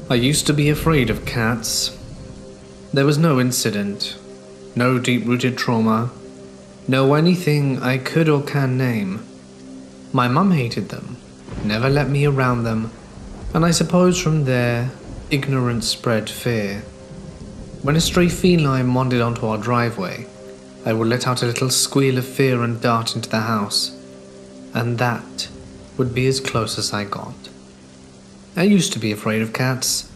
I used to be afraid of cats. There was no incident, no deep-rooted trauma, no anything I could or can name. My mum hated them, never let me around them, and I suppose from there, ignorance spread fear. When a stray feline wandered onto our driveway, I would let out a little squeal of fear and dart into the house, and that would be as close as I got. I used to be afraid of cats,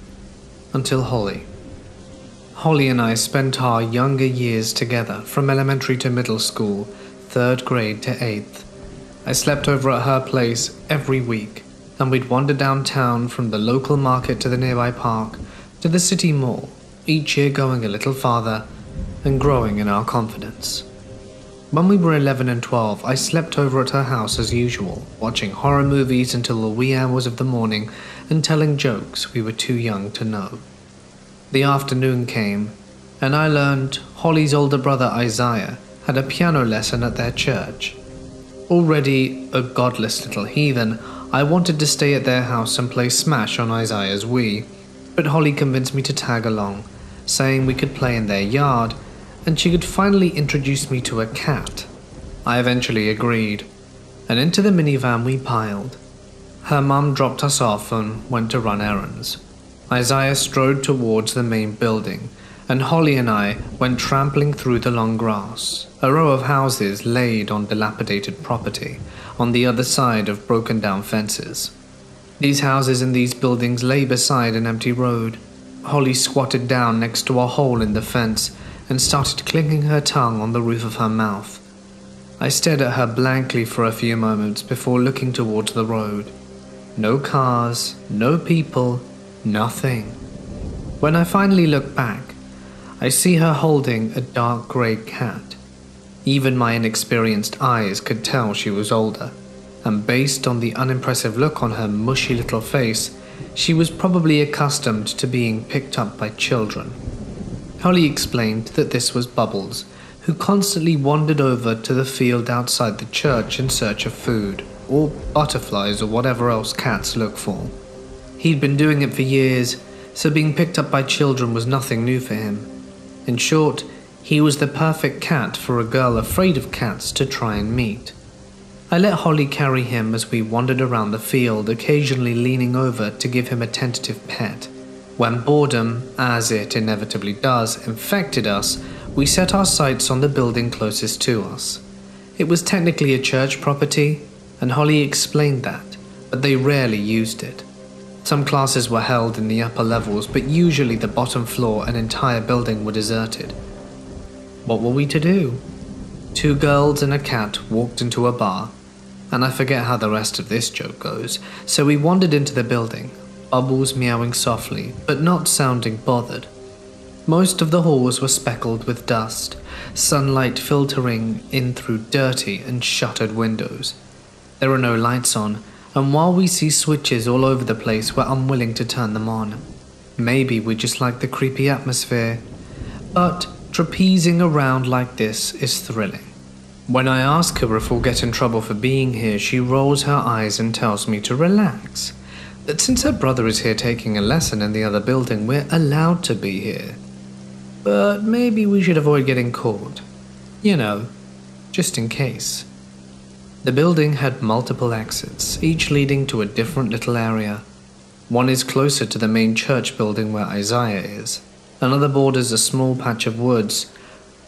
until Holly. Holly and I spent our younger years together, from elementary to middle school, 3rd grade to 8th. I slept over at her place every week, and we'd wander downtown from the local market to the nearby park to the city mall, each year going a little farther and growing in our confidence. When we were 11 and 12, I slept over at her house as usual, watching horror movies until the wee hours of the morning and telling jokes we were too young to know. The afternoon came, and I learned Holly's older brother Isaiah had a piano lesson at their church. Already a godless little heathen, I wanted to stay at their house and play Smash on Isaiah's Wii, but Holly convinced me to tag along, saying we could play in their yard, and she could finally introduce me to a cat. I eventually agreed, and into the minivan we piled. Her mum dropped us off and went to run errands. Isaiah strode towards the main building, and Holly and I went trampling through the long grass, a row of houses laid on dilapidated property, on the other side of broken-down fences. These houses and these buildings lay beside an empty road. Holly squatted down next to a hole in the fence and started clicking her tongue on the roof of her mouth. I stared at her blankly for a few moments before looking towards the road. No cars, no people, nothing. When I finally look back, I see her holding a dark grey cat. Even my inexperienced eyes could tell she was older, and based on the unimpressive look on her mushy little face, she was probably accustomed to being picked up by children. Holly explained that this was Bubbles, who constantly wandered over to the field outside the church in search of food, or butterflies or whatever else cats look for. He'd been doing it for years, so being picked up by children was nothing new for him. In short, he was the perfect cat for a girl afraid of cats to try and meet. I let Holly carry him as we wandered around the field, occasionally leaning over to give him a tentative pet. When boredom, as it inevitably does, infected us, we set our sights on the building closest to us. It was technically a church property, and Holly explained that, but they rarely used it. Some classes were held in the upper levels, but usually the bottom floor and entire building were deserted. What were we to do? 2 girls and a cat walked into a bar, and I forget how the rest of this joke goes, so we wandered into the building, Bubbles meowing softly, but not sounding bothered. Most of the halls were speckled with dust, sunlight filtering in through dirty and shuttered windows. There are no lights on, and while we see switches all over the place, we're unwilling to turn them on. Maybe we just like the creepy atmosphere, but trapezing around like this is thrilling. When I ask her if we'll get in trouble for being here, she rolls her eyes and tells me to relax. That since her brother is here taking a lesson in the other building, we're allowed to be here. But maybe we should avoid getting caught. You know, just in case. The building had multiple exits, each leading to a different little area. One is closer to the main church building where Isaiah is. Another borders a small patch of woods,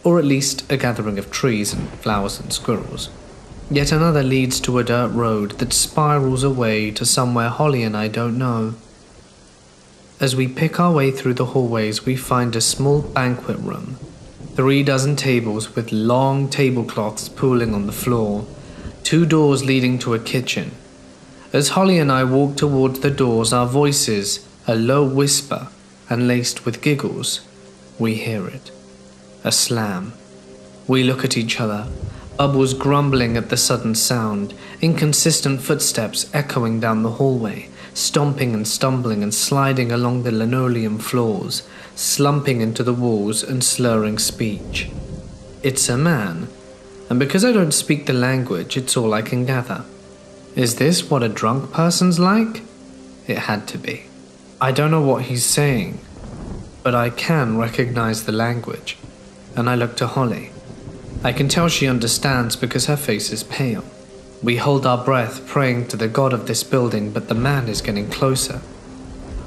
or at least a gathering of trees and flowers and squirrels. Yet another leads to a dirt road that spirals away to somewhere Holly and I don't know. As we pick our way through the hallways, we find a small banquet room. 3 dozen tables with long tablecloths pooling on the floor. 2 doors leading to a kitchen. As Holly and I walk towards the doors, our voices, a low whisper and laced with giggles, we hear it. A slam. We look at each other. Bubbles grumbling at the sudden sound, inconsistent footsteps echoing down the hallway, stomping and stumbling and sliding along the linoleum floors, slumping into the walls and slurring speech. It's a man, and because I don't speak the language, it's all I can gather. Is this what a drunk person's like? It had to be. I don't know what he's saying, but I can recognize the language, and I look to Holly. I can tell she understands because her face is pale. We hold our breath, praying to the god of this building, but the man is getting closer.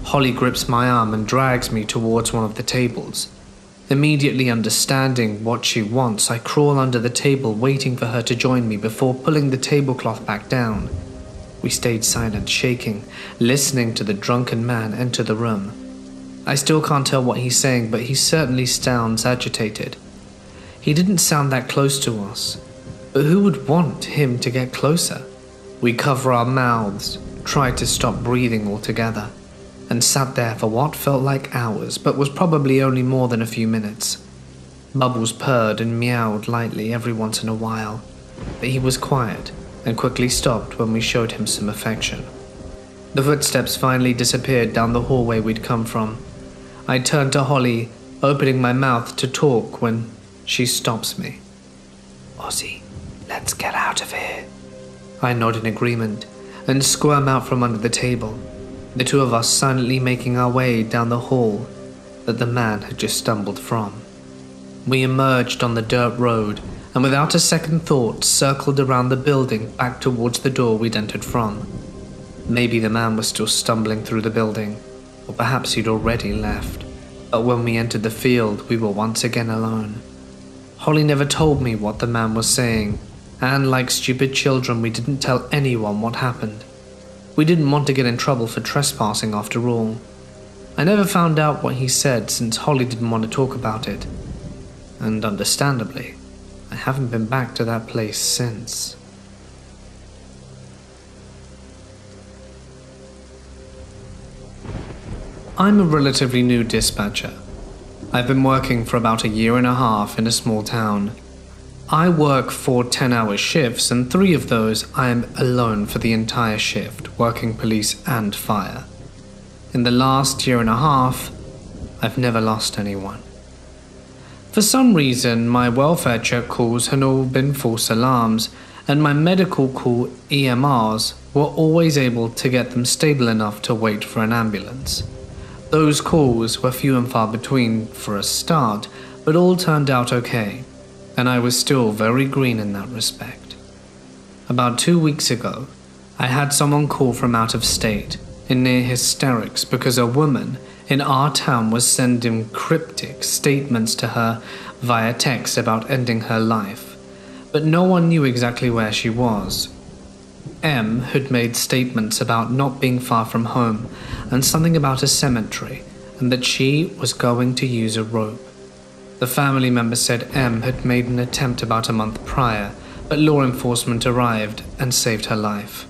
Holly grips my arm and drags me towards one of the tables. Immediately understanding what she wants, I crawl under the table, waiting for her to join me before pulling the tablecloth back down. We stayed silent, shaking, listening to the drunken man enter the room. I still can't tell what he's saying, but he certainly sounds agitated. He didn't sound that close to us, but who would want him to get closer? We cover our mouths, tried to stop breathing altogether, and sat there for what felt like hours, but was probably only more than a few minutes. Bubbles purred and meowed lightly every once in a while, but he was quiet and quickly stopped when we showed him some affection. The footsteps finally disappeared down the hallway we'd come from. I turned to Holly, opening my mouth to talk when she stops me. "Ozzy, let's get out of here." I nod in agreement and squirm out from under the table, the two of us silently making our way down the hall that the man had just stumbled from. We emerged on the dirt road and without a second thought circled around the building back towards the door we'd entered from. Maybe the man was still stumbling through the building, or perhaps he'd already left. But when we entered the field, we were once again alone. Holly never told me what the man was saying, and like stupid children, we didn't tell anyone what happened. We didn't want to get in trouble for trespassing after all. I never found out what he said since Holly didn't want to talk about it. And understandably, I haven't been back to that place since. I'm a relatively new dispatcher. I've been working for about a year and a half in a small town. I work 4 10-hour shifts, and 3 of those I am alone for the entire shift, working police and fire. In the last year and a half, I've never lost anyone. For some reason, my welfare check calls had all been false alarms, and my medical call EMRs were always able to get them stable enough to wait for an ambulance. Those calls were few and far between for a start, but all turned out okay, and I was still very green in that respect. About 2 weeks ago, I had someone call from out of state in near hysterics because a woman in our town was sending cryptic statements to her via text about ending her life, but no one knew exactly where she was. M had made statements about not being far from home and something about a cemetery, and that she was going to use a rope. The family member said M had made an attempt about a month prior, but law enforcement arrived and saved her life.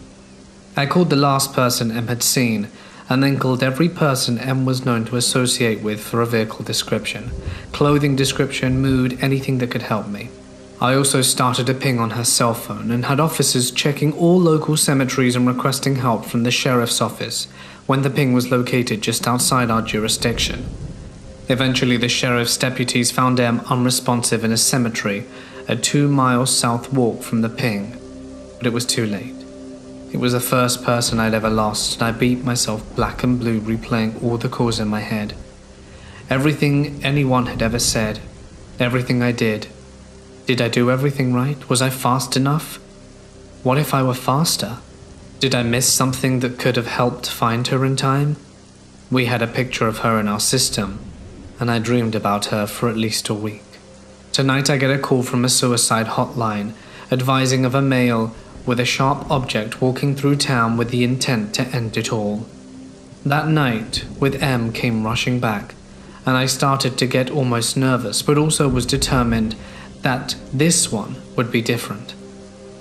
I called the last person M had seen, and then called every person M was known to associate with for a vehicle description, clothing description, mood, anything that could help me. I also started a ping on her cell phone and had officers checking all local cemeteries and requesting help from the sheriff's office when the ping was located just outside our jurisdiction. Eventually, the sheriff's deputies found M unresponsive in a cemetery, a 2-mile south walk from the ping, but it was too late. It was the first person I'd ever lost, and I beat myself black and blue replaying all the calls in my head. Everything anyone had ever said, everything I did. Did I do everything right? Was I fast enough? What if I were faster? Did I miss something that could have helped find her in time? We had a picture of her in our system, and I dreamed about her for at least a week. Tonight I get a call from a suicide hotline, advising of a male with a sharp object walking through town with the intent to end it all. That night, with M came rushing back, and I started to get almost nervous, but also was determined that this one would be different.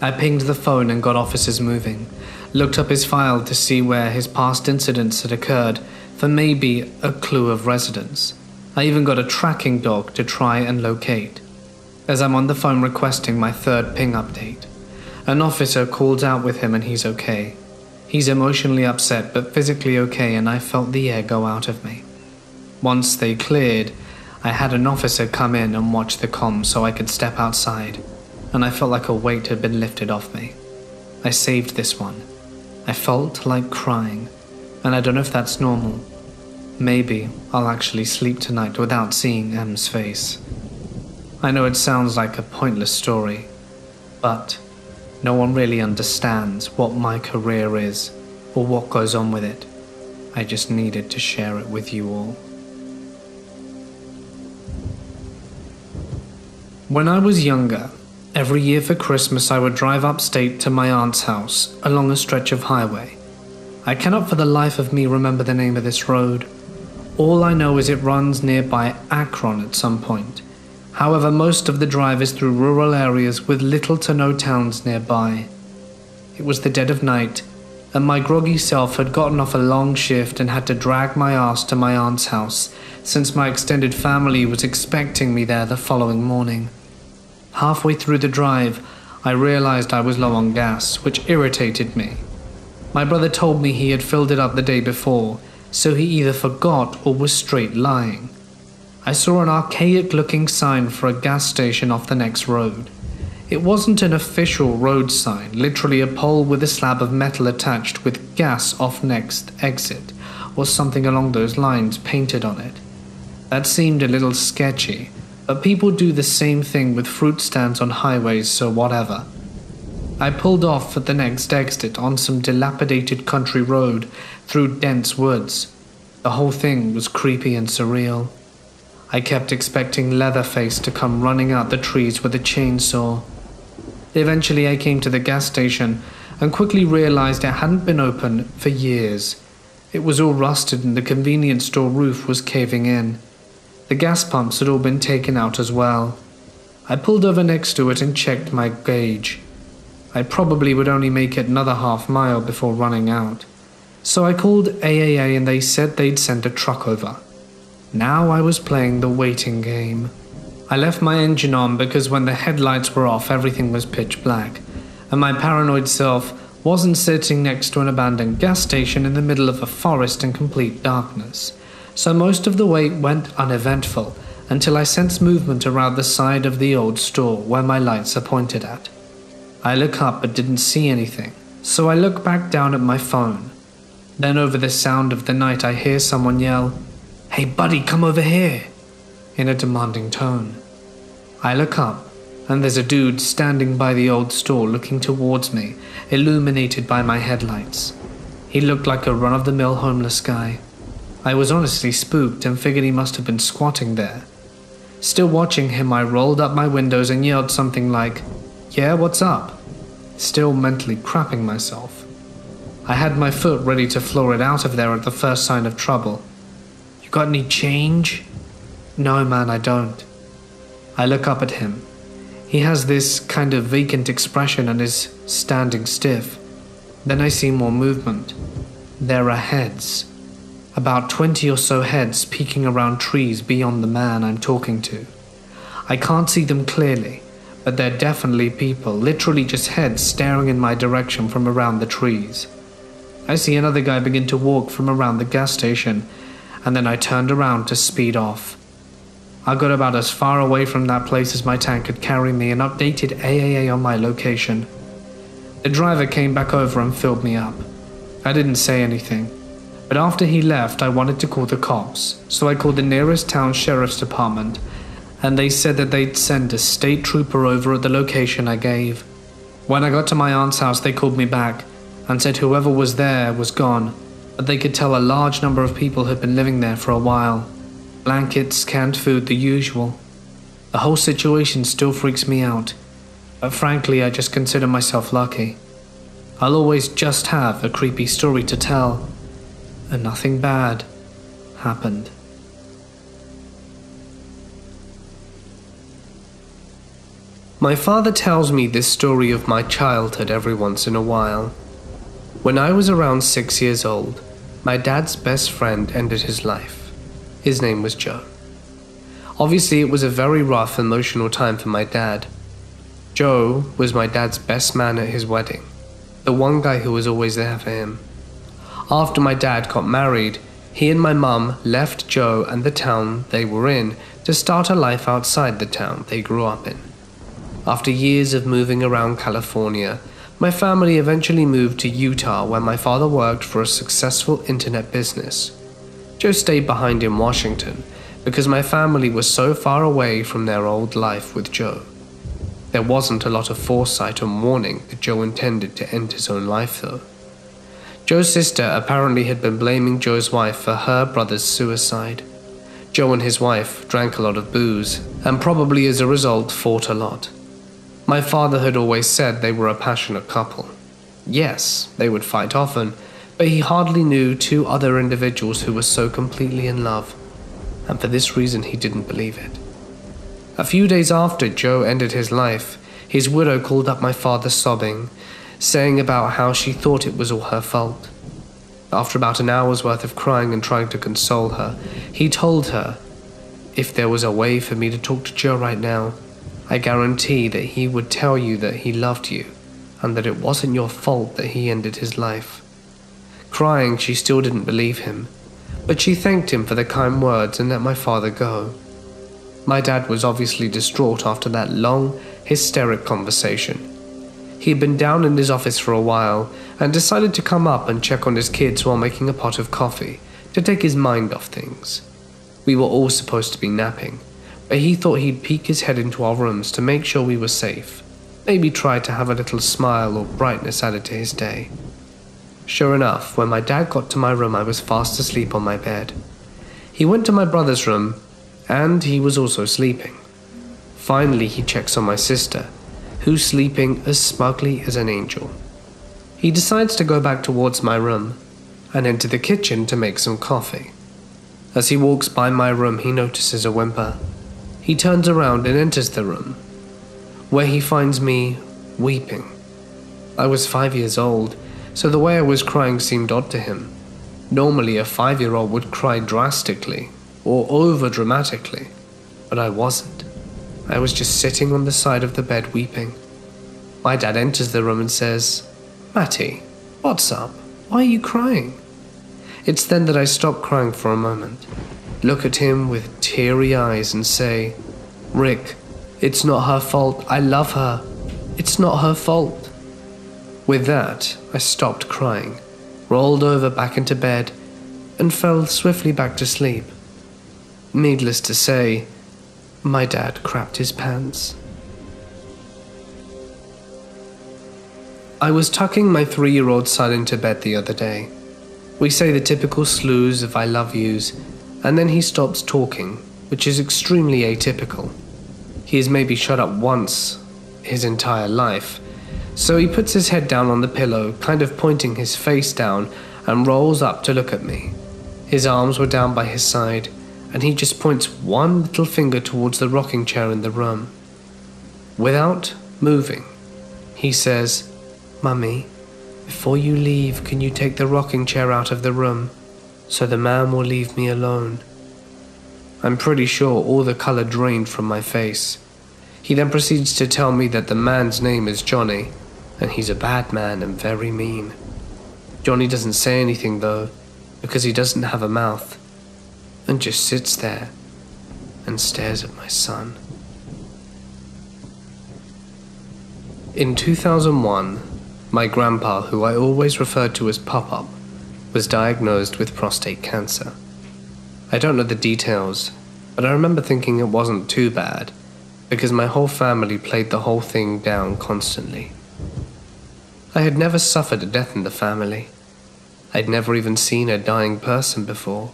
I pinged the phone and got officers moving, looked up his file to see where his past incidents had occurred for maybe a clue of residence. I even got a tracking dog to try and locate. As I'm on the phone requesting my 3rd ping update, an officer called out with him and he's okay. He's emotionally upset but physically okay, and I felt the air go out of me. Once they cleared, I had an officer come in and watch the comms so I could step outside, and I felt like a weight had been lifted off me. I saved this one. I felt like crying, and I don't know if that's normal, Maybe I'll actually sleep tonight without seeing M's face. I know it sounds like a pointless story, but no one really understands what my career is or what goes on with it. I just needed to share it with you all. When I was younger, every year for Christmas I would drive upstate to my aunt's house along a stretch of highway. I cannot for the life of me remember the name of this road. All I know is it runs nearby Akron at some point. However, most of the drive is through rural areas with little to no towns nearby. It was the dead of night, and my groggy self had gotten off a long shift and had to drag my ass to my aunt's house, since my extended family was expecting me there the following morning. Halfway through the drive, I realized I was low on gas, which irritated me. My brother told me he had filled it up the day before, so he either forgot or was straight lying. I saw an archaic-looking sign for a gas station off the next road. It wasn't an official road sign, literally a pole with a slab of metal attached with gas off next exit, or something along those lines painted on it. That seemed a little sketchy, but people do the same thing with fruit stands on highways, so whatever. I pulled off at the next exit on some dilapidated country road through dense woods. The whole thing was creepy and surreal. I kept expecting Leatherface to come running out the trees with a chainsaw. Eventually I came to the gas station and quickly realized it hadn't been open for years. It was all rusted and the convenience store roof was caving in. The gas pumps had all been taken out as well. I pulled over next to it and checked my gauge. I probably would only make it another half mile before running out. So I called AAA and they said they'd send a truck over. Now I was playing the waiting game. I left my engine on because when the headlights were off everything was pitch black, and my paranoid self wasn't sitting next to an abandoned gas station in the middle of a forest in complete darkness. So most of the wait went uneventful until I sensed movement around the side of the old store where my lights are pointed at. I look up but didn't see anything, so I look back down at my phone. Then over the sound of the night I hear someone yell, "Hey buddy, come over here," in a demanding tone. I look up, and there's a dude standing by the old store looking towards me, illuminated by my headlights. He looked like a run-of-the-mill homeless guy. I was honestly spooked and figured he must have been squatting there. Still watching him, I rolled up my windows and yelled something like, "Yeah, what's up?" Still mentally crapping myself. I had my foot ready to floor it out of there at the first sign of trouble. "You got any change?" "No, man, I don't." I look up at him. He has this kind of vacant expression and is standing stiff. Then I see more movement. There are heads. About 20 or so heads peeking around trees beyond the man I'm talking to. I can't see them clearly, but they're definitely people, literally just heads staring in my direction from around the trees. I see another guy begin to walk from around the gas station, and then I turned around to speed off. I got about as far away from that place as my tank could carry me and updated AAA on my location. The driver came back over and filled me up. I didn't say anything, but after he left I wanted to call the cops, so I called the nearest town sheriff's department, and they said that they'd send a state trooper over at the location I gave. When I got to my aunt's house they called me back and said whoever was there was gone, but they could tell a large number of people had been living there for a while. Blankets, canned food, the usual. The whole situation still freaks me out, but frankly I just consider myself lucky. I'll always just have a creepy story to tell, and nothing bad happened. My father tells me this story of my childhood every once in a while. When I was around 6 years old, my dad's best friend ended his life. His name was Joe. Obviously, it was a very rough, emotional time for my dad. Joe was my dad's best man at his wedding, the one guy who was always there for him. After my dad got married, he and my mum left Joe and the town they were in to start a life outside the town they grew up in. After years of moving around California, my family eventually moved to Utah, where my father worked for a successful internet business. Joe stayed behind in Washington because my family was so far away from their old life with Joe. There wasn't a lot of foresight and warning that Joe intended to end his own life though. Joe's sister apparently had been blaming Joe's wife for her brother's suicide. Joe and his wife drank a lot of booze, and probably as a result fought a lot. My father had always said they were a passionate couple. Yes, they would fight often, but he hardly knew two other individuals who were so completely in love, and for this reason he didn't believe it. A few days after Joe ended his life, his widow called up my father sobbing, saying about how she thought it was all her fault. After about an hour's worth of crying and trying to console her, he told her, "If there was a way for me to talk to Joe right now, I guarantee that he would tell you that he loved you and that it wasn't your fault that he ended his life." Crying, she still didn't believe him, but she thanked him for the kind words and let my father go. My dad was obviously distraught after that long, hysteric conversation. He had been down in his office for a while and decided to come up and check on his kids while making a pot of coffee to take his mind off things. We were all supposed to be napping, but he thought he'd peek his head into our rooms to make sure we were safe, maybe try to have a little smile or brightness added to his day. Sure enough, when my dad got to my room, I was fast asleep on my bed. He went to my brother's room, and he was also sleeping. Finally, he checks on my sister, who's sleeping as smugly as an angel. He decides to go back towards my room and into the kitchen to make some coffee. As he walks by my room, he notices a whimper. He turns around and enters the room, where he finds me weeping. I was 5 years old, so the way I was crying seemed odd to him. Normally, a 5-year-old would cry drastically or over-dramatically, but I wasn't. I was just sitting on the side of the bed weeping. My dad enters the room and says, "Matty, what's up? Why are you crying?" It's then that I stop crying for a moment, look at him with teary eyes and say, "Rick, it's not her fault. I love her. It's not her fault." With that, I stopped crying, rolled over back into bed, and fell swiftly back to sleep. Needless to say, my dad crapped his pants. I was tucking my 3-year-old son into bed the other day. We say the typical slews of "I love yous," and then he stops talking, which is extremely atypical. He has maybe shut up once his entire life, so he puts his head down on the pillow, kind of pointing his face down, and rolls up to look at me. His arms were down by his side, and he just points one little finger towards the rocking chair in the room. Without moving, he says, "Mummy, before you leave, can you take the rocking chair out of the room, so the man will leave me alone?" I'm pretty sure all the color drained from my face. He then proceeds to tell me that the man's name is Johnny, and he's a bad man and very mean. Johnny doesn't say anything though, because he doesn't have a mouth, and just sits there and stares at my son. In 2001, my grandpa, who I always referred to as Pop-Up, was diagnosed with prostate cancer. I don't know the details, but I remember thinking it wasn't too bad, because my whole family played the whole thing down constantly. I had never suffered a death in the family. I'd never even seen a dying person before,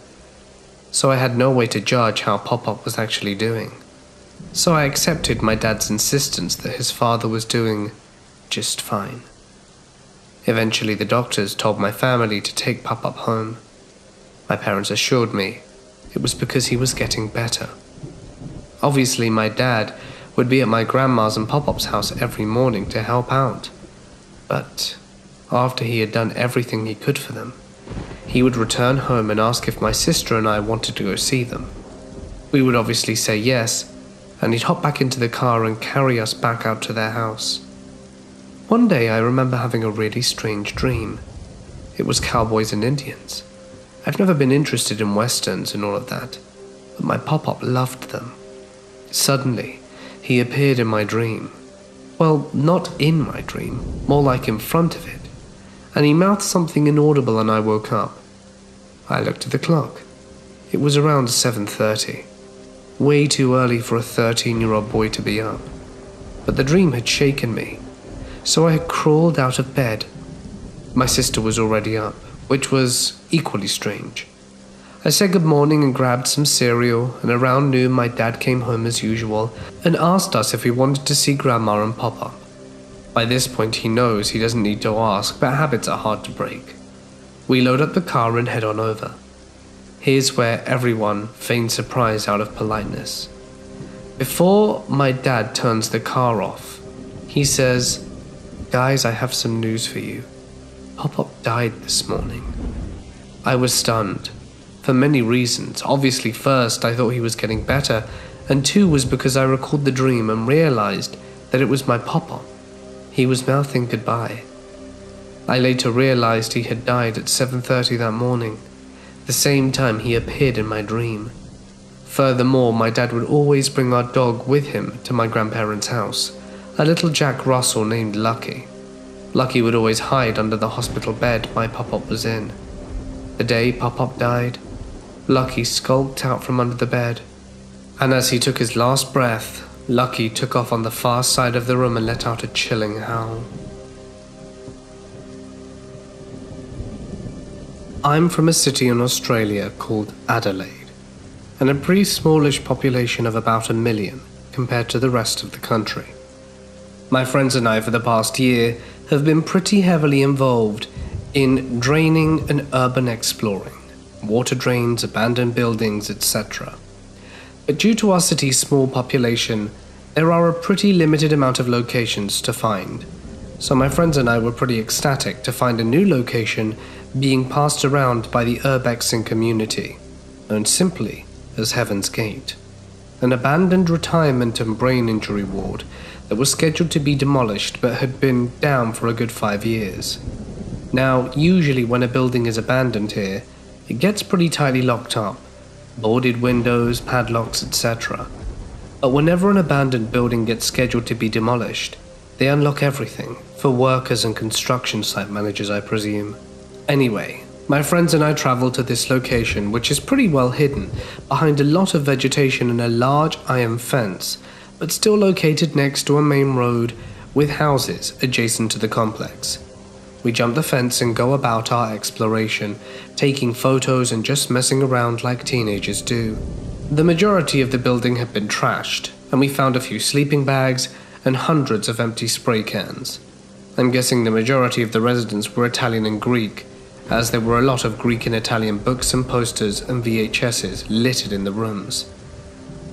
so I had no way to judge how Pop-Up was actually doing. So I accepted my dad's insistence that his father was doing just fine. Eventually the doctors told my family to take Pop-Up home. My parents assured me it was because he was getting better. Obviously my dad would be at my grandma's and Pop-Up's house every morning to help out, but after he had done everything he could for them, he would return home and ask if my sister and I wanted to go see them. We would obviously say yes, and he'd hop back into the car and carry us back out to their house. One day I remember having a really strange dream. It was cowboys and Indians. I've never been interested in westerns and all of that, but my Pop-Up loved them. Suddenly, he appeared in my dream. Well, not in my dream, more like in front of it, and he mouthed something inaudible and I woke up. I looked at the clock. It was around 7:30. Way too early for a 13-year-old boy to be up. But the dream had shaken me, so I had crawled out of bed. My sister was already up, which was equally strange. I said good morning and grabbed some cereal, and around noon my dad came home as usual and asked us if we wanted to see Grandma and Papa. By this point he knows he doesn't need to ask, but habits are hard to break. We load up the car and head on over. Here's where everyone feigns surprise out of politeness. Before my dad turns the car off, he says, "Guys, I have some news for you. Pop-Up died this morning." I was stunned, for many reasons. Obviously, first, I thought he was getting better, and two was because I recalled the dream and realized that it was my Pop-Up. He was mouthing goodbye. I later realized he had died at 7:30 that morning, the same time he appeared in my dream. Furthermore, my dad would always bring our dog with him to my grandparents' house, a little Jack Russell named Lucky. Lucky would always hide under the hospital bed my Pop-Up was in. The day Pop-Up died, Lucky skulked out from under the bed, and as he took his last breath, Lucky took off on the far side of the room and let out a chilling howl. I'm from a city in Australia called Adelaide, and a pretty smallish population of about 1 million compared to the rest of the country. My friends and I for the past year have been pretty heavily involved in draining and urban exploring, water drains, abandoned buildings, etc. But due to our city's small population, there are a pretty limited amount of locations to find. So my friends and I were pretty ecstatic to find a new location being passed around by the urbexing community, known simply as Heaven's Gate, an abandoned retirement and brain injury ward that was scheduled to be demolished but had been down for a good 5 years. Now, usually when a building is abandoned here, it gets pretty tightly locked up, boarded windows, padlocks, etc. But whenever an abandoned building gets scheduled to be demolished, they unlock everything, for workers and construction site managers, I presume. Anyway, my friends and I traveled to this location, which is pretty well hidden behind a lot of vegetation and a large iron fence, but still located next to a main road with houses adjacent to the complex. We jump the fence and go about our exploration, taking photos and just messing around like teenagers do. The majority of the building had been trashed, and we found a few sleeping bags and hundreds of empty spray cans. I'm guessing the majority of the residents were Italian and Greek, as there were a lot of Greek and Italian books and posters and VHSs littered in the rooms.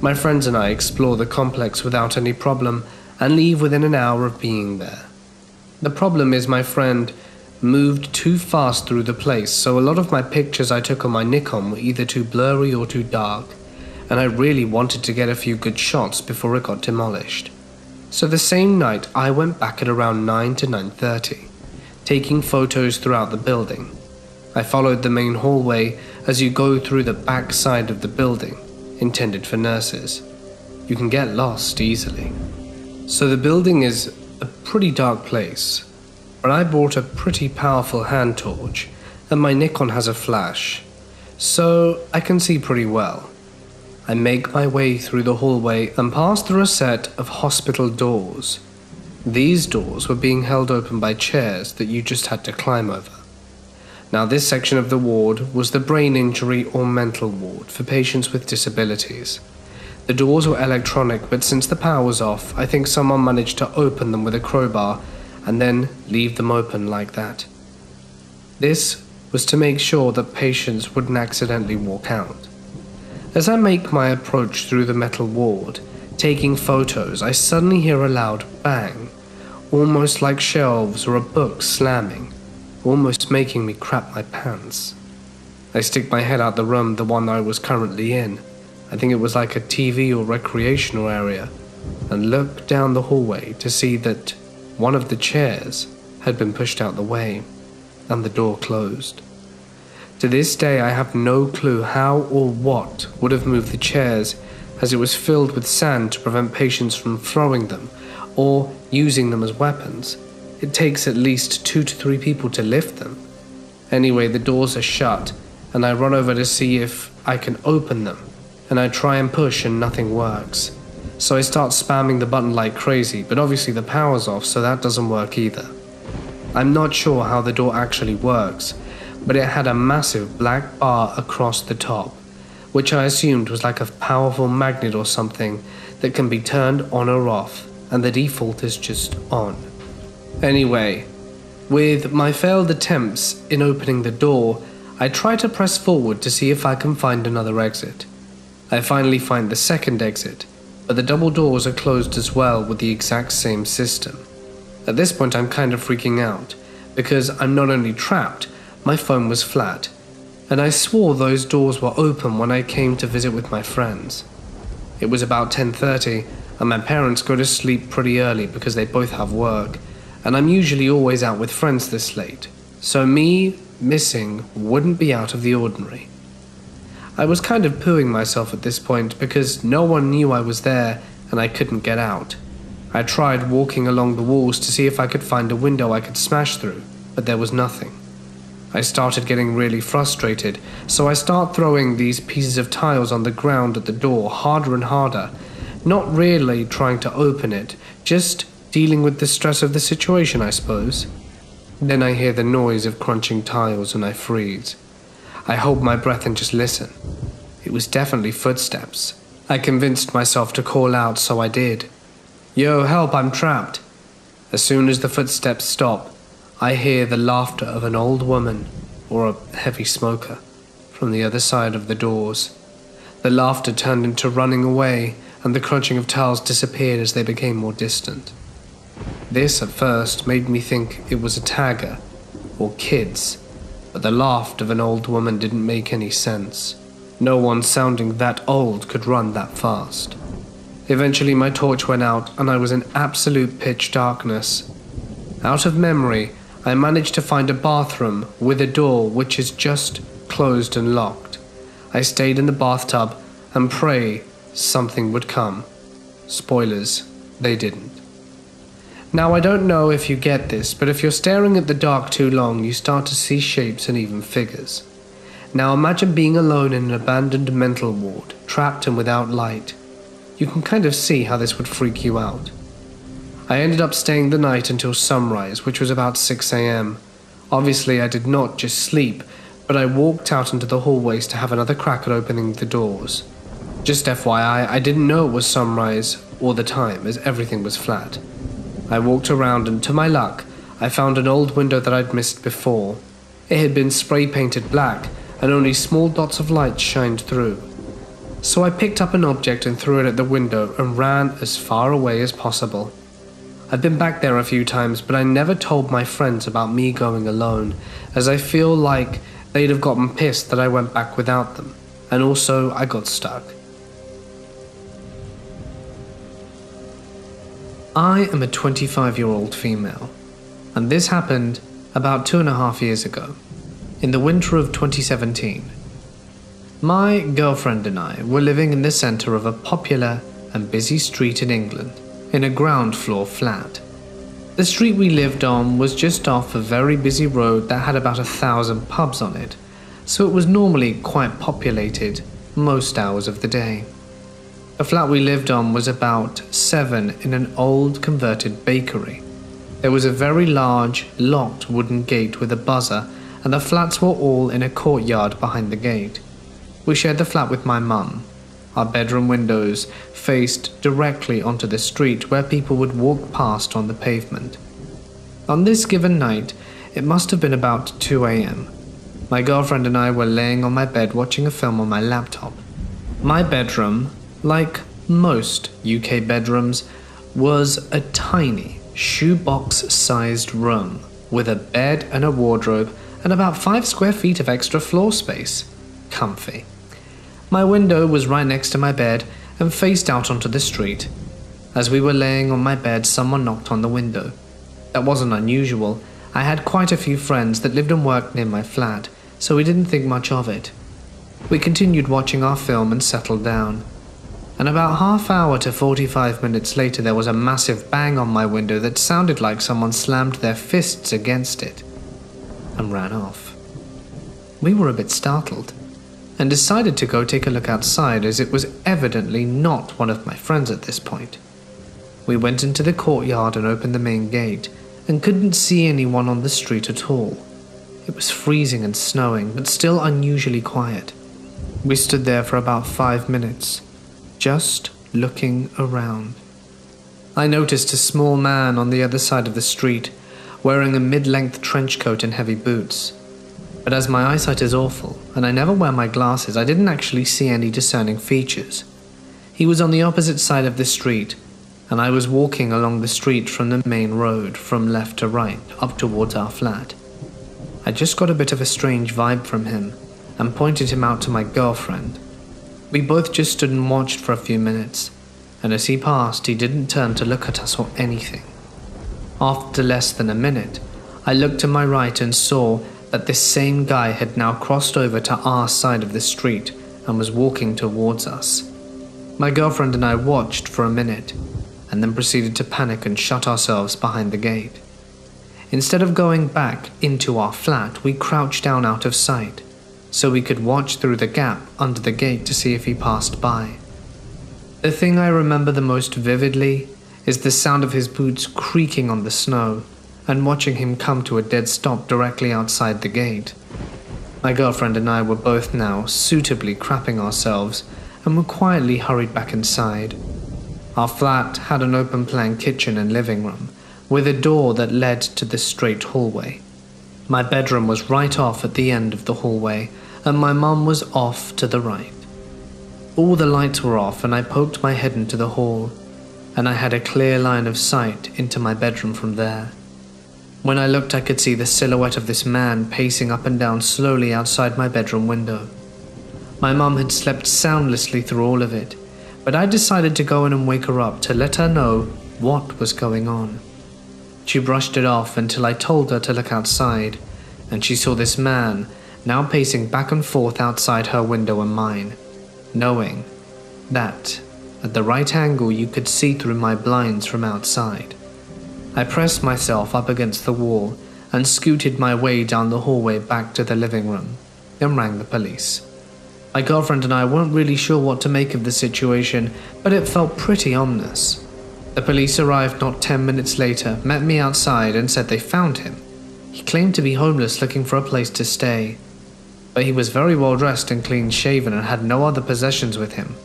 My friends and I explore the complex without any problem and leave within an hour of being there. The problem is my friend moved too fast through the place, so a lot of my pictures I took on my Nikon were either too blurry or too dark, and I really wanted to get a few good shots before it got demolished. So the same night I went back at around 9 to 9:30, taking photos throughout the building. I followed the main hallway as you go through the back side of the building, intended for nurses. You can get lost easily. So the building is a pretty dark place, but I brought a pretty powerful hand torch, and my Nikon has a flash, so I can see pretty well. I make my way through the hallway and pass through a set of hospital doors. These doors were being held open by chairs that you just had to climb over. Now, this section of the ward was the brain injury or mental ward for patients with disabilities. The doors were electronic, but since the power was off, I think someone managed to open them with a crowbar and then leave them open like that. This was to make sure that patients wouldn't accidentally walk out. As I make my approach through the metal ward, taking photos, I suddenly hear a loud bang, almost like shelves or a book slamming, almost making me crap my pants. I stick my head out the room, the one I was currently in, I think it was like a TV or recreational area, and look down the hallway to see that one of the chairs had been pushed out the way, and the door closed. To this day I have no clue how or what would have moved the chairs, as it was filled with sand to prevent patients from throwing them or using them as weapons. It takes at least 2 to 3 people to lift them. Anyway, the doors are shut, and I run over to see if I can open them, and I try and push and nothing works. So I start spamming the button like crazy, but obviously the power's off, so that doesn't work either. I'm not sure how the door actually works, but it had a massive black bar across the top, which I assumed was like a powerful magnet or something that can be turned on or off, and the default is just on. Anyway, with my failed attempts in opening the door, I try to press forward to see if I can find another exit. I finally find the second exit, but the double doors are closed as well with the exact same system. At this point I'm kind of freaking out, because I'm not only trapped, my phone was flat, and I swore those doors were open when I came to visit with my friends. It was about 10:30, and my parents go to sleep pretty early because they both have work, and I'm usually always out with friends this late, so me missing wouldn't be out of the ordinary. I was kind of pooing myself at this point because no one knew I was there and I couldn't get out. I tried walking along the walls to see if I could find a window I could smash through, but there was nothing. I started getting really frustrated, so I start throwing these pieces of tiles on the ground at the door harder and harder, not really trying to open it, just dealing with the stress of the situation, I suppose. Then I hear the noise of crunching tiles and I freeze. I hold my breath and just listen. It was definitely footsteps. I convinced myself to call out, so I did. "Yo, help, I'm trapped." As soon as the footsteps stop, I hear the laughter of an old woman, or a heavy smoker, from the other side of the doors. The laughter turned into running away, and the crunching of tiles disappeared as they became more distant. This, at first, made me think it was a tagger, or kids, but the laugh of an old woman didn't make any sense. No one sounding that old could run that fast. Eventually my torch went out and I was in absolute pitch darkness. Out of memory, I managed to find a bathroom with a door which is just closed and locked. I stayed in the bathtub and pray something would come. Spoilers, they didn't. Now I don't know if you get this, but if you're staring at the dark too long, you start to see shapes and even figures. Now imagine being alone in an abandoned mental ward, trapped and without light. You can kind of see how this would freak you out. I ended up staying the night until sunrise, which was about 6 a.m. Obviously I did not just sleep, but I walked out into the hallways to have another crack at opening the doors. Just FYI, I didn't know it was sunrise or the time, as everything was flat. I walked around and, to my luck, I found an old window that I'd missed before. It had been spray-painted black, and only small dots of light shined through. So I picked up an object and threw it at the window and ran as far away as possible. I've been back there a few times, but I never told my friends about me going alone, as I feel like they'd have gotten pissed that I went back without them, and also I got stuck. I am a 25-year-old female, and this happened about 2.5 years ago, in the winter of 2017. My girlfriend and I were living in the centre of a popular and busy street in England, in a ground floor flat. The street we lived on was just off a very busy road that had about 1,000 pubs on it, so it was normally quite populated most hours of the day. The flat we lived on was about 7 in an old converted bakery. There was a very large, locked wooden gate with a buzzer, and the flats were all in a courtyard behind the gate. We shared the flat with my mum. Our bedroom windows faced directly onto the street where people would walk past on the pavement. On this given night, it must have been about 2 a.m. My girlfriend and I were laying on my bed watching a film on my laptop. My bedroom, like most UK bedrooms, was a tiny, shoebox-sized room with a bed and a wardrobe and about 5 square feet of extra floor space. Comfy. My window was right next to my bed and faced out onto the street. As we were laying on my bed, someone knocked on the window. That wasn't unusual. I had quite a few friends that lived and worked near my flat, so we didn't think much of it. We continued watching our film and settled down. And about half hour to 45 minutes later, there was a massive bang on my window that sounded like someone slammed their fists against it and ran off. We were a bit startled, and decided to go take a look outside as it was evidently not one of my friends at this point. We went into the courtyard and opened the main gate and couldn't see anyone on the street at all. It was freezing and snowing, but still unusually quiet. We stood there for about 5 minutes, just looking around. I noticed a small man on the other side of the street, wearing a mid-length trench coat and heavy boots. But as my eyesight is awful, and I never wear my glasses, I didn't actually see any discerning features. He was on the opposite side of the street, and I was walking along the street from the main road, from left to right, up towards our flat. I just got a bit of a strange vibe from him, and pointed him out to my girlfriend. We both just stood and watched for a few minutes, and as he passed, he didn't turn to look at us or anything. After less than a minute, I looked to my right and saw that this same guy had now crossed over to our side of the street and was walking towards us. My girlfriend and I watched for a minute, and then proceeded to panic and shut ourselves behind the gate. Instead of going back into our flat, we crouched down out of sight, so we could watch through the gap under the gate to see if he passed by. The thing I remember the most vividly is the sound of his boots creaking on the snow and watching him come to a dead stop directly outside the gate. My girlfriend and I were both now suitably crapping ourselves and were quietly hurried back inside. Our flat had an open-plan kitchen and living room with a door that led to the straight hallway. My bedroom was right off at the end of the hallway, and my mum was off to the right. All the lights were off, and I poked my head into the hall, and I had a clear line of sight into my bedroom from there. When I looked, I could see the silhouette of this man pacing up and down slowly outside my bedroom window. My mum had slept soundlessly through all of it, but I decided to go in and wake her up to let her know what was going on. She brushed it off until I told her to look outside, and she saw this man now pacing back and forth outside her window and mine, knowing that at the right angle you could see through my blinds from outside. I pressed myself up against the wall and scooted my way down the hallway back to the living room, and rang the police. My girlfriend and I weren't really sure what to make of the situation, but it felt pretty ominous. The police arrived not 10 minutes later, met me outside and said they found him. He claimed to be homeless looking for a place to stay, but he was very well dressed and clean shaven and had no other possessions with him.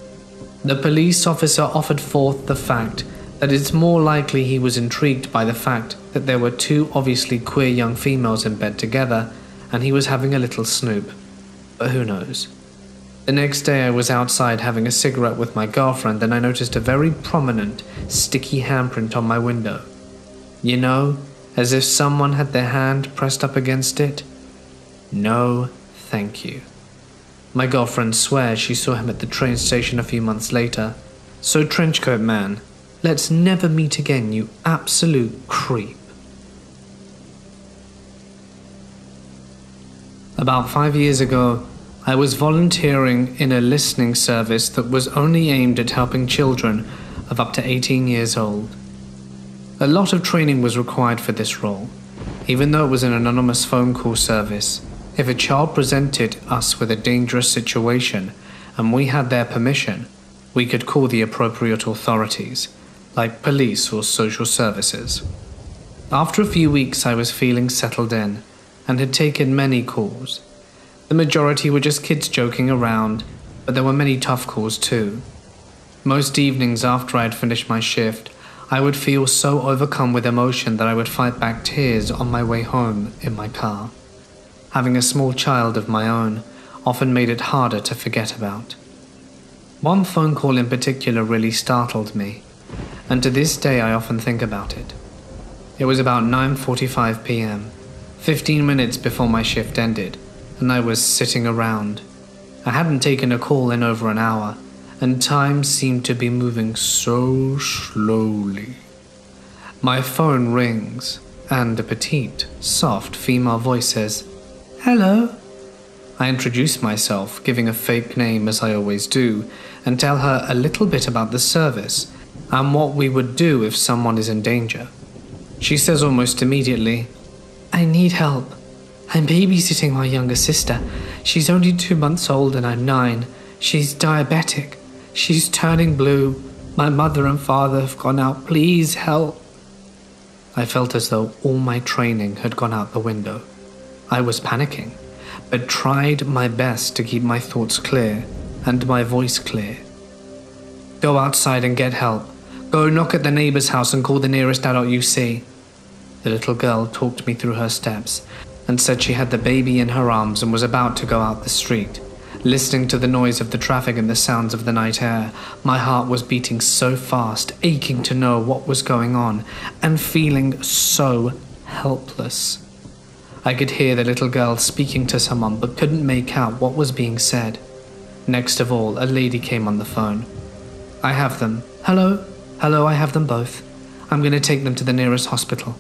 The police officer offered forth the fact that it's more likely he was intrigued by the fact that there were two obviously queer young females in bed together and he was having a little snoop, but who knows. The next day I was outside having a cigarette with my girlfriend and I noticed a very prominent, sticky handprint on my window. You know, as if someone had their hand pressed up against it? No, thank you. My girlfriend swears she saw him at the train station a few months later. So trenchcoat man, let's never meet again, you absolute creep. About 5 years ago, I was volunteering in a listening service that was only aimed at helping children of up to 18 years old. A lot of training was required for this role, even though it was an anonymous phone call service. If a child presented us with a dangerous situation and we had their permission, we could call the appropriate authorities, like police or social services. After a few weeks, I was feeling settled in and had taken many calls. The majority were just kids joking around, but there were many tough calls too. Most evenings after I had finished my shift, I would feel so overcome with emotion that I would fight back tears on my way home in my car. Having a small child of my own often made it harder to forget about. One phone call in particular really startled me, and to this day I often think about it. It was about 9:45 p.m., 15 minutes before my shift ended, and I was sitting around. I hadn't taken a call in over an hour, and time seemed to be moving so slowly. My phone rings, and a petite, soft female voice says, "Hello." I introduce myself, giving a fake name as I always do, and tell her a little bit about the service and what we would do if someone is in danger. She says almost immediately, "I need help. I'm babysitting my younger sister. She's only 2 months old and I'm 9. She's diabetic. She's turning blue. My mother and father have gone out. Please help." I felt as though all my training had gone out the window. I was panicking, but tried my best to keep my thoughts clear and my voice clear. "Go outside and get help. Go knock at the neighbor's house and call the nearest adult you see." The little girl talked me through her steps and said she had the baby in her arms and was about to go out the street. Listening to the noise of the traffic and the sounds of the night air, my heart was beating so fast, aching to know what was going on, and feeling so helpless. I could hear the little girl speaking to someone but couldn't make out what was being said. Next of all, a lady came on the phone. "I have them. Hello? Hello, I have them both. I'm going to take them to the nearest hospital."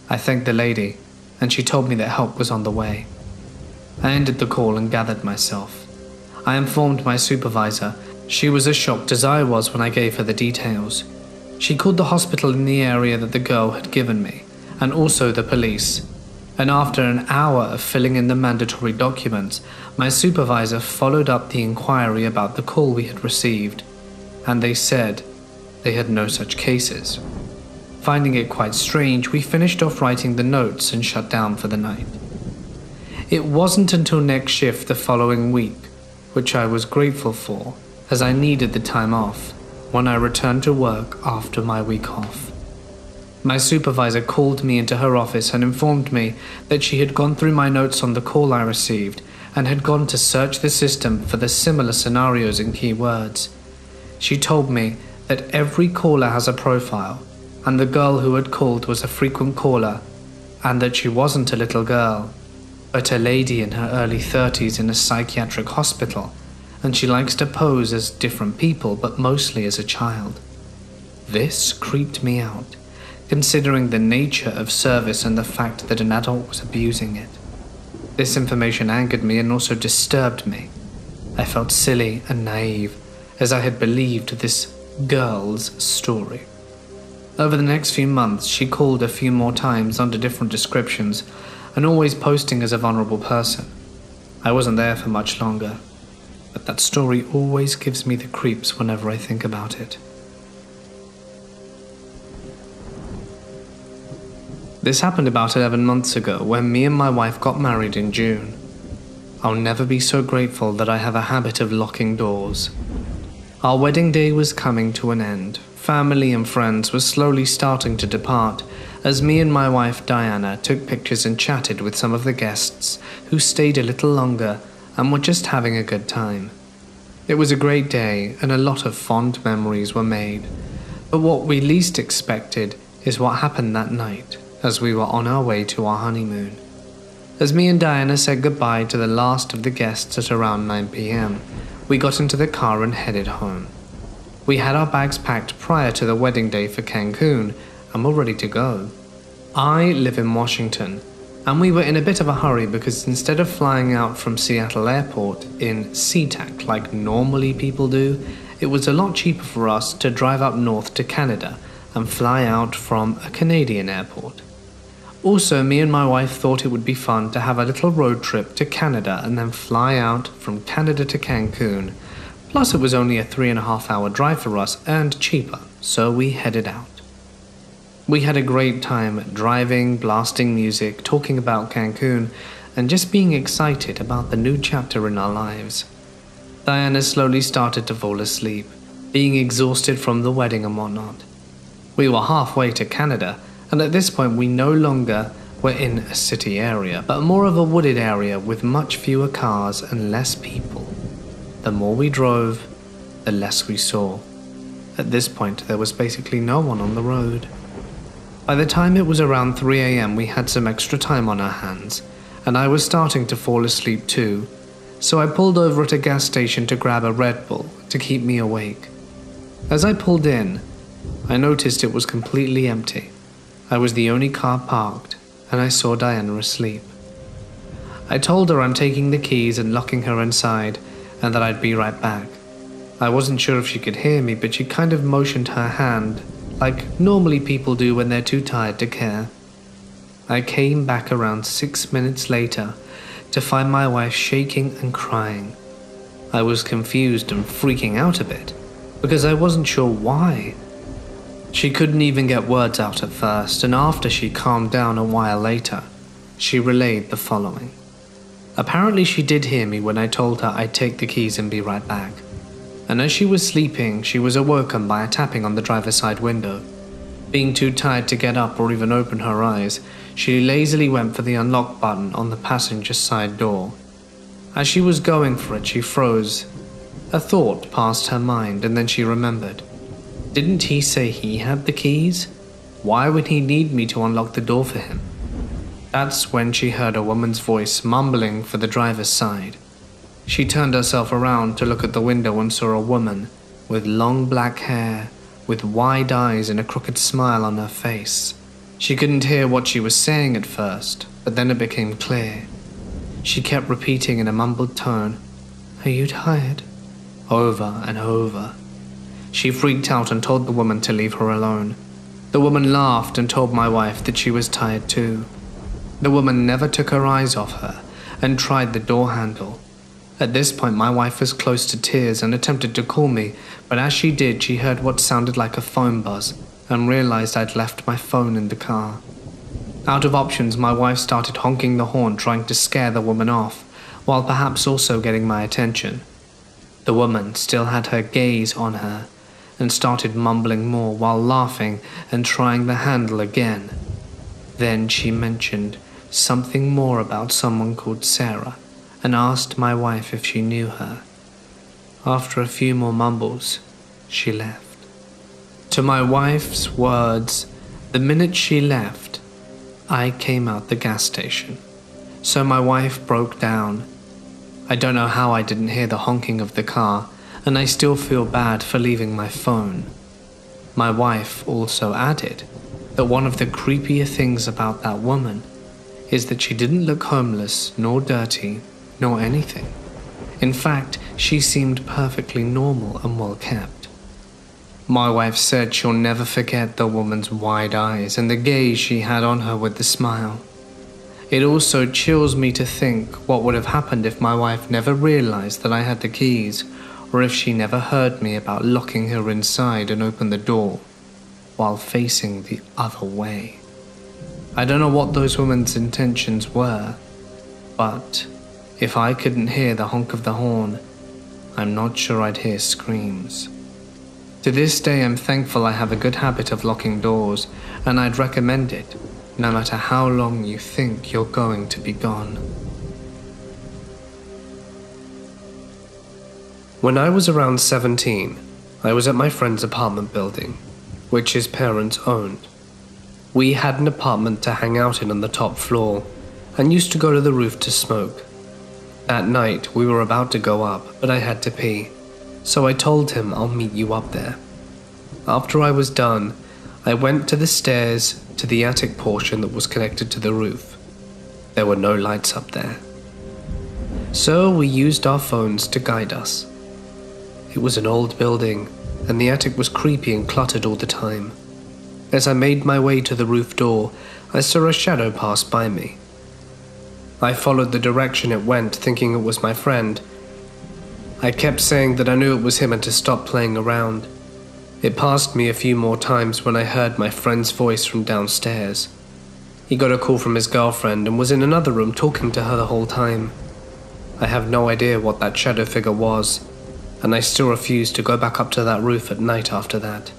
I thanked the lady, and she told me that help was on the way. I ended the call and gathered myself. I informed my supervisor. She was as shocked as I was when I gave her the details. She called the hospital in the area that the girl had given me, and also the police. And after an hour of filling in the mandatory documents, my supervisor followed up the inquiry about the call we had received, and they said they had no such cases. Finding it quite strange, we finished off writing the notes and shut down for the night. It wasn't until next shift the following week, which I was grateful for, as I needed the time off, when I returned to work after my week off. My supervisor called me into her office and informed me that she had gone through my notes on the call I received and had gone to search the system for the similar scenarios and keywords. She told me that every caller has a profile, and the girl who had called was a frequent caller, and that she wasn't a little girl, but a lady in her early 30s in a psychiatric hospital, and she likes to pose as different people, but mostly as a child. This creeped me out, considering the nature of service and the fact that an adult was abusing it. This information angered me and also disturbed me. I felt silly and naive, as I had believed this girl's story. Over the next few months, she called a few more times under different descriptions, and always posting as a vulnerable person. I wasn't there for much longer, but that story always gives me the creeps whenever I think about it. This happened about 11 months ago when me and my wife got married in June. I'll never be so grateful that I have a habit of locking doors. Our wedding day was coming to an end. Family and friends were slowly starting to depart as me and my wife Diana took pictures and chatted with some of the guests who stayed a little longer and were just having a good time. It was a great day and a lot of fond memories were made, but what we least expected is what happened that night as we were on our way to our honeymoon. As me and Diana said goodbye to the last of the guests at around 9 p.m, we got into the car and headed home. We had our bags packed prior to the wedding day for Cancun and were ready to go. I live in Washington, and we were in a bit of a hurry because instead of flying out from Seattle Airport in SeaTac like normally people do, it was a lot cheaper for us to drive up north to Canada and fly out from a Canadian airport. Also, me and my wife thought it would be fun to have a little road trip to Canada and then fly out from Canada to Cancun. Plus, it was only a 3.5-hour drive for us and cheaper, so we headed out. We had a great time driving, blasting music, talking about Cancun, and just being excited about the new chapter in our lives. Diana slowly started to fall asleep, being exhausted from the wedding and whatnot. We were halfway to Canada, and at this point we no longer were in a city area, but more of a wooded area with much fewer cars and less people. The more we drove, the less we saw. At this point, there was basically no one on the road. By the time it was around 3 a.m, we had some extra time on our hands, and I was starting to fall asleep too, so I pulled over at a gas station to grab a Red Bull to keep me awake. As I pulled in, I noticed it was completely empty. I was the only car parked, and I saw Diana asleep. I told her I'm taking the keys and locking her inside, and that I'd be right back. I wasn't sure if she could hear me, but she kind of motioned her hand, like normally people do when they're too tired to care. I came back around 6 minutes later, to find my wife shaking and crying. I was confused and freaking out a bit, because I wasn't sure why. She couldn't even get words out at first, and after she calmed down a while later, she relayed the following. Apparently she did hear me when I told her I'd take the keys and be right back. And as she was sleeping, she was awoken by a tapping on the driver's side window. Being too tired to get up or even open her eyes, she lazily went for the unlock button on the passenger side door. As she was going for it, she froze. A thought passed her mind, and then she remembered. Didn't he say he had the keys? Why would he need me to unlock the door for him? That's when she heard a woman's voice mumbling for the driver's side. She turned herself around to look at the window and saw a woman with long black hair, with wide eyes and a crooked smile on her face. She couldn't hear what she was saying at first, but then it became clear. She kept repeating in a mumbled tone, "Are you tired?" over and over. She freaked out and told the woman to leave her alone. The woman laughed and told my wife that she was tired too. The woman never took her eyes off her and tried the door handle. At this point, my wife was close to tears and attempted to call me, but as she did, she heard what sounded like a phone buzz and realized I'd left my phone in the car. Out of options, my wife started honking the horn, trying to scare the woman off, while perhaps also getting my attention. The woman still had her gaze on her and started mumbling more while laughing and trying the handle again. Then she mentioned something more about someone called Sarah and asked my wife if she knew her. After a few more mumbles, she left. To my wife's words, the minute she left, I came out the gas station. So my wife broke down. I don't know how I didn't hear the honking of the car, and I still feel bad for leaving my phone. My wife also added that one of the creepier things about that woman is that she didn't look homeless, nor dirty, nor anything. In fact, she seemed perfectly normal and well kept. My wife said she'll never forget the woman's wide eyes and the gaze she had on her with the smile. It also chills me to think what would have happened if my wife never realized that I had the keys, or if she never heard me about locking her inside and opened the door while facing the other way. I don't know what those women's intentions were, but if I couldn't hear the honk of the horn, I'm not sure I'd hear screams. To this day, I'm thankful I have a good habit of locking doors, and I'd recommend it, no matter how long you think you're going to be gone. When I was around 17, I was at my friend's apartment building, which his parents owned. We had an apartment to hang out in on the top floor, and used to go to the roof to smoke. That night, we were about to go up, but I had to pee, so I told him I'll meet you up there. After I was done, I went to the stairs to the attic portion that was connected to the roof. There were no lights up there. So we used our phones to guide us. It was an old building, and the attic was creepy and cluttered all the time. As I made my way to the roof door, I saw a shadow pass by me. I followed the direction it went, thinking it was my friend. I kept saying that I knew it was him and to stop playing around. It passed me a few more times when I heard my friend's voice from downstairs. He got a call from his girlfriend and was in another room talking to her the whole time. I have no idea what that shadow figure was, and I still refused to go back up to that roof at night after that.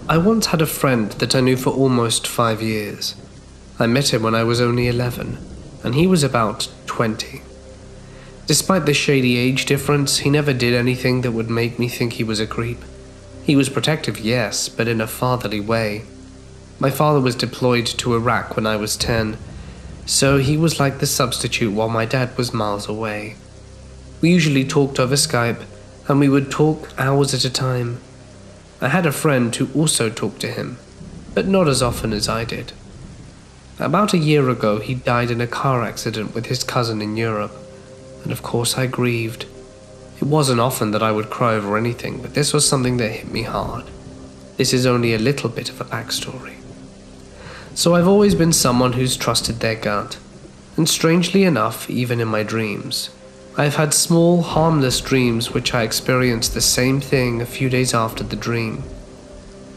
I once had a friend that I knew for almost 5 years. I met him when I was only 11, and he was about 20. Despite the shady age difference, he never did anything that would make me think he was a creep. He was protective, yes, but in a fatherly way. My father was deployed to Iraq when I was 10, so he was like the substitute while my dad was miles away. We usually talked over Skype, and we would talk hours at a time. I had a friend who also talked to him, but not as often as I did. About a year ago, he died in a car accident with his cousin in Europe, and of course I grieved. It wasn't often that I would cry over anything, but this was something that hit me hard. This is only a little bit of a backstory. So I've always been someone who's trusted their gut. And strangely enough, even in my dreams, I've had small, harmless dreams which I experienced the same thing a few days after the dream.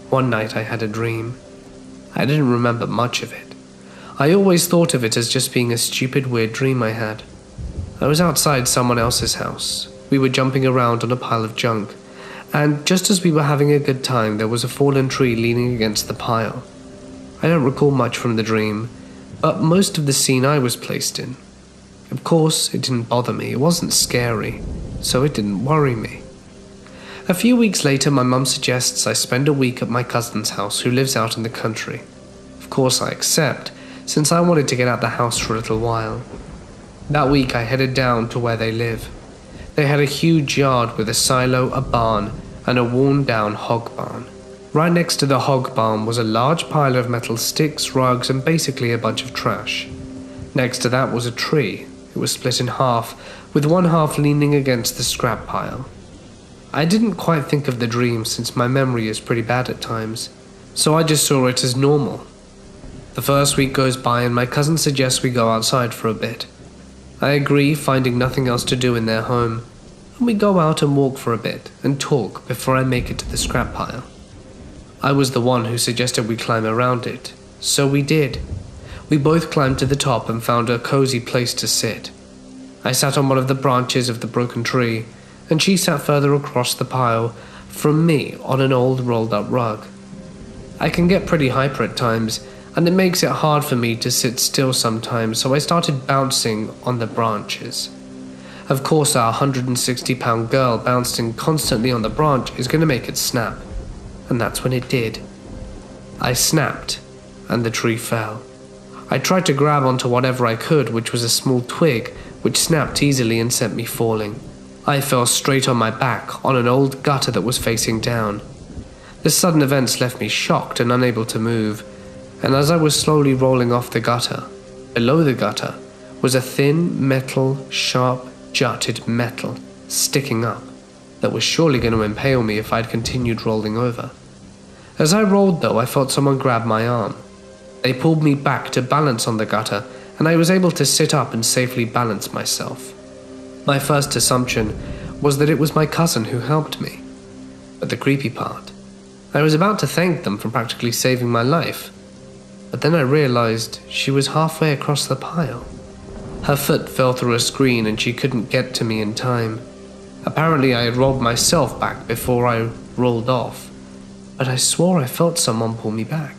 One night I had a dream. I didn't remember much of it. I always thought of it as just being a stupid, weird dream I had. I was outside someone else's house. We were jumping around on a pile of junk, and just as we were having a good time, there was a fallen tree leaning against the pile. I don't recall much from the dream, but most of the scene I was placed in. Of course, it didn't bother me, it wasn't scary, so it didn't worry me. A few weeks later, my mum suggests I spend a week at my cousin's house who lives out in the country. Of course I accept, since I wanted to get out the house for a little while. That week I headed down to where they live. They had a huge yard with a silo, a barn, and a worn-down hog barn. Right next to the hog barn was a large pile of metal sticks, rugs, and basically a bunch of trash. Next to that was a tree. It was split in half, with one half leaning against the scrap pile. I didn't quite think of the dream since my memory is pretty bad at times, so I just saw it as normal. The first week goes by and my cousin suggests we go outside for a bit. I agree, finding nothing else to do in their home, and we go out and walk for a bit and talk before I make it to the scrap pile. I was the one who suggested we climb around it, so we did. We both climbed to the top and found a cozy place to sit. I sat on one of the branches of the broken tree, and she sat further across the pile from me on an old rolled-up rug. I can get pretty hyper at times, and it makes it hard for me to sit still sometimes, so I started bouncing on the branches. Of course, our 160-pound girl bouncing constantly on the branch is going to make it snap, and that's when it did. I snapped, and the tree fell. I tried to grab onto whatever I could, which was a small twig, which snapped easily and sent me falling. I fell straight on my back on an old gutter that was facing down. The sudden events left me shocked and unable to move, and as I was slowly rolling off the gutter, below the gutter was a thin metal, sharp, jutted metal sticking up that was surely going to impale me if I'd continued rolling over. As I rolled though, I felt someone grab my arm. They pulled me back to balance on the gutter, and I was able to sit up and safely balance myself. My first assumption was that it was my cousin who helped me. But the creepy part, I was about to thank them for practically saving my life, but then I realized she was halfway across the pile. Her foot fell through a screen and she couldn't get to me in time. Apparently I had rolled myself back before I rolled off, but I swore I felt someone pull me back.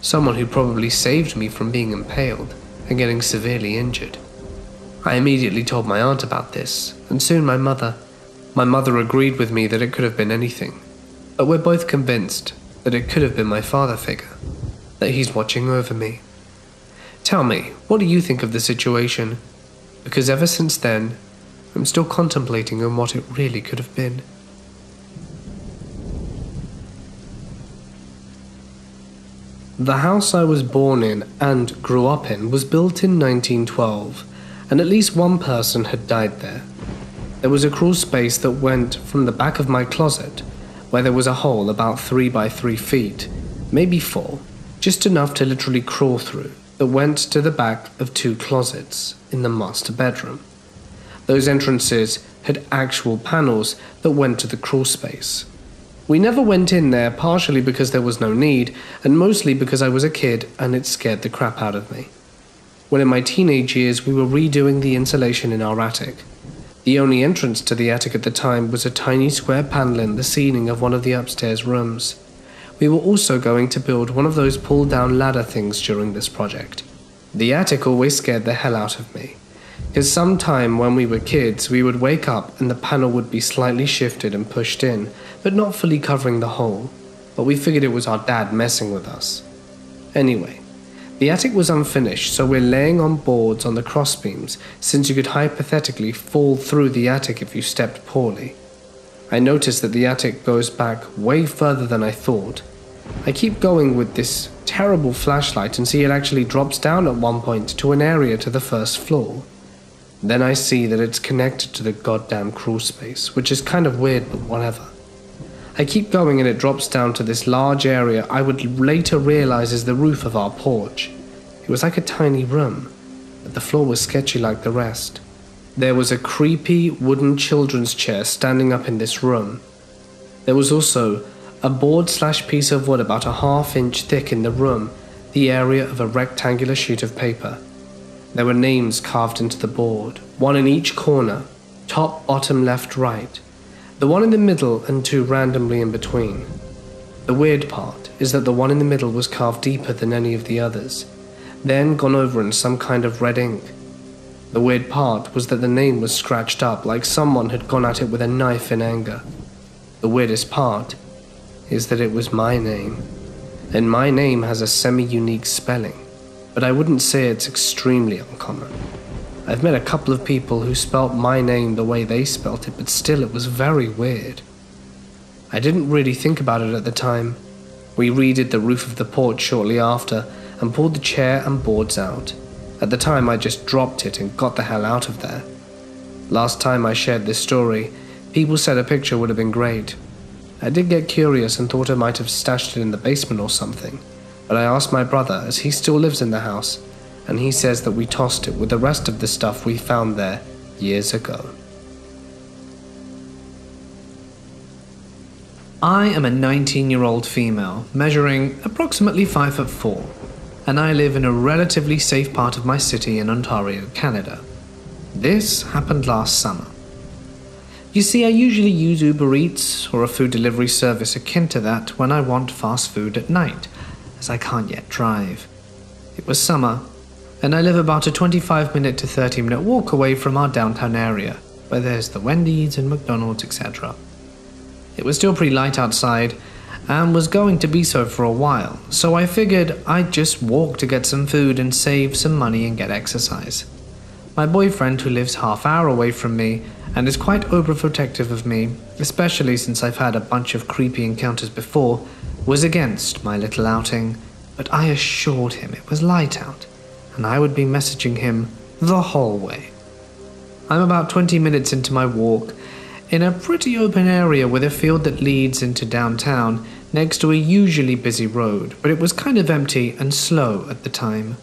Someone who probably saved me from being impaled and getting severely injured. I immediately told my aunt about this, and soon my mother agreed with me that it could have been anything, but we're both convinced that it could have been my father figure, that he's watching over me. Tell me, what do you think of the situation? Because ever since then, I'm still contemplating on what it really could have been. The house I was born in and grew up in was built in 1912, and at least one person had died there. There was a crawl space that went from the back of my closet, where there was a hole about 3 by 3 feet, maybe 4, just enough to literally crawl through, that went to the back of 2 closets in the master bedroom. Those entrances had actual panels that went to the crawl space. We never went in there, partially because there was no need, and mostly because I was a kid and it scared the crap out of me. When in my teenage years we were redoing the insulation in our attic. The only entrance to the attic at the time was a tiny square panel in the ceiling of one of the upstairs rooms. We were also going to build one of those pull-down ladder things during this project. The attic always scared the hell out of me, because sometime when we were kids we would wake up and the panel would be slightly shifted and pushed in, but not fully covering the hole, but we figured it was our dad messing with us. Anyway, the attic was unfinished, so we're laying on boards on the crossbeams, since you could hypothetically fall through the attic if you stepped poorly. I noticed that the attic goes back way further than I thought. I keep going with this terrible flashlight and see it actually drops down at one point to an area to the first floor. Then I see that it's connected to the goddamn crawl space, which is kind of weird, but whatever. I keep going and it drops down to this large area I would later realize is the roof of our porch. It was like a tiny room, but the floor was sketchy like the rest. There was a creepy wooden children's chair standing up in this room. There was also a board/piece of wood about a ½ inch thick in the room, the area of a rectangular sheet of paper. There were names carved into the board, one in each corner, top, bottom, left, right. The one in the middle and 2 randomly in between. The weird part is that the one in the middle was carved deeper than any of the others, then gone over in some kind of red ink. The weird part was that the name was scratched up like someone had gone at it with a knife in anger. The weirdest part is that it was my name, and my name has a semi-unique spelling, but I wouldn't say it's extremely uncommon. I've met a couple of people who spelt my name the way they spelt it, but still it was very weird. I didn't really think about it at the time. We redid the roof of the porch shortly after and pulled the chair and boards out. At the time I just dropped it and got the hell out of there. Last time I shared this story, people said a picture would have been great. I did get curious and thought I might have stashed it in the basement or something, but I asked my brother as he still lives in the house, and he says that we tossed it with the rest of the stuff we found there years ago. I am a 19-year-old female, measuring approximately 5'4", and I live in a relatively safe part of my city in Ontario, Canada. This happened last summer. You see, I usually use Uber Eats or a food delivery service akin to that when I want fast food at night, as I can't yet drive. It was summer, and I live about a 25-minute to 30-minute walk away from our downtown area, where there's the Wendy's and McDonald's, etc. It was still pretty light outside, and was going to be so for a while, so I figured I'd just walk to get some food and save some money and get exercise. My boyfriend, who lives half-hour away from me and is quite overprotective of me, especially since I've had a bunch of creepy encounters before, was against my little outing, but I assured him it was light out, and I would be messaging him the whole way. I'm about 20 minutes into my walk, in a pretty open area with a field that leads into downtown next to a usually busy road, but it was kind of empty and slow at the time.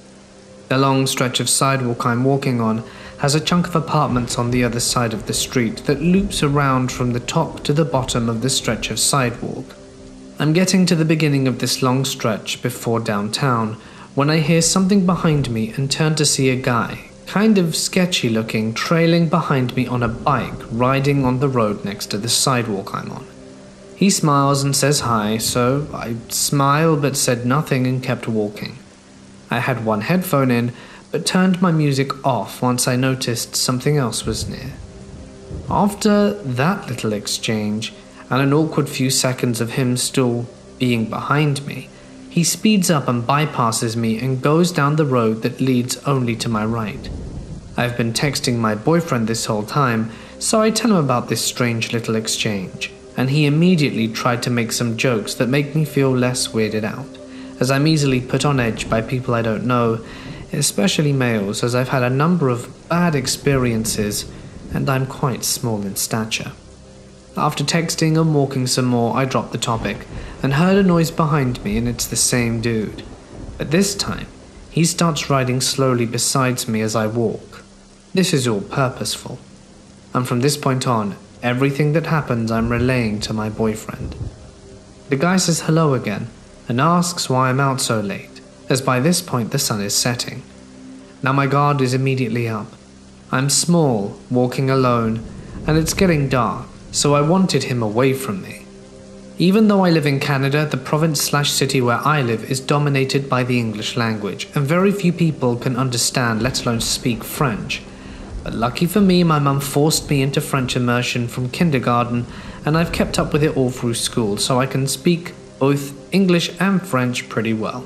The long stretch of sidewalk I'm walking on has a chunk of apartments on the other side of the street that loops around from the top to the bottom of the stretch of sidewalk. I'm getting to the beginning of this long stretch before downtown when I hear something behind me and turn to see a guy, kind of sketchy looking, trailing behind me on a bike riding on the road next to the sidewalk I'm on. He smiles and says hi, so I smiled but said nothing and kept walking. I had one headphone in, but turned my music off once I noticed something else was near. After that little exchange, and an awkward few seconds of him still being behind me, he speeds up and bypasses me and goes down the road that leads only to my right. I've been texting my boyfriend this whole time, so I tell him about this strange little exchange, and he immediately tried to make some jokes that make me feel less weirded out, as I'm easily put on edge by people I don't know, especially males, as I've had a number of bad experiences and I'm quite small in stature. After texting and walking some more, I dropped the topic and heard a noise behind me, and it's the same dude. But this time, he starts riding slowly beside me as I walk. This is all purposeful. And from this point on, everything that happens I'm relaying to my boyfriend. The guy says hello again and asks why I'm out so late, as by this point the sun is setting. Now my guard is immediately up. I'm small, walking alone, and it's getting dark, so I wanted him away from me. Even though I live in Canada, the province/city where I live is dominated by the English language, and very few people can understand, let alone speak French. But lucky for me, my mum forced me into French immersion from kindergarten, and I've kept up with it all through school, so I can speak both English and French pretty well.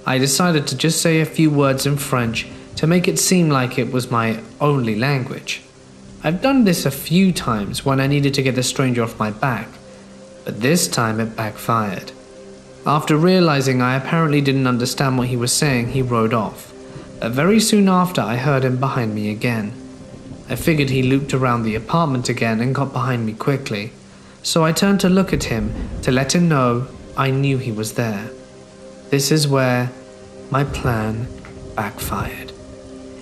I decided to just say a few words in French to make it seem like it was my only language. I've done this a few times when I needed to get a stranger off my back, but this time it backfired. After realizing I apparently didn't understand what he was saying, he rode off. But very soon after, I heard him behind me again. I figured he looped around the apartment again and got behind me quickly, so I turned to look at him to let him know I knew he was there. This is where my plan backfired.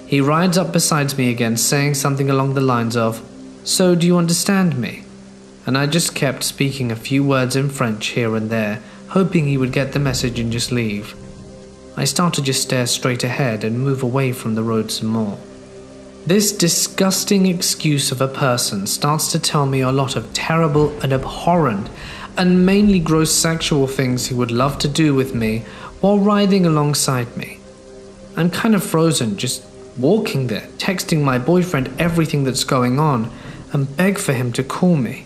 He rides up beside me again, saying something along the lines of, "So do you understand me?" And I just kept speaking a few words in French here and there, hoping he would get the message and just leave. I start to just stare straight ahead and move away from the road some more. This disgusting excuse of a person starts to tell me a lot of terrible and abhorrent and mainly gross sexual things he would love to do with me while riding alongside me. I'm kind of frozen, just walking there, texting my boyfriend everything that's going on and beg for him to call me.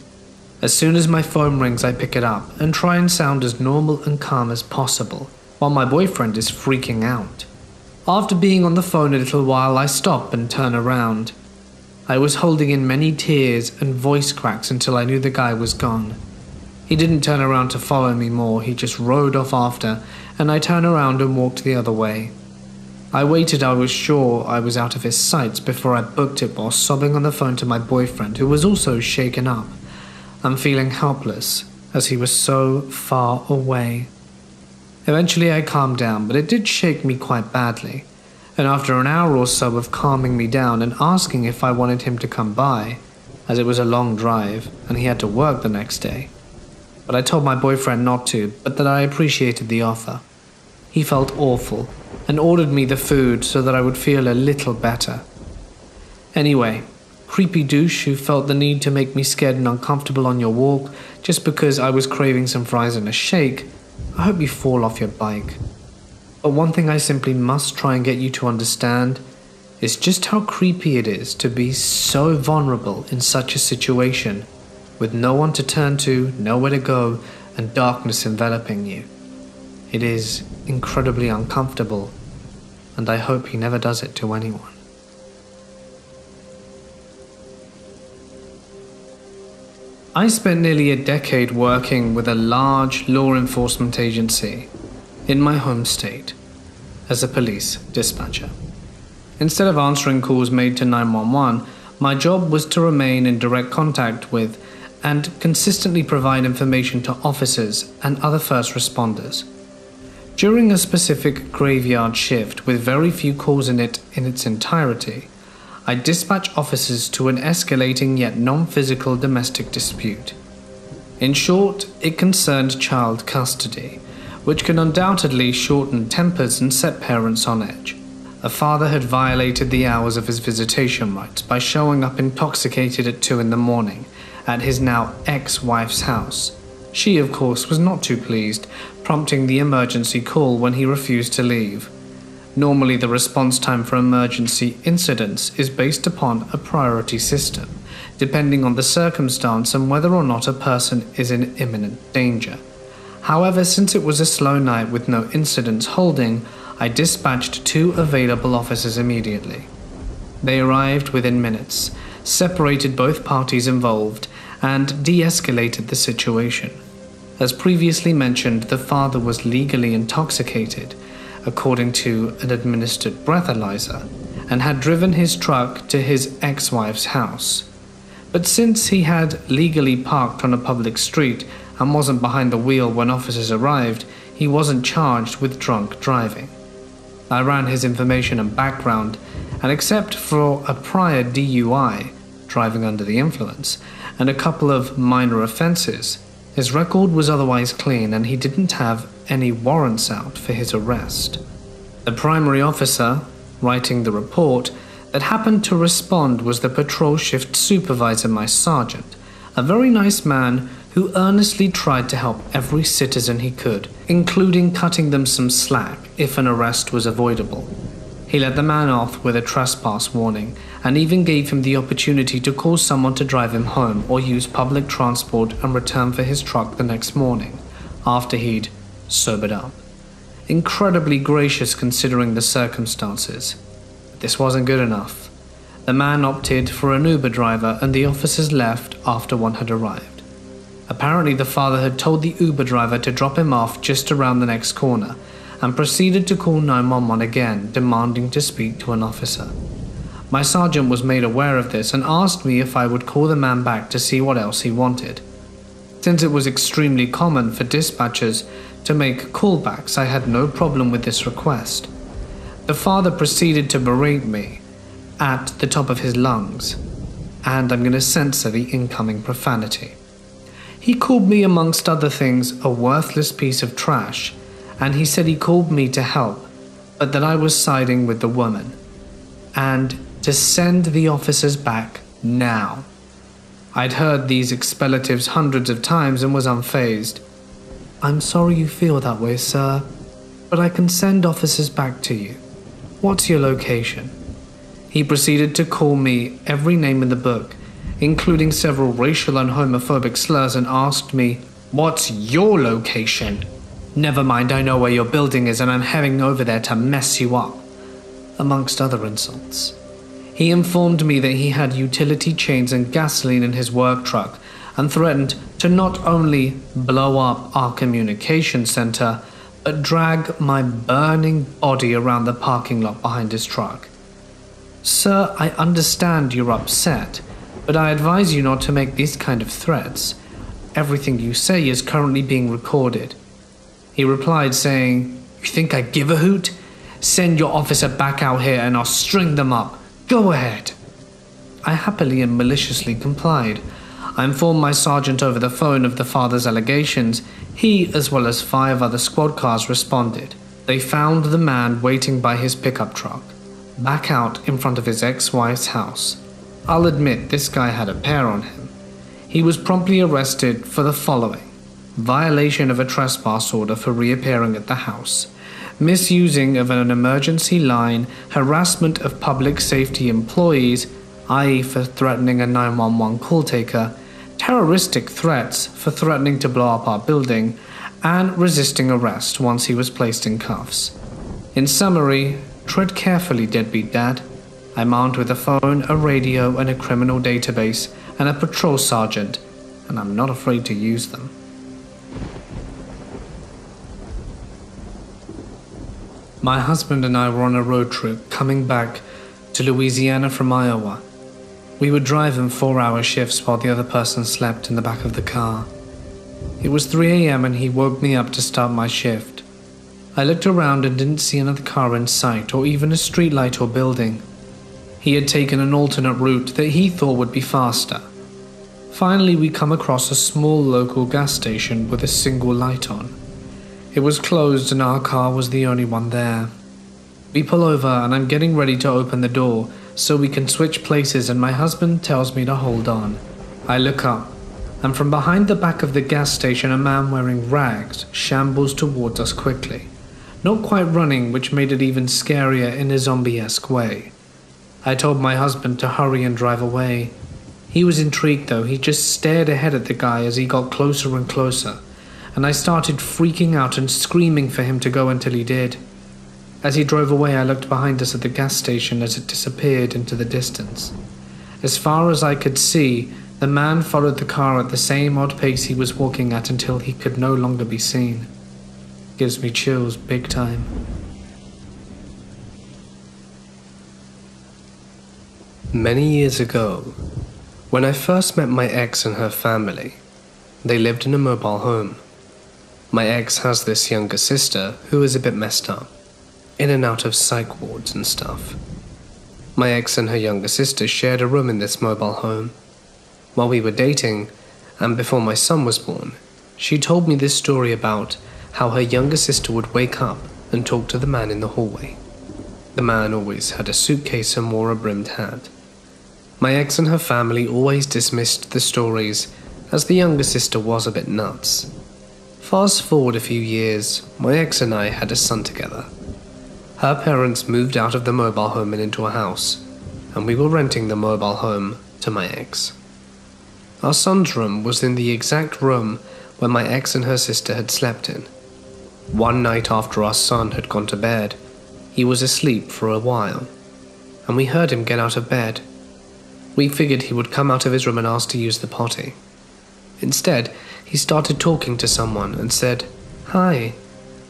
As soon as my phone rings, I pick it up and try and sound as normal and calm as possible, while my boyfriend is freaking out. After being on the phone a little while, I stop and turn around. I was holding in many tears and voice cracks until I knew the guy was gone. He didn't turn around to follow me more, he just rode off after, and I turned around and walked the other way. I waited, I was sure I was out of his sights before I booked it while sobbing on the phone to my boyfriend, who was also shaken up. I'm feeling helpless, as he was so far away. Eventually I calmed down, but it did shake me quite badly, and after an hour or so of calming me down and asking if I wanted him to come by, as it was a long drive and he had to work the next day. But I told my boyfriend not to, but that I appreciated the offer. He felt awful and ordered me the food so that I would feel a little better. Anyway, creepy douche who felt the need to make me scared and uncomfortable on your walk just because I was craving some fries and a shake, I hope you fall off your bike. But one thing I simply must try and get you to understand is just how creepy it is to be so vulnerable in such a situation, with no one to turn to, nowhere to go, and darkness enveloping you. It is incredibly uncomfortable, and I hope he never does it to anyone. I spent nearly a decade working with a large law enforcement agency in my home state as a police dispatcher. Instead of answering calls made to 911, my job was to remain in direct contact with and consistently provide information to officers and other first responders. During a specific graveyard shift with very few calls in its entirety, I dispatch officers to an escalating yet non-physical domestic dispute. In short, it concerned child custody, which can undoubtedly shorten tempers and set parents on edge. A father had violated the hours of his visitation rights by showing up intoxicated at 2 a.m. at his now ex-wife's house. She, of course, was not too pleased, prompting the emergency call when he refused to leave. Normally, the response time for emergency incidents is based upon a priority system, depending on the circumstance and whether or not a person is in imminent danger. However, since it was a slow night with no incidents holding, I dispatched 2 available officers immediately. They arrived within minutes, separated both parties involved, and de-escalated the situation. As previously mentioned, the father was legally intoxicated, according to an administered breathalyzer, and had driven his truck to his ex-wife's house. But since he had legally parked on a public street and wasn't behind the wheel when officers arrived, he wasn't charged with drunk driving. I ran his information and background, and except for a prior DUI, driving under the influence, and a couple of minor offenses, his record was otherwise clean and he didn't have any warrants out for his arrest. The primary officer, writing the report, that happened to respond was the patrol shift supervisor, my sergeant, a very nice man who earnestly tried to help every citizen he could, including cutting them some slack if an arrest was avoidable. He let the man off with a trespass warning and even gave him the opportunity to call someone to drive him home or use public transport and return for his truck the next morning, after he'd sobered up. Incredibly gracious considering the circumstances. But this wasn't good enough. The man opted for an Uber driver and the officers left after one had arrived. Apparently the father had told the Uber driver to drop him off just around the next corner and proceeded to call 911 again, demanding to speak to an officer. My sergeant was made aware of this and asked me if I would call the man back to see what else he wanted. Since it was extremely common for dispatchers to make callbacks, I had no problem with this request. The father proceeded to berate me at the top of his lungs, and I'm going to censor the incoming profanity. He called me, amongst other things, a worthless piece of trash, and he said he called me to help, but that I was siding with the woman, and to send the officers back now. I'd heard these expellatives hundreds of times and was unfazed. "I'm sorry you feel that way, sir, but I can send officers back to you. What's your location?" He proceeded to call me every name in the book, including several racial and homophobic slurs, and asked me, "What's your location?" "Never mind, I know where your building is and I'm heading over there to mess you up," amongst other insults. He informed me that he had utility chains and gasoline in his work truck and threatened to not only blow up our communication center, but drag my burning body around the parking lot behind his truck. "Sir, I understand you're upset, but I advise you not to make these kind of threats. Everything you say is currently being recorded." He replied saying, "You think I give a hoot? Send your officer back out here and I'll string them up. Go ahead." I happily and maliciously complied. I informed my sergeant over the phone of the father's allegations. He, as well as 5 other squad cars, responded. They found the man waiting by his pickup truck, back out in front of his ex-wife's house. I'll admit this guy had a pair on him. He was promptly arrested for the following: violation of a trespass order for reappearing at the house, misusing of an emergency line, harassment of public safety employees, i.e. for threatening a 911 call taker, terroristic threats for threatening to blow up our building, and resisting arrest once he was placed in cuffs. In summary, tread carefully, deadbeat dad. I'm armed with a phone, a radio, and a criminal database, and a patrol sergeant, and I'm not afraid to use them. My husband and I were on a road trip coming back to Louisiana from Iowa. We would drive in 4-hour shifts while the other person slept in the back of the car. It was 3 a.m. and he woke me up to start my shift. I looked around and didn't see another car in sight or even a streetlight or building. He had taken an alternate route that he thought would be faster. Finally, we come across a small local gas station with a single light on. It was closed and our car was the only one there. We pull over and I'm getting ready to open the door so we can switch places, and my husband tells me to hold on. I look up, and from behind the back of the gas station a man wearing rags shambles towards us quickly. Not quite running, which made it even scarier in a zombie-esque way. I told my husband to hurry and drive away. He was intrigued though. He just stared ahead at the guy as he got closer and closer, and I started freaking out and screaming for him to go until he did. As he drove away, I looked behind us at the gas station as it disappeared into the distance. As far as I could see, the man followed the car at the same odd pace he was walking at until he could no longer be seen. Gives me chills big time. Many years ago, when I first met my ex and her family, they lived in a mobile home. My ex has this younger sister who is a bit messed up, in and out of psych wards and stuff. My ex and her younger sister shared a room in this mobile home. While we were dating, and before my son was born, she told me this story about how her younger sister would wake up and talk to the man in the hallway. The man always had a suitcase and wore a brimmed hat. My ex and her family always dismissed the stories as the younger sister was a bit nuts. Fast forward a few years, my ex and I had a son together. Her parents moved out of the mobile home and into a house, and we were renting the mobile home to my ex. Our son's room was in the exact room where my ex and her sister had slept in. One night after our son had gone to bed, he was asleep for a while, and we heard him get out of bed. We figured he would come out of his room and ask to use the potty. Instead, he started talking to someone and said, "Hi,"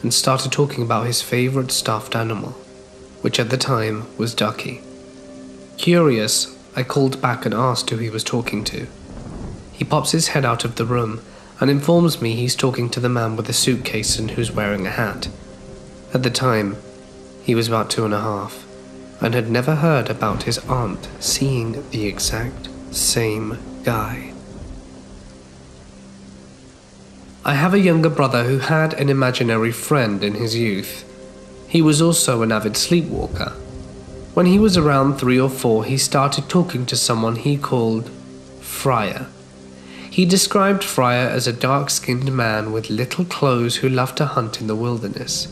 and started talking about his favorite stuffed animal, which at the time was Ducky. Curious, I called back and asked who he was talking to. He pops his head out of the room and informs me he's talking to the man with the suitcase and who's wearing a hat. At the time, he was about 2.5 and had never heard about his aunt seeing the exact same guy. I have a younger brother who had an imaginary friend in his youth. He was also an avid sleepwalker. When he was around 3 or 4, he started talking to someone he called Friar. He described Friar as a dark-skinned man with little clothes who loved to hunt in the wilderness.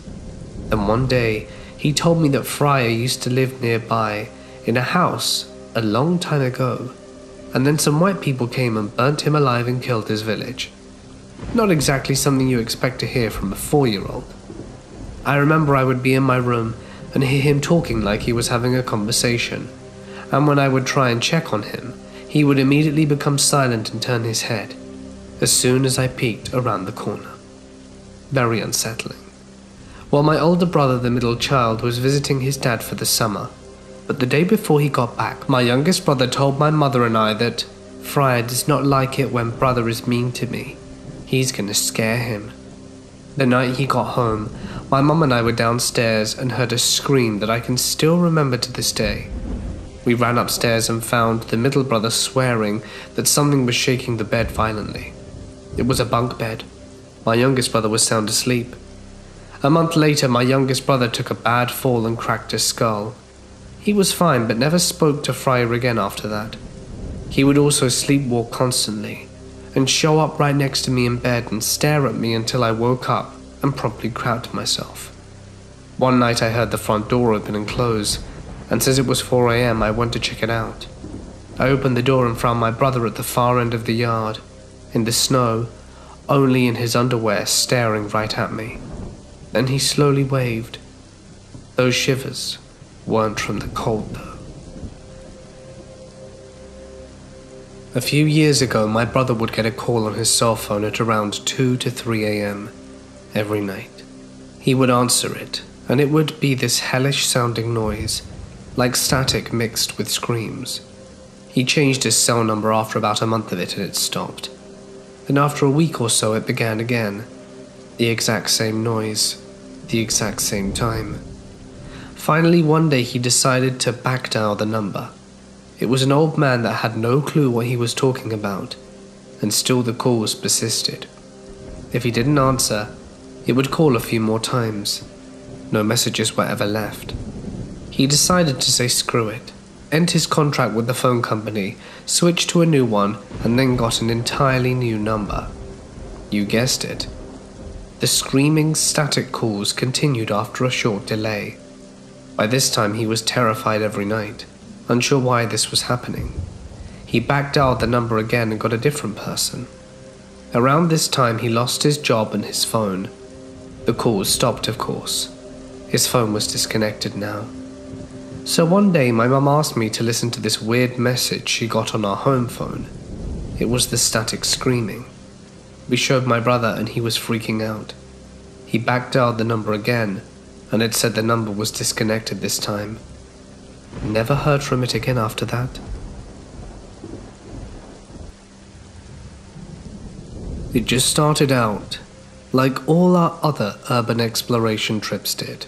Then one day, he told me that Friar used to live nearby in a house a long time ago, and then some white people came and burnt him alive and killed his village. Not exactly something you expect to hear from a 4-year-old. I remember I would be in my room and hear him talking like he was having a conversation, and when I would try and check on him, he would immediately become silent and turn his head as soon as I peeked around the corner. Very unsettling. Well, my older brother, the middle child, was visiting his dad for the summer, but the day before he got back, my youngest brother told my mother and I that Friar does not like it when brother is mean to me. He's gonna scare him. The night he got home, my mum and I were downstairs and heard a scream that I can still remember to this day. We ran upstairs and found the middle brother swearing that something was shaking the bed violently. It was a bunk bed. My youngest brother was sound asleep. A month later, my youngest brother took a bad fall and cracked his skull. He was fine, but never spoke to Friar again after that. He would also sleepwalk constantly, and show up right next to me in bed and stare at me until I woke up and promptly crapped myself. One night I heard the front door open and close, and since it was 4 a.m. I went to check it out. I opened the door and found my brother at the far end of the yard, in the snow, only in his underwear, staring right at me. Then he slowly waved. Those shivers weren't from the cold, though. A few years ago, my brother would get a call on his cell phone at around 2 to 3 a.m. every night. He would answer it, and it would be this hellish-sounding noise, like static mixed with screams. He changed his cell number after about a month of it, and it stopped. Then after a week or so, it began again. The exact same noise, the exact same time. Finally, one day he decided to backdial the number. It was an old man that had no clue what he was talking about, and still the calls persisted. If he didn't answer, it would call a few more times. No messages were ever left. He decided to say screw it, end his contract with the phone company, switched to a new one, and then got an entirely new number. You guessed it. The screaming static calls continued after a short delay. By this time he was terrified every night, unsure why this was happening. He backdialed the number again and got a different person. Around this time he lost his job and his phone. The calls stopped, of course. His phone was disconnected now. So one day my mum asked me to listen to this weird message she got on our home phone. It was the static screaming. We showed my brother and he was freaking out. He backdialed the number again, and it said the number was disconnected this time. Never heard from it again after that. It just started out like all our other urban exploration trips did.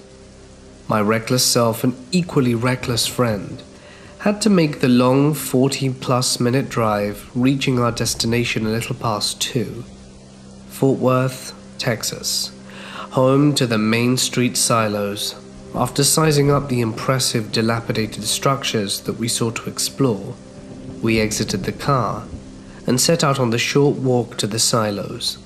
My reckless self and equally reckless friend had to make the long 40-plus minute drive, reaching our destination a little past 2. Fort Worth, Texas, home to the Main Street silos. After sizing up the impressive dilapidated structures that we sought to explore, we exited the car and set out on the short walk to the silos.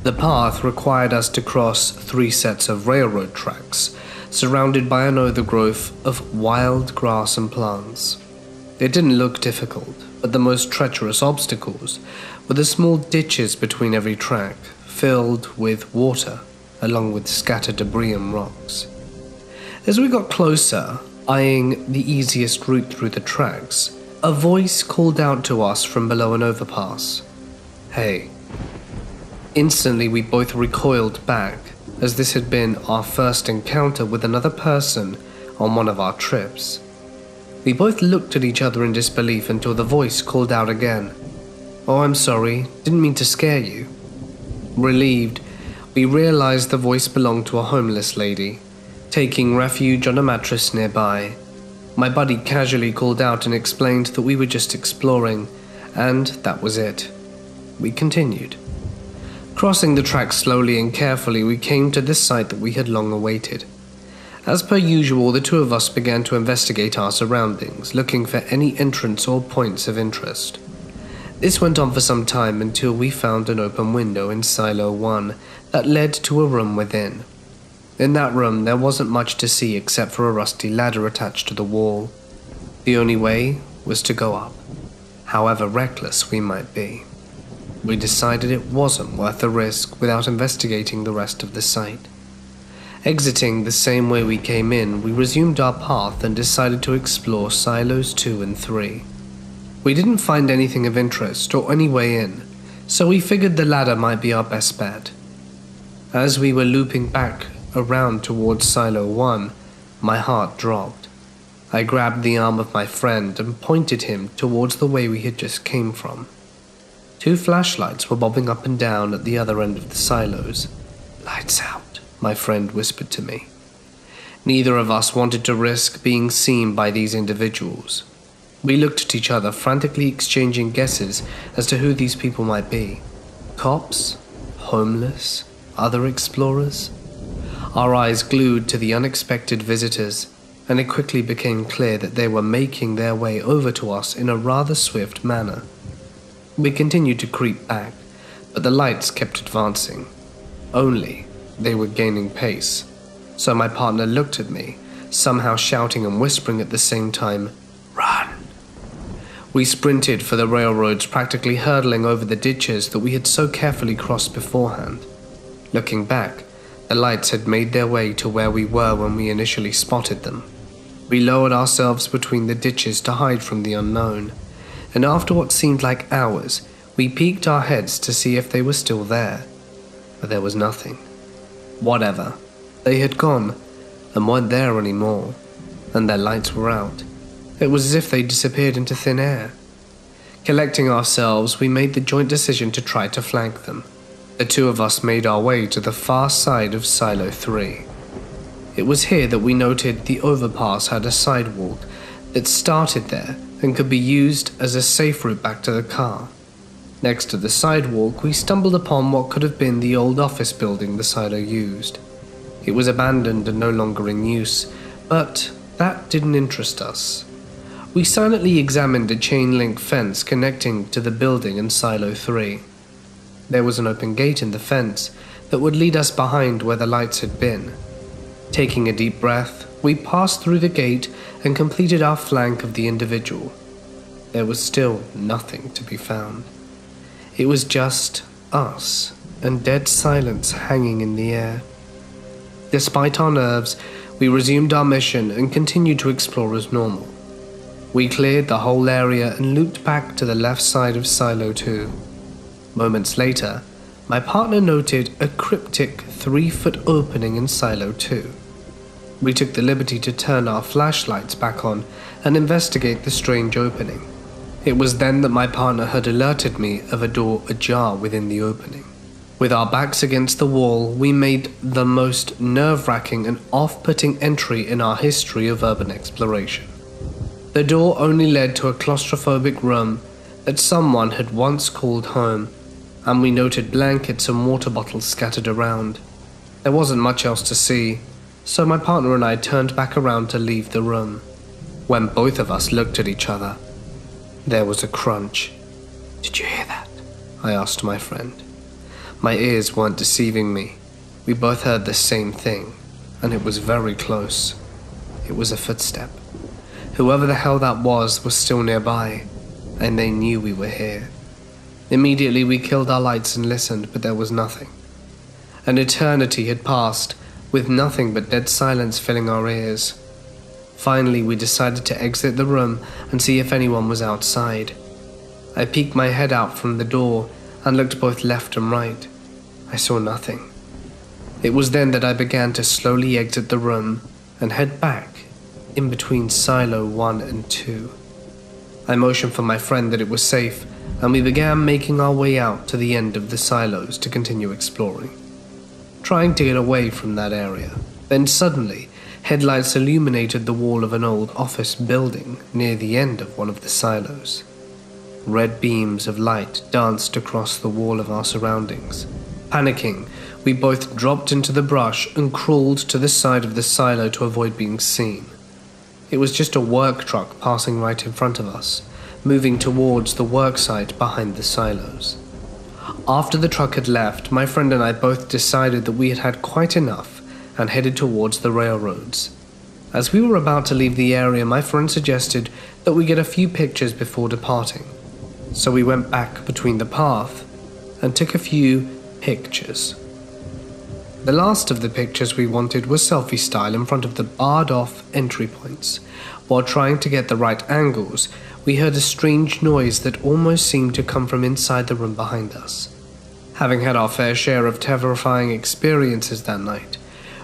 The path required us to cross 3 sets of railroad tracks, surrounded by an overgrowth of wild grass and plants. It didn't look difficult, but the most treacherous obstacles were the small ditches between every track, filled with water, along with scattered debris and rocks. As we got closer, eyeing the easiest route through the tracks, a voice called out to us from below an overpass. "Hey." Instantly we both recoiled back, as this had been our first encounter with another person on one of our trips. We both looked at each other in disbelief until the voice called out again. "Oh, I'm sorry, didn't mean to scare you." Relieved, we realized the voice belonged to a homeless lady, taking refuge on a mattress nearby. My buddy casually called out and explained that we were just exploring, and that was it. We continued. Crossing the tracks slowly and carefully, we came to this site that we had long awaited. As per usual, the two of us began to investigate our surroundings, looking for any entrance or points of interest. This went on for some time until we found an open window in Silo 1 that led to a room within. In that room, there wasn't much to see except for a rusty ladder attached to the wall. The only way was to go up, however reckless we might be. We decided it wasn't worth the risk without investigating the rest of the site. Exiting the same way we came in, we resumed our path and decided to explore Silos 2 and 3. We didn't find anything of interest or any way in, so we figured the ladder might be our best bet. As we were looping back around towards Silo 1, my heart dropped. I grabbed the arm of my friend and pointed him towards the way we had just came from. 2 flashlights were bobbing up and down at the other end of the silos. "Lights out," my friend whispered to me. Neither of us wanted to risk being seen by these individuals. We looked at each other, frantically exchanging guesses as to who these people might be. Cops? Homeless? Other explorers? Our eyes glued to the unexpected visitors, and it quickly became clear that they were making their way over to us in a rather swift manner. We continued to creep back, but the lights kept advancing. Only they were gaining pace, so my partner looked at me, somehow shouting and whispering at the same time, "Run!" We sprinted for the railroads, practically hurtling over the ditches that we had so carefully crossed beforehand. Looking back, the lights had made their way to where we were when we initially spotted them. We lowered ourselves between the ditches to hide from the unknown, and after what seemed like hours, we peeked our heads to see if they were still there. But there was nothing. Whatever. They had gone, and weren't there anymore, and their lights were out. It was as if they disappeared into thin air. Collecting ourselves, we made the joint decision to try to flank them. The two of us made our way to the far side of Silo 3. It was here that we noted the overpass had a sidewalk that started there and could be used as a safe route back to the car. Next to the sidewalk, we stumbled upon what could have been the old office building the silo used. It was abandoned and no longer in use, but that didn't interest us. We silently examined a chain-link fence connecting to the building in Silo 3. There was an open gate in the fence that would lead us behind where the lights had been. Taking a deep breath, we passed through the gate and completed our flank of the individual. There was still nothing to be found. It was just us and dead silence hanging in the air. Despite our nerves, we resumed our mission and continued to explore as normal. We cleared the whole area and looped back to the left side of Silo 2. Moments later, my partner noted a cryptic 3-foot opening in Silo 2. We took the liberty to turn our flashlights back on and investigate the strange opening. It was then that my partner had alerted me of a door ajar within the opening. With our backs against the wall, we made the most nerve-wracking and off-putting entry in our history of urban exploration. The door only led to a claustrophobic room that someone had once called home, and we noted blankets and water bottles scattered around. There wasn't much else to see, so my partner and I turned back around to leave the room. When both of us looked at each other, there was a crunch. "Did you hear that?" I asked my friend. My ears weren't deceiving me. We both heard the same thing, and it was very close. It was a footstep. Whoever the hell that was still nearby, and they knew we were here. Immediately we killed our lights and listened, but there was nothing. An eternity had passed, with nothing but dead silence filling our ears. Finally, we decided to exit the room and see if anyone was outside. I peeked my head out from the door and looked both left and right. I saw nothing. It was then that I began to slowly exit the room and head back in between Silo 1 and 2. I motioned for my friend that it was safe and we began making our way out to the end of the silos to continue exploring, trying to get away from that area. Then suddenly, headlights illuminated the wall of an old office building near the end of one of the silos. Red beams of light danced across the wall of our surroundings. Panicking, we both dropped into the brush and crawled to the side of the silo to avoid being seen. It was just a work truck passing right in front of us, moving towards the work site behind the silos. After the truck had left, my friend and I both decided that we had had quite enough and headed towards the railroads. As we were about to leave the area, my friend suggested that we get a few pictures before departing. So we went back between the path and took a few pictures. The last of the pictures we wanted was selfie style in front of the barred off entry points. While trying to get the right angles, we heard a strange noise that almost seemed to come from inside the room behind us. Having had our fair share of terrifying experiences that night,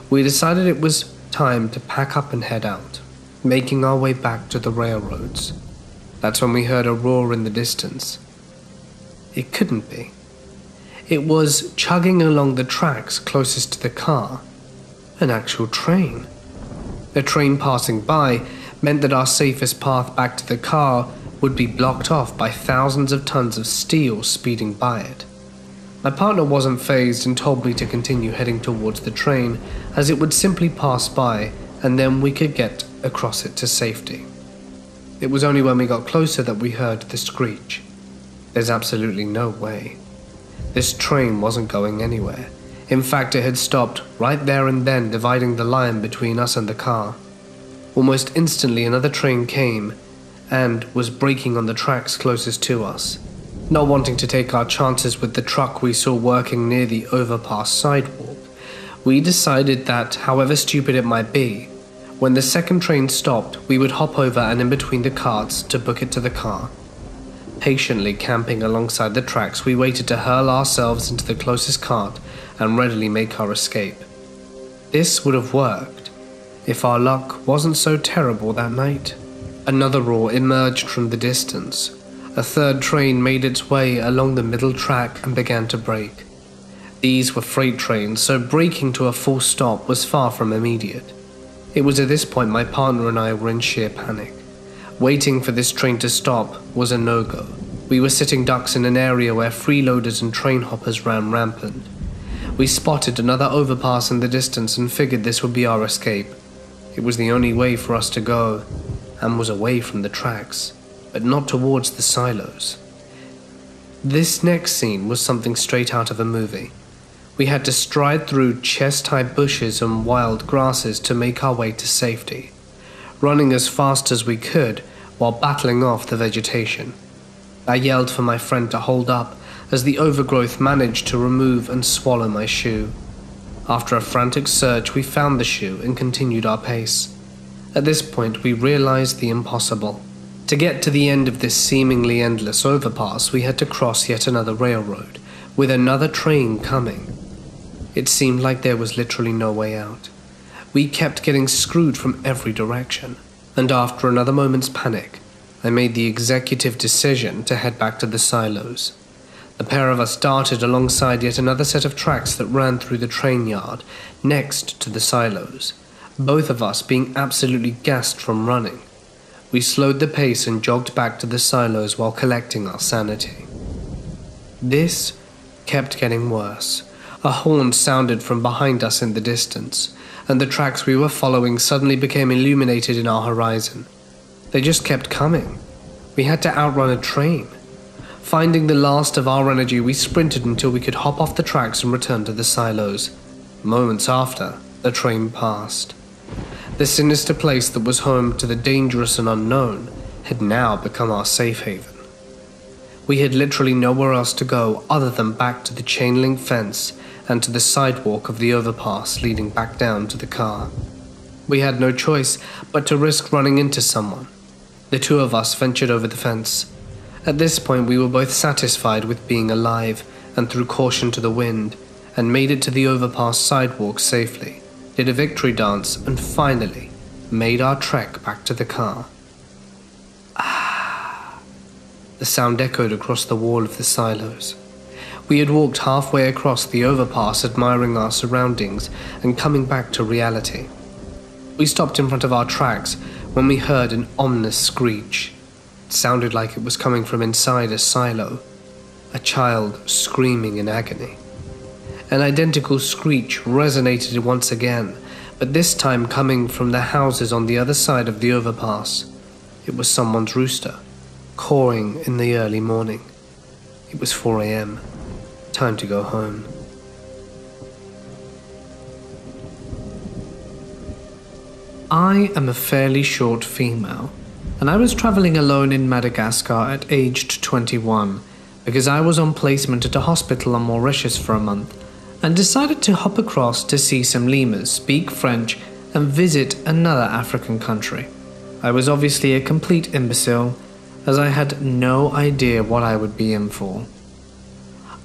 we decided it was time to pack up and head out, making our way back to the railroads. That's when we heard a roar in the distance. It couldn't be. It was chugging along the tracks closest to the car. An actual train. The train passing by meant that our safest path back to the car would be blocked off by thousands of tons of steel speeding by it. My partner wasn't fazed and told me to continue heading towards the train, as it would simply pass by and then we could get across it to safety. It was only when we got closer that we heard the screech. There's absolutely no way. This train wasn't going anywhere. In fact, it had stopped right there and then, dividing the line between us and the car. Almost instantly, another train came and was braking on the tracks closest to us. Not wanting to take our chances with the truck we saw working near the overpass sidewalk, we decided that, however stupid it might be, when the second train stopped, we would hop over and in between the carts to book it to the car. Patiently camping alongside the tracks, we waited to hurl ourselves into the closest cart and readily make our escape. This would have worked if our luck wasn't so terrible that night. Another roar emerged from the distance. A third train made its way along the middle track and began to brake. These were freight trains, so braking to a full stop was far from immediate. It was at this point my partner and I were in sheer panic. Waiting for this train to stop was a no-go. We were sitting ducks in an area where freeloaders and train hoppers ran rampant. We spotted another overpass in the distance and figured this would be our escape. It was the only way for us to go, and was away from the tracks, but not towards the silos. This next scene was something straight out of a movie. We had to stride through chest-high bushes and wild grasses to make our way to safety, running as fast as we could while battling off the vegetation. I yelled for my friend to hold up as the overgrowth managed to remove and swallow my shoe. After a frantic search, we found the shoe and continued our pace. At this point, we realized the impossible. To get to the end of this seemingly endless overpass, we had to cross yet another railroad, with another train coming. It seemed like there was literally no way out. We kept getting screwed from every direction, and after another moment's panic, I made the executive decision to head back to the silos. The pair of us darted alongside yet another set of tracks that ran through the train yard, next to the silos, both of us being absolutely gassed from running. We slowed the pace and jogged back to the silos while collecting our sanity. This kept getting worse. A horn sounded from behind us in the distance, and the tracks we were following suddenly became illuminated in our horizon. They just kept coming. We had to outrun a train. Finding the last of our energy, we sprinted until we could hop off the tracks and return to the silos. Moments after, the train passed. The sinister place that was home to the dangerous and unknown had now become our safe haven. We had literally nowhere else to go other than back to the chain link fence and to the sidewalk of the overpass leading back down to the car. We had no choice but to risk running into someone. The two of us ventured over the fence. At this point, we were both satisfied with being alive and threw caution to the wind and made it to the overpass sidewalk safely, did a victory dance, and finally made our trek back to the car. The sound echoed across the wall of the silos. We had walked halfway across the overpass, admiring our surroundings and coming back to reality. We stopped in front of our tracks when we heard an ominous screech. It sounded like it was coming from inside a silo, a child screaming in agony. An identical screech resonated once again, but this time coming from the houses on the other side of the overpass. It was someone's rooster, cawing in the early morning. It was 4 a.m. Time to go home. I am a fairly short female, and I was traveling alone in Madagascar at aged 21 because I was on placement at a hospital on Mauritius for a month and decided to hop across to see some lemurs, speak French, and visit another African country. I was obviously a complete imbecile, as I had no idea what I would be in for.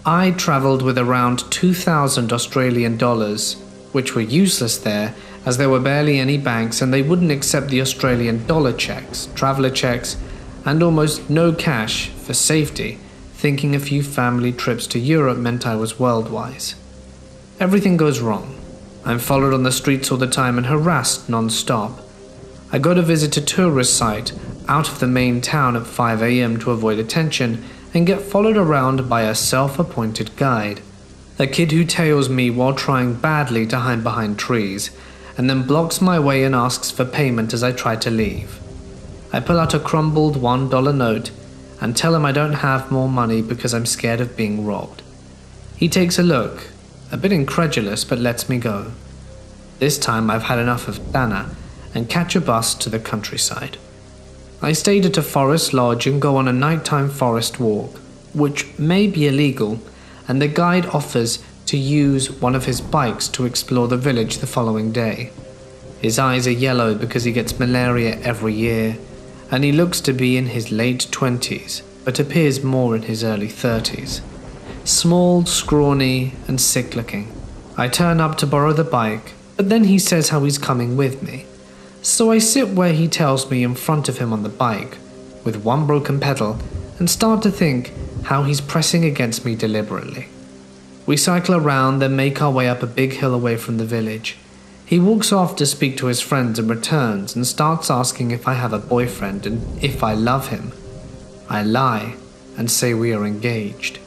I travelled with around 2,000 Australian dollars, which were useless there as there were barely any banks and they wouldn't accept the Australian dollar checks, traveller checks, and almost no cash for safety, thinking a few family trips to Europe meant I was world-wise. Everything goes wrong. I'm followed on the streets all the time and harassed non-stop. I go to visit a tourist site out of the main town at 5 a.m. to avoid attention and get followed around by a self-appointed guide. A kid who tails me while trying badly to hide behind trees, and then blocks my way and asks for payment as I try to leave. I pull out a crumbled $1 note and tell him I don't have more money because I'm scared of being robbed. He takes a look, a bit incredulous, but lets me go. This time I've had enough of Dana and catch a bus to the countryside. I stayed at a forest lodge and go on a nighttime forest walk, which may be illegal, and the guide offers to use one of his bikes to explore the village the following day. His eyes are yellow because he gets malaria every year, and he looks to be in his late 20s, but appears more in his early 30s. Small, scrawny, and sick-looking. I turn up to borrow the bike, but then he says how he's coming with me. So I sit where he tells me in front of him on the bike, with one broken pedal, and start to think how he's pressing against me deliberately. We cycle around, then make our way up a big hill away from the village. He walks off to speak to his friends and returns and starts asking if I have a boyfriend and if I love him. I lie and say we are engaged.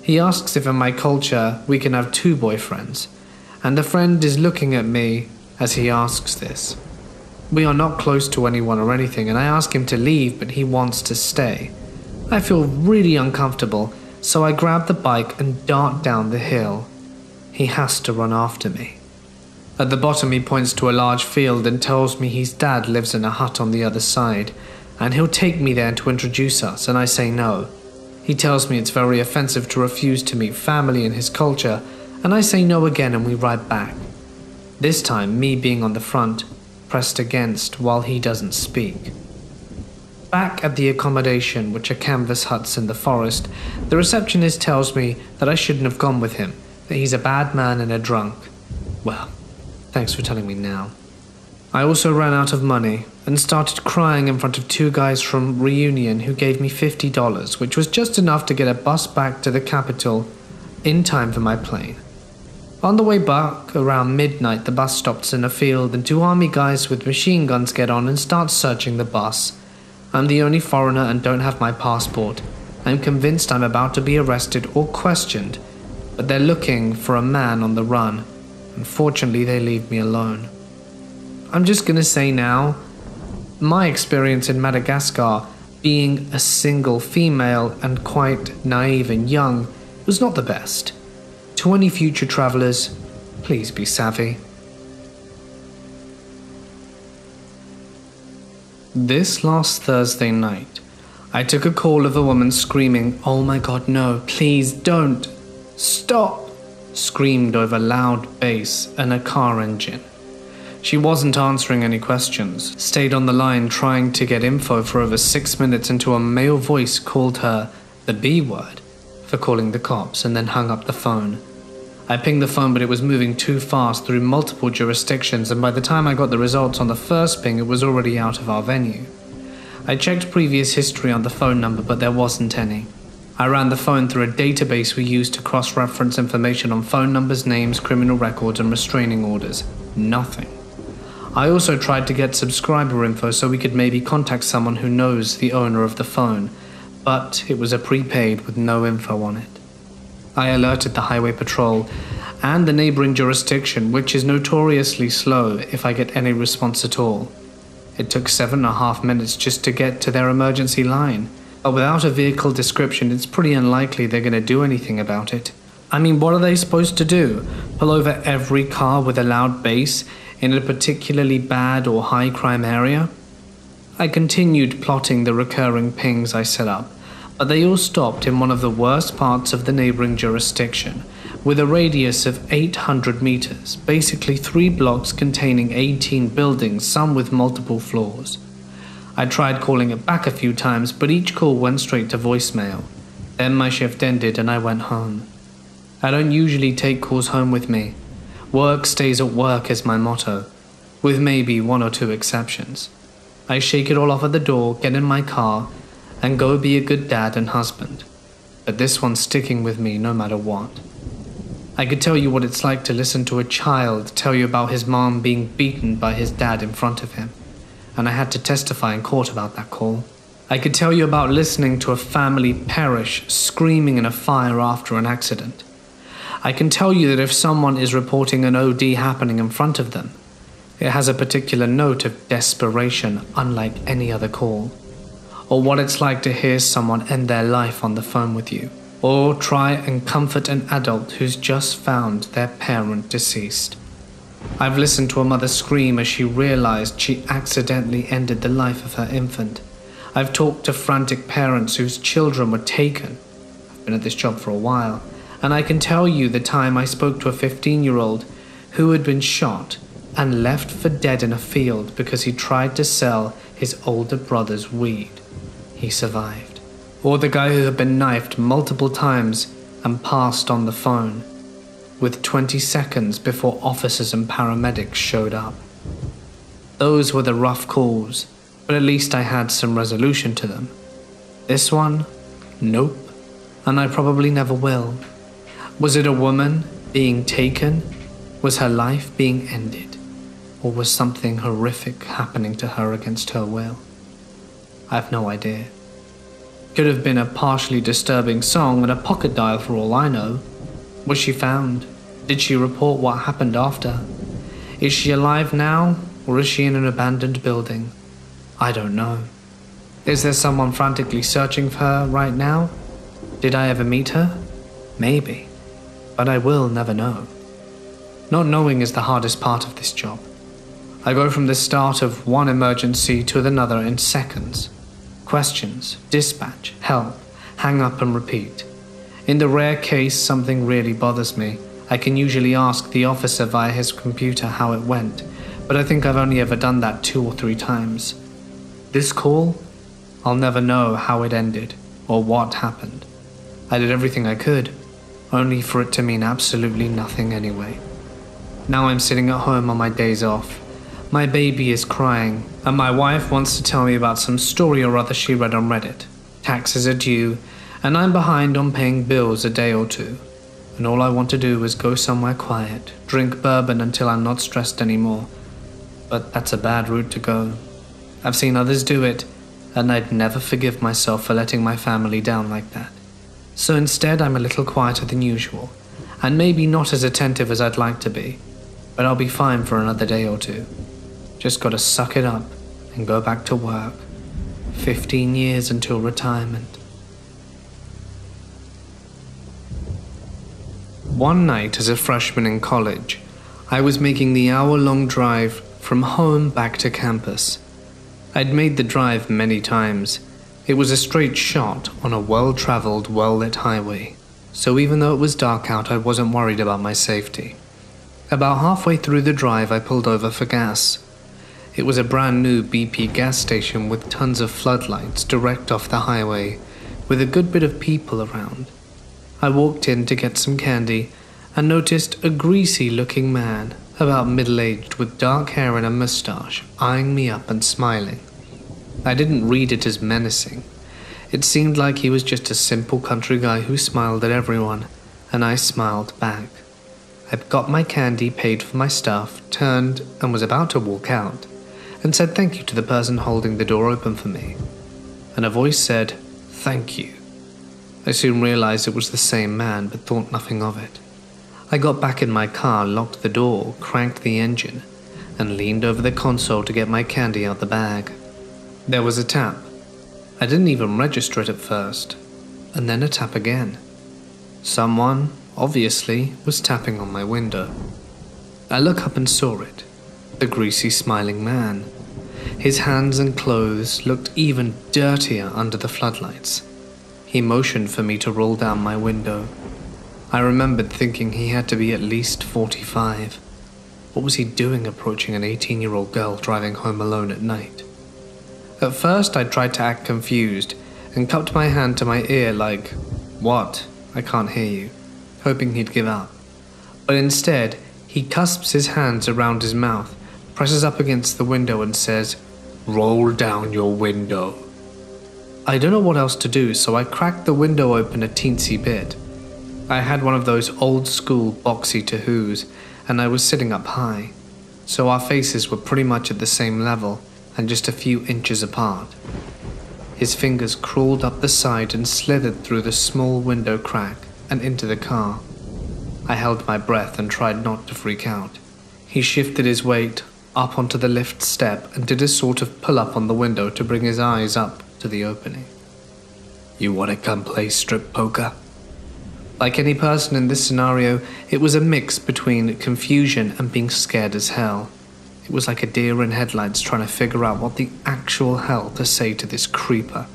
He asks if in my culture we can have 2 boyfriends, and the friend is looking at me as he asks this. We are not close to anyone or anything, and I ask him to leave, but he wants to stay. I feel really uncomfortable, so I grab the bike and dart down the hill. He has to run after me. At the bottom he points to a large field and tells me his dad lives in a hut on the other side, and he'll take me there to introduce us, and I say no. He tells me it's very offensive to refuse to meet family in his culture, and I say no again and we ride back. This time me being on the front, pressed against while he doesn't speak. Back at the accommodation, which are canvas huts in the forest, the receptionist tells me that I shouldn't have gone with him, that he's a bad man and a drunk. Well, thanks for telling me now. I also ran out of money and started crying in front of 2 guys from Reunion who gave me $50, which was just enough to get a bus back to the capital in time for my plane. On the way back, around midnight, the bus stops in a field and 2 army guys with machine guns get on and start searching the bus. I'm the only foreigner and don't have my passport. I'm convinced I'm about to be arrested or questioned, but they're looking for a man on the run. Unfortunately, they leave me alone. I'm just gonna say now, my experience in Madagascar, being a single female and quite naive and young, was not the best. To any future travellers, please be savvy. This last Thursday night, I took a call of a woman screaming, "Oh my god, no, please don't, stop," screamed over loud bass and a car engine. She wasn't answering any questions, stayed on the line trying to get info for over 6 minutes until a male voice called her the B word for calling the cops and then hung up the phone. I pinged the phone, but it was moving too fast through multiple jurisdictions, and by the time I got the results on the first ping, it was already out of our venue. I checked previous history on the phone number, but there wasn't any. I ran the phone through a database we used to cross-reference information on phone numbers, names, criminal records, and restraining orders. Nothing. I also tried to get subscriber info so we could maybe contact someone who knows the owner of the phone, but it was a prepaid with no info on it. I alerted the highway patrol and the neighboring jurisdiction, which is notoriously slow if I get any response at all. It took 7.5 minutes just to get to their emergency line, but without a vehicle description, it's pretty unlikely they're going to do anything about it. I mean, what are they supposed to do? Pull over every car with a loud bass in a particularly bad or high crime area? I continued plotting the recurring pings I set up, but they all stopped in one of the worst parts of the neighboring jurisdiction, with a radius of 800 meters, basically 3 blocks containing 18 buildings, some with multiple floors. I tried calling it back a few times, but each call went straight to voicemail. Then my shift ended and I went home. I don't usually take calls home with me. Work stays at work is my motto, with maybe 1 or 2 exceptions. I shake it all off at the door, get in my car, and go be a good dad and husband. But this one's sticking with me no matter what. I could tell you what it's like to listen to a child tell you about his mom being beaten by his dad in front of him, and I had to testify in court about that call. I could tell you about listening to a family perish screaming in a fire after an accident. I can tell you that if someone is reporting an OD happening in front of them, it has a particular note of desperation unlike any other call. Or what it's like to hear someone end their life on the phone with you, or try and comfort an adult who's just found their parent deceased. I've listened to a mother scream as she realized she accidentally ended the life of her infant. I've talked to frantic parents whose children were taken. I've been at this job for a while, and I can tell you the time I spoke to a 15-year-old who had been shot and left for dead in a field because he tried to sell his older brother's weed. He survived. Or the guy who had been knifed multiple times and passed on the phone, with 20 seconds before officers and paramedics showed up. Those were the rough calls, but at least I had some resolution to them. This one? Nope. And I probably never will. Was it a woman being taken? Was her life being ended? Or was something horrific happening to her against her will? I have no idea. Could have been a partially disturbing song and a pocket dial for all I know. Was she found? Did she report what happened after? Is she alive now, or is she in an abandoned building? I don't know. Is there someone frantically searching for her right now? Did I ever meet her? Maybe. But I will never know. Not knowing is the hardest part of this job. I go from the start of one emergency to another in seconds. Questions, dispatch, help, hang up and repeat. In the rare case something really bothers me, I can usually ask the officer via his computer how it went, but I think I've only ever done that 2 or 3 times. This call? I'll never know how it ended or what happened. I did everything I could, only for it to mean absolutely nothing anyway. Now I'm sitting at home on my days off. My baby is crying, and my wife wants to tell me about some story or other she read on Reddit. Taxes are due, and I'm behind on paying bills a day or 2. And all I want to do is go somewhere quiet, drink bourbon until I'm not stressed anymore. But that's a bad route to go. I've seen others do it, and I'd never forgive myself for letting my family down like that. So instead I'm a little quieter than usual, and maybe not as attentive as I'd like to be, but I'll be fine for another day or 2. Just gotta suck it up and go back to work. 15 years until retirement. One night as a freshman in college, I was making the hour-long drive from home back to campus. I'd made the drive many times. It was a straight shot on a well-traveled, well-lit highway, so even though it was dark out, I wasn't worried about my safety. About halfway through the drive, I pulled over for gas. It was a brand new BP gas station with tons of floodlights direct off the highway, with a good bit of people around. I walked in to get some candy and noticed a greasy-looking man, about middle-aged with dark hair and a mustache, eyeing me up and smiling. I didn't read it as menacing. It seemed like he was just a simple country guy who smiled at everyone, and I smiled back. I got my candy, paid for my stuff, turned and was about to walk out, and said thank you to the person holding the door open for me. And a voice said, "Thank you." I soon realized it was the same man, but thought nothing of it. I got back in my car, locked the door, cranked the engine, and leaned over the console to get my candy out the bag. There was a tap. I didn't even register it at first, and then a tap again. Someone, obviously, was tapping on my window. I look up and saw it, the greasy smiling man. His hands and clothes looked even dirtier under the floodlights. He motioned for me to roll down my window. I remembered thinking he had to be at least 45. What was he doing approaching an 18-year-old girl driving home alone at night? At first I tried to act confused and cupped my hand to my ear like, "What? I can't hear you," hoping he'd give up. But instead, he cusps his hands around his mouth, presses up against the window and says, "Roll down your window." I don't know what else to do, so I cracked the window open a teensy bit. I had one of those old-school boxy Tahoos, and I was sitting up high, so our faces were pretty much at the same level and just a few inches apart. His fingers crawled up the side and slithered through the small window crack and into the car. I held my breath and tried not to freak out. He shifted his weight up onto the lift step and did a sort of pull-up on the window to bring his eyes up to the opening. "You want to come play strip poker?" Like any person in this scenario, it was a mix between confusion and being scared as hell. It was like a deer in headlights trying to figure out what the actual hell to say to this creeper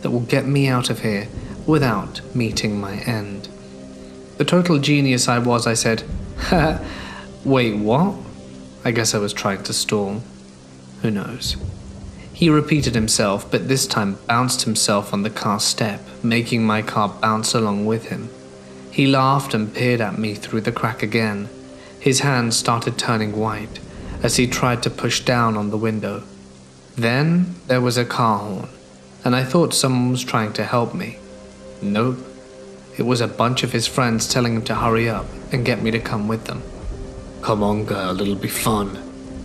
that will get me out of here without meeting my end. The total genius I was, I said, "Ha, wait, what?" I guess I was trying to stall. Who knows? He repeated himself, but this time bounced himself on the car step, making my car bounce along with him. He laughed and peered at me through the crack again. His hands started turning white as he tried to push down on the window. Then there was a car horn, and I thought someone was trying to help me. Nope. It was a bunch of his friends telling him to hurry up and get me to come with them. "Come on, girl, it'll be fun.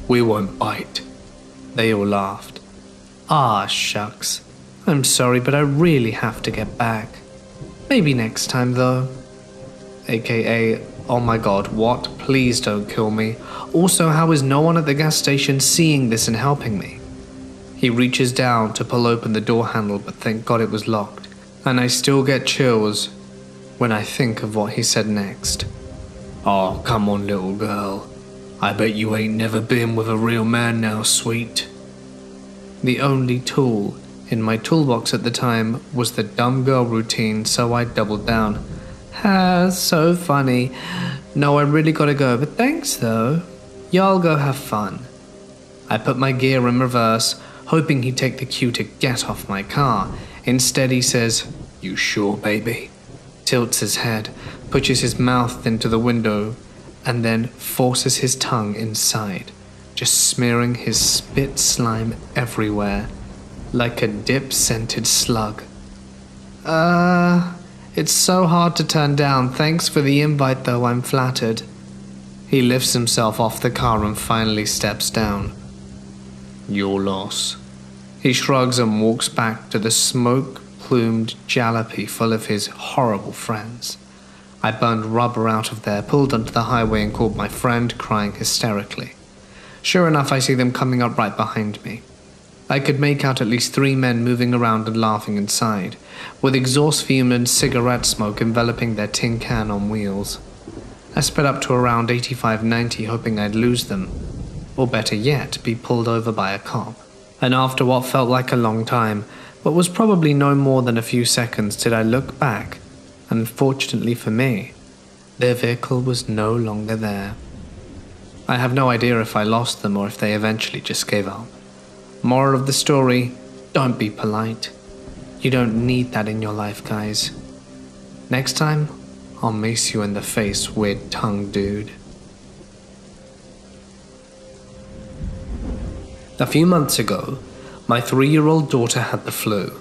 We won't bite." They all laughed. "Ah, shucks. I'm sorry, but I really have to get back. Maybe next time, though." AKA, "Oh my god, what? Please don't kill me. Also, how is no one at the gas station seeing this and helping me?" He reaches down to pull open the door handle, but thank god it was locked. And I still get chills when I think of what he said next. "Oh, come on, little girl. I bet you ain't never been with a real man now, sweet." The only tool in my toolbox at the time was the dumb girl routine, so I doubled down. "Ha, so funny. No, I really gotta go, but thanks though. Y'all go have fun." I put my gear in reverse, hoping he'd take the cue to get off my car. Instead he says, "You sure, baby?" Tilts his head, pushes his mouth into the window, and then forces his tongue inside, just smearing his spit slime everywhere, like a dip-scented slug. It's so hard to turn down. Thanks for the invite though, I'm flattered." He lifts himself off the car and finally steps down. "Your loss." He shrugs and walks back to the smoke-plumed jalopy full of his horrible friends. I burned rubber out of there, pulled onto the highway and called my friend, crying hysterically. Sure enough, I see them coming up right behind me. I could make out at least 3 men moving around and laughing inside, with exhaust fume and cigarette smoke enveloping their tin can on wheels. I sped up to around 85-90, hoping I'd lose them, or better yet, be pulled over by a cop. And after what felt like a long time, but was probably no more than a few seconds, did I look back, and fortunately for me, their vehicle was no longer there. I have no idea if I lost them or if they eventually just gave up. Moral of the story, don't be polite. You don't need that in your life, guys. Next time, I'll mace you in the face, weird tongue dude. A few months ago, My 3-year-old daughter had the flu.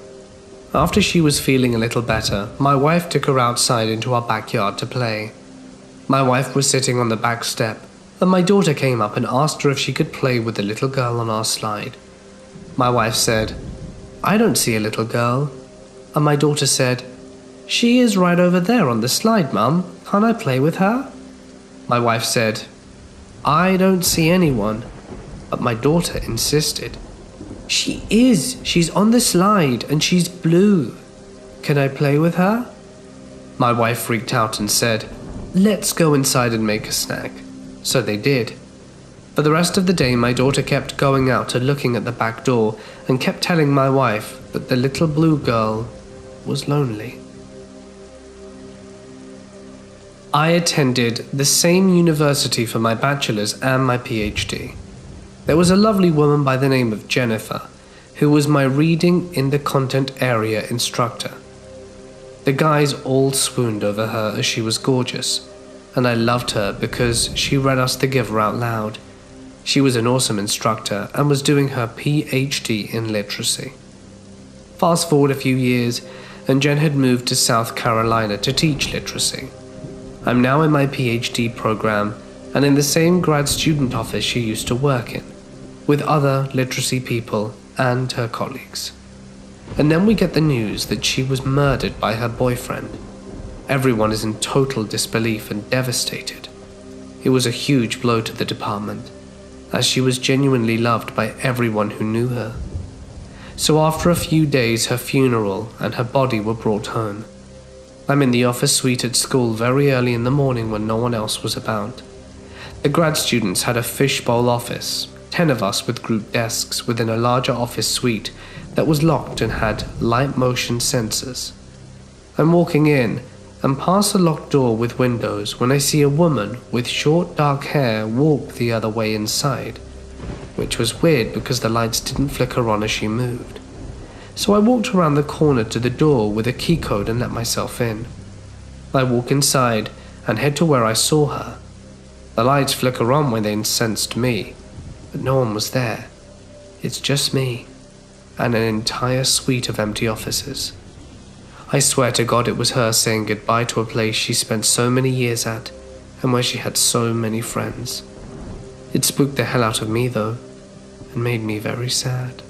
After she was feeling a little better, my wife took her outside into our backyard to play. My wife was sitting on the back step, and my daughter came up and asked her if she could play with the little girl on our slide. My wife said, "I don't see a little girl." And my daughter said, "She is right over there on the slide, Mum. Can't I play with her?" My wife said, "I don't see anyone." But my daughter insisted, "She is. She's on the slide and she's blue. Can I play with her?" My wife freaked out and said, "Let's go inside and make a snack." So they did. For the rest of the day, my daughter kept going out and looking at the back door and kept telling my wife that the little blue girl was lonely. I attended the same university for my bachelor's and my PhD. There was a lovely woman by the name of Jennifer, who was my reading in the content area instructor. The guys all swooned over her as she was gorgeous, and I loved her because she read us The Giver out loud. She was an awesome instructor and was doing her PhD in literacy. Fast forward a few years, and Jen had moved to South Carolina to teach literacy. I'm now in my PhD program and in the same grad student office she used to work in, with other literacy people and her colleagues. And then we get the news that she was murdered by her boyfriend. Everyone is in total disbelief and devastated. It was a huge blow to the department, as she was genuinely loved by everyone who knew her. So after a few days, her funeral and her body were brought home. I'm in the office suite at school very early in the morning when no one else was about. The grad students had a fishbowl office, 10 of us with group desks within a larger office suite that was locked and had light motion sensors. I'm walking in and past a locked door with windows when I see a woman with short dark hair walk the other way inside, which was weird because the lights didn't flicker on as she moved. So I walked around the corner to the door with a key code and let myself in. I walk inside and head to where I saw her. The lights flicker on when they sensed me, but no one was there. It's just me and an entire suite of empty offices. I swear to God it was her saying goodbye to a place she spent so many years at and where she had so many friends. It spooked the hell out of me though, and made me very sad.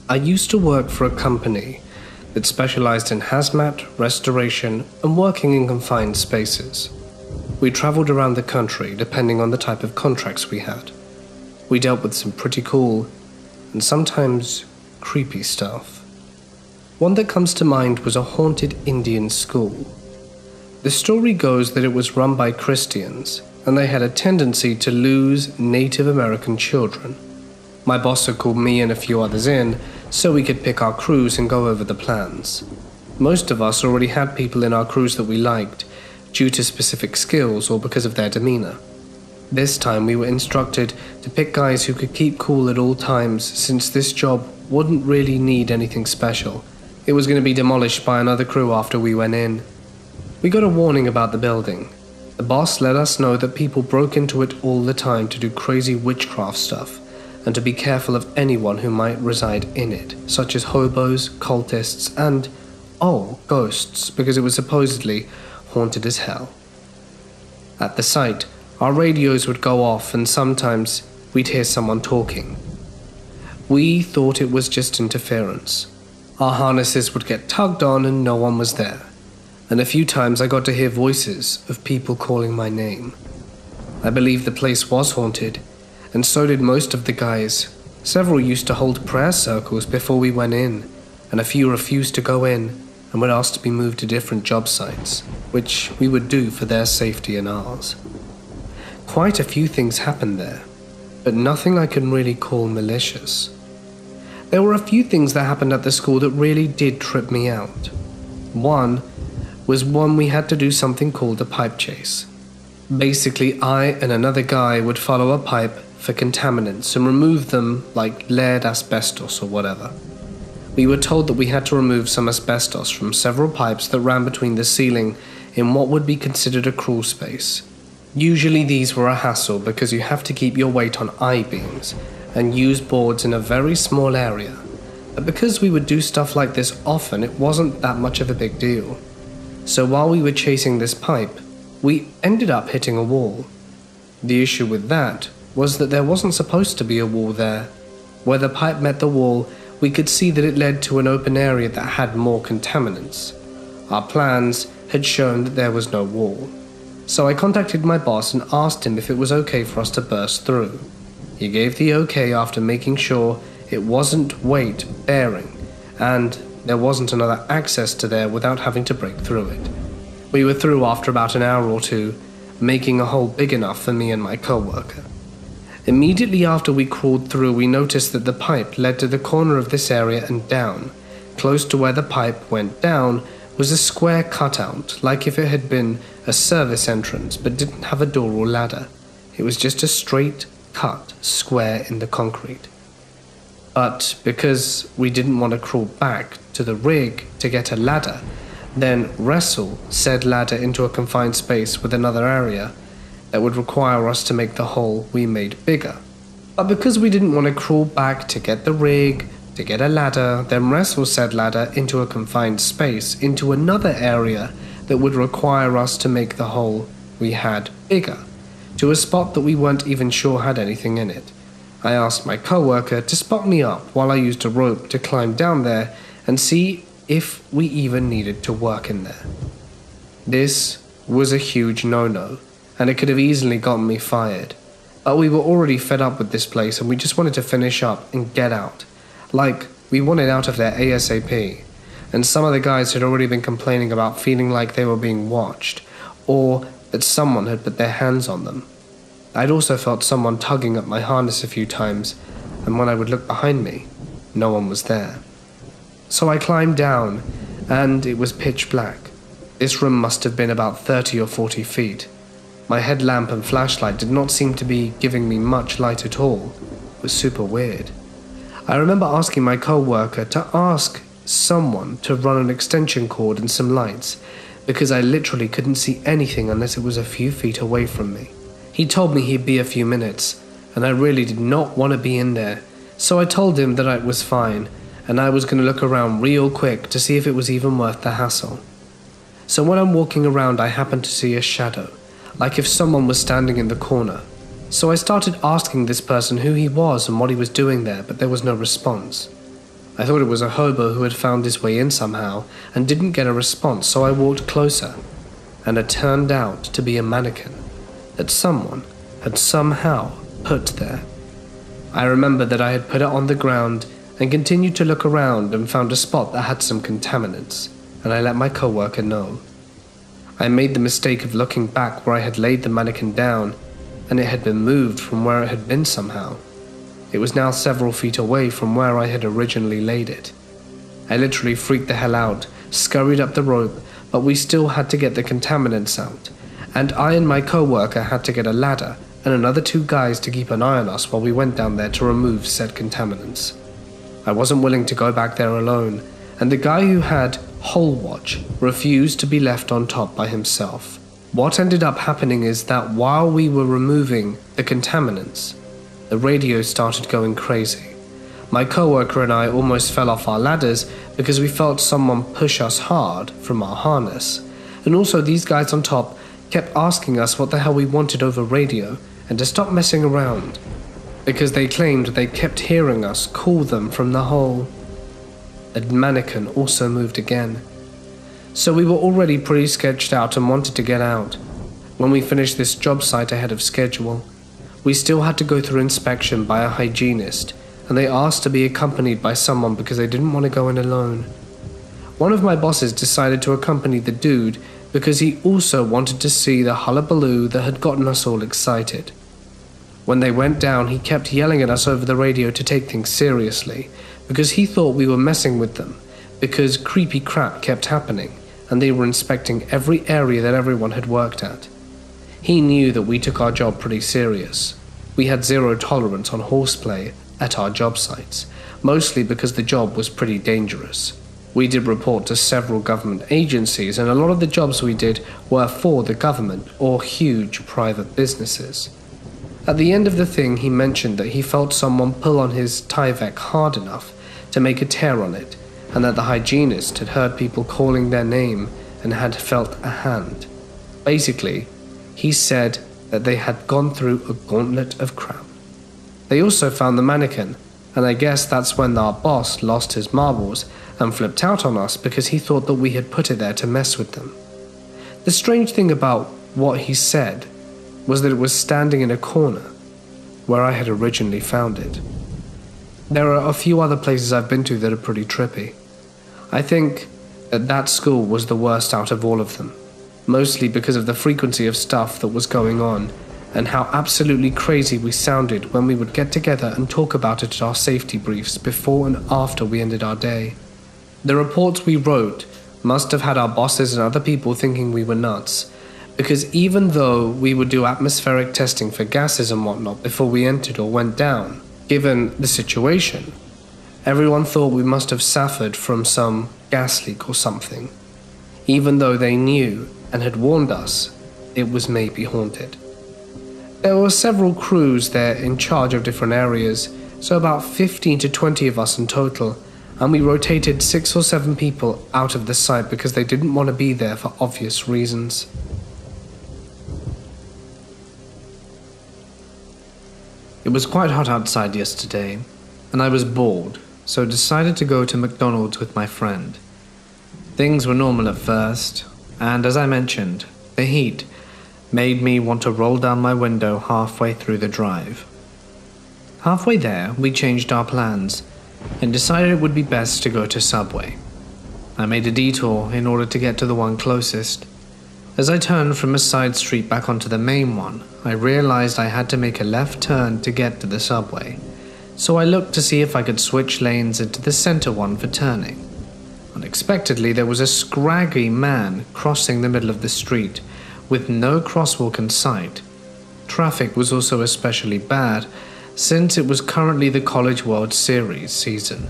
I used to work for a company that specialized in hazmat, restoration, and working in confined spaces. We traveled around the country depending on the type of contracts we had. We dealt with some pretty cool and sometimes creepy stuff. One that comes to mind was a haunted Indian school. The story goes that it was run by Christians, and they had a tendency to lose Native American children. My boss had called me and a few others in so we could pick our crews and go over the plans. Most of us already had people in our crews that we liked, due to specific skills or because of their demeanor. This time we were instructed to pick guys who could keep cool at all times, since this job wouldn't really need anything special. It was going to be demolished by another crew after we went in. We got a warning about the building. The boss let us know that people broke into it all the time to do crazy witchcraft stuff, and to be careful of anyone who might reside in it, such as hobos, cultists, and, ghosts, because it was supposedly haunted as hell. At the site, our radios would go off and sometimes we'd hear someone talking. We thought it was just interference. Our harnesses would get tugged on and no one was there, and a few times I got to hear voices of people calling my name. I believe the place was haunted, and so did most of the guys. Several used to hold prayer circles before we went in, and a few refused to go in and would ask to be moved to different job sites, which we would do for their safety and ours. Quite a few things happened there, but nothing I can really call malicious. There were a few things that happened at the school that really did trip me out. One was when we had to do something called a pipe chase. Basically, I and another guy would follow a pipe for contaminants and remove them like lead, asbestos, or whatever. We were told that we had to remove some asbestos from several pipes that ran between the ceiling in what would be considered a crawl space. Usually these were a hassle because you have to keep your weight on I-beams and use boards in a very small area. But because we would do stuff like this often, it wasn't that much of a big deal. So while we were chasing this pipe, we ended up hitting a wall. The issue with that was that there wasn't supposed to be a wall there. Where the pipe met the wall, we could see that it led to an open area that had more contaminants. Our plans had shown that there was no wall. So I contacted my boss and asked him if it was okay for us to burst through. He gave the okay after making sure it wasn't weight bearing and there wasn't another access to there without having to break through it. We were through after about an hour or two, making a hole big enough for me and my co-worker. Immediately after we crawled through, we noticed that the pipe led to the corner of this area and down. Close to where the pipe went down was a square cutout, like if it had been a service entrance but didn't have a door or ladder. It was just a straight cut square in the concrete. But because we didn't want to crawl back to the rig to get a ladder, then wrestle said ladder into a confined space with another area that would require us to make the hole we made bigger. But because we didn't want to crawl back to get the rig, to get a ladder, then wrestle said ladder into a confined space into another area that would require us to make the hole we had bigger, to a spot that we weren't even sure had anything in it. I asked my co-worker to spot me up while I used a rope to climb down there and see if we even needed to work in there. This was a huge no-no, and it could have easily gotten me fired. But we were already fed up with this place and we just wanted to finish up and get out. Like, we wanted out of there ASAP. And some of the guys had already been complaining about feeling like they were being watched, or that someone had put their hands on them. I'd also felt someone tugging at my harness a few times, and when I would look behind me, no one was there. So I climbed down, and it was pitch black. This room must have been about 30 or 40 feet. My headlamp and flashlight did not seem to be giving me much light at all. It was super weird. I remember asking my co-worker to ask someone to run an extension cord and some lights, because I literally couldn't see anything unless it was a few feet away from me. He told me he'd be a few minutes, and I really did not want to be in there, so I told him that it was fine, and I was going to look around real quick to see if it was even worth the hassle. So when I'm walking around, I happened to see a shadow, like if someone was standing in the corner. So I started asking this person who he was and what he was doing there, but there was no response. I thought it was a hobo who had found his way in somehow and didn't get a response, so I walked closer, and it turned out to be a mannequin that someone had somehow put there. I remember that I had put it on the ground and continued to look around and found a spot that had some contaminants, and I let my co-worker know. I made the mistake of looking back where I had laid the mannequin down, and it had been moved from where it had been somehow. It was now several feet away from where I had originally laid it. I literally freaked the hell out, scurried up the rope, but we still had to get the contaminants out, and I and my co-worker had to get a ladder and another 2 guys to keep an eye on us while we went down there to remove said contaminants. I wasn't willing to go back there alone, and the guy who had hole watch refused to be left on top by himself. What ended up happening is that while we were removing the contaminants, the radio started going crazy. My co-worker and I almost fell off our ladders because we felt someone push us hard from our harness. And also these guys on top kept asking us what the hell we wanted over radio and to stop messing around, because they claimed they kept hearing us call them from the hole. The mannequin also moved again. So we were already pretty sketched out and wanted to get out. When we finished this job site ahead of schedule, we still had to go through inspection by a hygienist, and they asked to be accompanied by someone because they didn't want to go in alone. One of my bosses decided to accompany the dude because he also wanted to see the hullabaloo that had gotten us all excited. When they went down, he kept yelling at us over the radio to take things seriously, because he thought we were messing with them, because creepy crap kept happening, and they were inspecting every area that everyone had worked at. He knew that we took our job pretty serious. We had zero tolerance on horseplay at our job sites, mostly because the job was pretty dangerous. We did report to several government agencies, and a lot of the jobs we did were for the government or huge private businesses. At the end of the thing, he mentioned that he felt someone pull on his Tyvek hard enough to make a tear on it, and that the hygienist had heard people calling their name and had felt a hand. Basically, he said that they had gone through a gauntlet of crap. They also found the mannequin, and I guess that's when our boss lost his marbles and flipped out on us because he thought that we had put it there to mess with them. The strange thing about what he said was that it was standing in a corner where I had originally found it. There are a few other places I've been to that are pretty trippy. I think that school was the worst out of all of them, mostly because of the frequency of stuff that was going on and how absolutely crazy we sounded when we would get together and talk about it at our safety briefs before and after we ended our day. The reports we wrote must have had our bosses and other people thinking we were nuts, because even though we would do atmospheric testing for gases and whatnot before we entered or went down, given the situation, everyone thought we must have suffered from some gas leak or something, even though they knew and had warned us it was maybe haunted. There were several crews there in charge of different areas, so about 15 to 20 of us in total, and we rotated 6 or 7 people out of the site because they didn't want to be there for obvious reasons. It was quite hot outside yesterday, and I was bored, so decided to go to McDonald's with my friend. Things were normal at first, and as I mentioned, the heat made me want to roll down my window halfway through the drive. Halfway there, we changed our plans and decided it would be best to go to Subway. I made a detour in order to get to the one closest. As I turned from a side street back onto the main one, I realized I had to make a left turn to get to the Subway, so I looked to see if I could switch lanes into the center one for turning. Unexpectedly, there was a scraggy man crossing the middle of the street, with no crosswalk in sight. Traffic was also especially bad, since it was currently the College World Series season.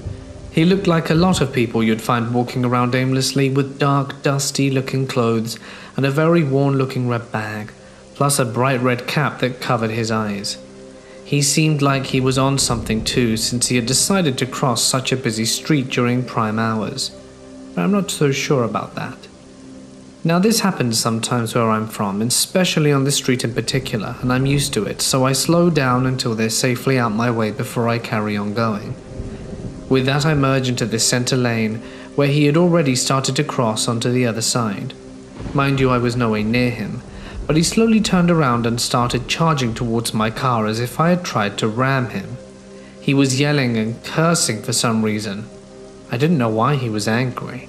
He looked like a lot of people you'd find walking around aimlessly with dark, dusty-looking clothes and a very worn-looking red bag, plus a bright red cap that covered his eyes. He seemed like he was on something too, since he had decided to cross such a busy street during prime hours. But I'm not so sure about that. Now, this happens sometimes where I'm from, especially on this street in particular, and I'm used to it, so I slow down until they're safely out my way before I carry on going. With that, I merge into the center lane, where he had already started to cross onto the other side. Mind you, I was nowhere near him, but he slowly turned around and started charging towards my car as if I had tried to ram him. He was yelling and cursing for some reason. I didn't know why he was angry.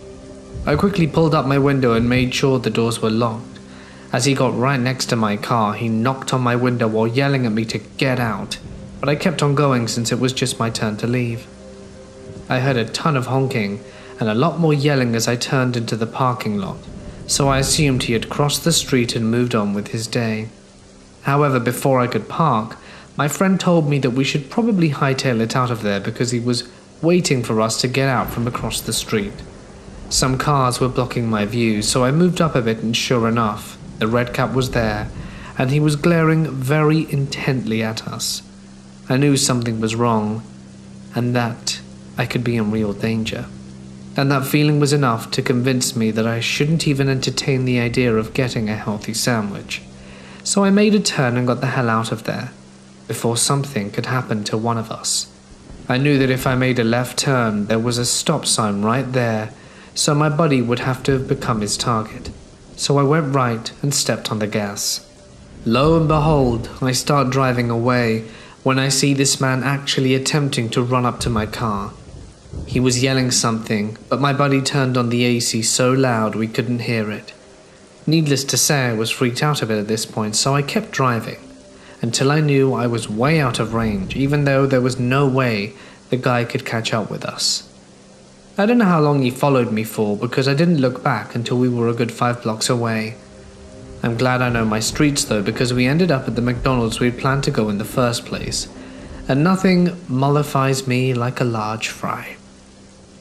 I quickly pulled up my window and made sure the doors were locked. As he got right next to my car, he knocked on my window while yelling at me to get out, but I kept on going since it was just my turn to leave. I heard a ton of honking and a lot more yelling as I turned into the parking lot, so I assumed he had crossed the street and moved on with his day. However, before I could park, my friend told me that we should probably hightail it out of there because he was waiting for us to get out from across the street. Some cars were blocking my view, so I moved up a bit, and sure enough, the red cap was there, and he was glaring very intently at us. I knew something was wrong, and that I could be in real danger. And that feeling was enough to convince me that I shouldn't even entertain the idea of getting a healthy sandwich. So I made a turn and got the hell out of there, before something could happen to one of us. I knew that if I made a left turn, there was a stop sign right there, so my buddy would have to have become his target. So I went right and stepped on the gas. Lo and behold, I start driving away when I see this man actually attempting to run up to my car. He was yelling something, but my buddy turned on the AC so loud we couldn't hear it. Needless to say, I was freaked out a bit at this point, so I kept driving, until I knew I was way out of range, even though there was no way the guy could catch up with us. I don't know how long he followed me for, because I didn't look back until we were a good 5 blocks away. I'm glad I know my streets though, because we ended up at the McDonald's we'd planned to go in the first place, and nothing mollifies me like a large fry.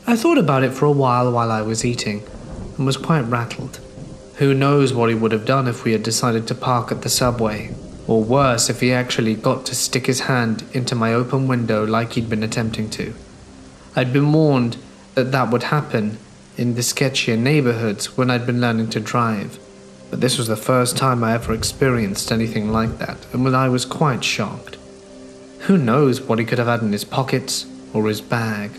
I thought about it for a while I was eating, and was quite rattled. Who knows what he would have done if we had decided to park at the subway, or worse, if he actually got to stick his hand into my open window like he'd been attempting to. I'd been warned that that would happen in the sketchier neighborhoods when I'd been learning to drive, but this was the first time I ever experienced anything like that, and I was quite shocked. Who knows what he could have had in his pockets or his bag,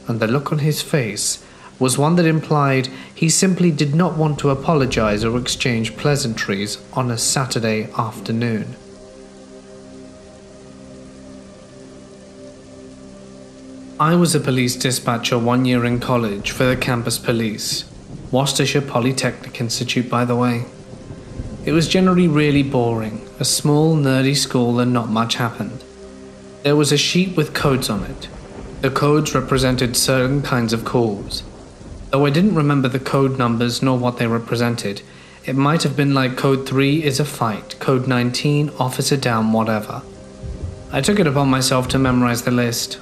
and the look on his face was one that implied he simply did not want to apologize or exchange pleasantries on a Saturday afternoon. I was a police dispatcher 1 year in college for the campus police, Worcestershire Polytechnic Institute, by the way. It was generally really boring, a small nerdy school, and not much happened. There was a sheet with codes on it. The codes represented certain kinds of calls. Though I didn't remember the code numbers nor what they represented, it might have been like code 3 is a fight, code 19, officer down, whatever. I took it upon myself to memorize the list.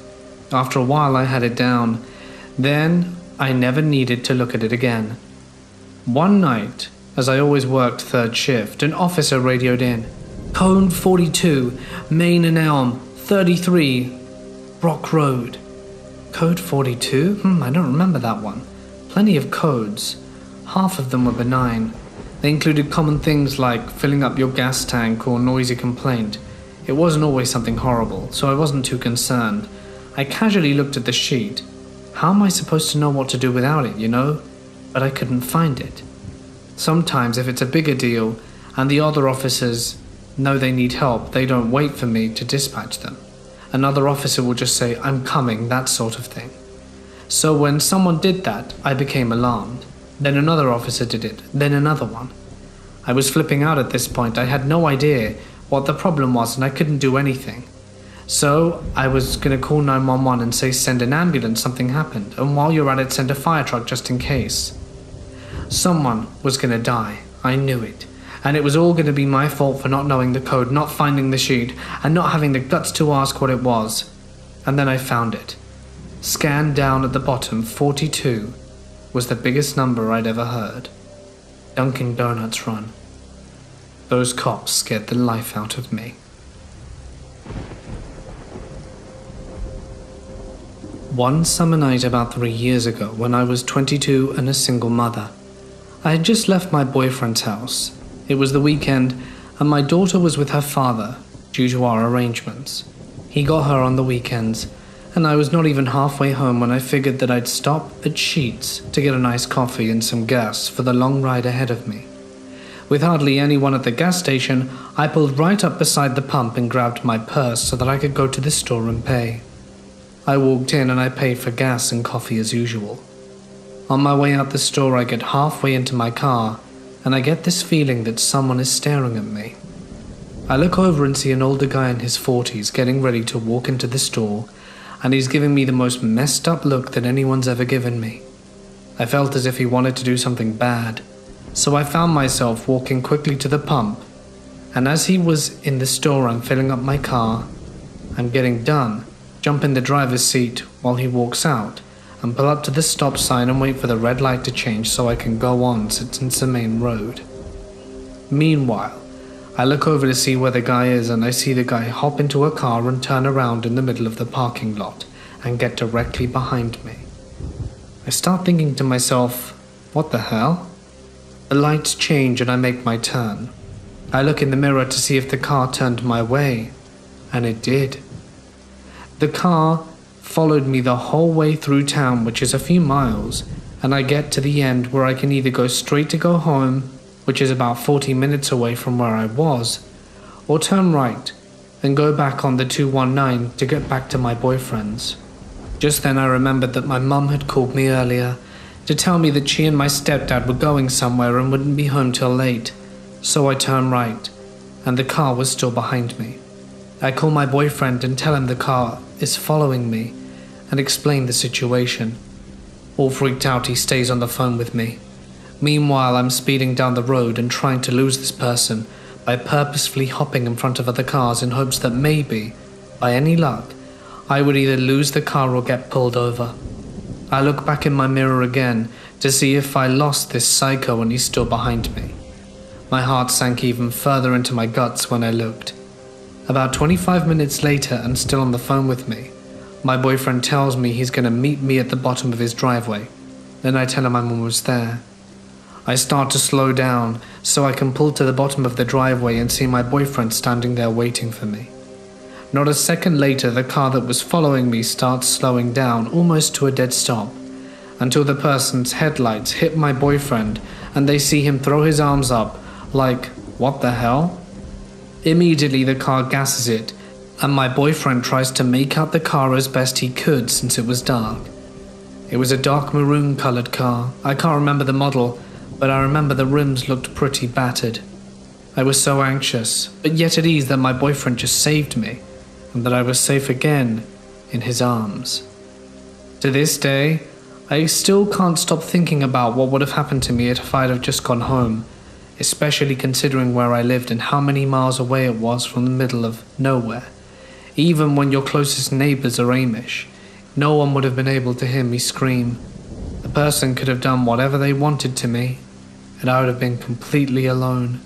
After a while I had it down. Then I never needed to look at it again. One night, as I always worked third shift, an officer radioed in. Code 42, Main and Elm, 33, Brock Road. Code 42? I don't remember that one. Plenty of codes. Half of them were benign. They included common things like filling up your gas tank or noisy complaint. It wasn't always something horrible, so I wasn't too concerned. I casually looked at the sheet. How am I supposed to know what to do without it, you know? But I couldn't find it. Sometimes if it's a bigger deal and the other officers know they need help, they don't wait for me to dispatch them. Another officer will just say, I'm coming, that sort of thing. So when someone did that, I became alarmed. Then another officer did it, then another one. I was flipping out at this point. I had no idea what the problem was and I couldn't do anything. So I was going to call 911 and say send an ambulance, something happened, and while you're at it send a fire truck just in case. Someone was going to die, I knew it, and it was all going to be my fault for not knowing the code, not finding the sheet, and not having the guts to ask what it was. And then I found it. Scanned down at the bottom, 42 was the biggest number I'd ever heard. Dunkin' Donuts run. Those cops scared the life out of me. One summer night about 3 years ago, when I was 22 and a single mother, I had just left my boyfriend's house. It was the weekend, and my daughter was with her father, due to our arrangements. He got her on the weekends, and I was not even halfway home when I figured that I'd stop at Sheetz to get a nice coffee and some gas for the long ride ahead of me. With hardly anyone at the gas station, I pulled right up beside the pump and grabbed my purse so that I could go to the store and pay. I walked in and I paid for gas and coffee as usual. On my way out the store, I get halfway into my car, and I get this feeling that someone is staring at me. I look over and see an older guy in his 40s getting ready to walk into the store, and he's giving me the most messed up look that anyone's ever given me. I felt as if he wanted to do something bad, so I found myself walking quickly to the pump, and as he was in the store, I'm filling up my car. I'm getting done, jump in the driver's seat while he walks out, and pull up to the stop sign and wait for the red light to change so I can go on since it's the main road. Meanwhile, I look over to see where the guy is, and I see the guy hop into a car and turn around in the middle of the parking lot and get directly behind me. I start thinking to myself, what the hell? The lights change and I make my turn. I look in the mirror to see if the car turned my way, and it did. The car followed me the whole way through town, which is a few miles, and I get to the end where I can either go straight to go home, which is about 40 minutes away from where I was, or turn right and go back on the 219 to get back to my boyfriend's. Just then I remembered that my mum had called me earlier to tell me that she and my stepdad were going somewhere and wouldn't be home till late, so I turn right, and the car was still behind me. I call my boyfriend and tell him the car is following me and explain the situation. All freaked out, he stays on the phone with me. Meanwhile, I'm speeding down the road and trying to lose this person by purposefully hopping in front of other cars in hopes that maybe, by any luck, I would either lose the car or get pulled over. I look back in my mirror again to see if I lost this psycho and he's still behind me. My heart sank even further into my guts when I looked. About 25 minutes later, and still on the phone with me, my boyfriend tells me he's going to meet me at the bottom of his driveway. Then I tell him I'm almost there. I start to slow down so I can pull to the bottom of the driveway and see my boyfriend standing there waiting for me. Not a second later, the car that was following me starts slowing down almost to a dead stop, until the person's headlights hit my boyfriend and they see him throw his arms up like, what the hell? Immediately the car gasses it, and my boyfriend tries to make out the car as best he could since it was dark. It was a dark maroon colored car. I can't remember the model, but I remember the rims looked pretty battered. I was so anxious, but yet at ease that my boyfriend just saved me, and that I was safe again in his arms. To this day, I still can't stop thinking about what would have happened to me if I'd have just gone home, especially considering where I lived and how many miles away it was from the middle of nowhere. Even when your closest neighbors are Amish, no one would have been able to hear me scream. The person could have done whatever they wanted to me, and I would have been completely alone.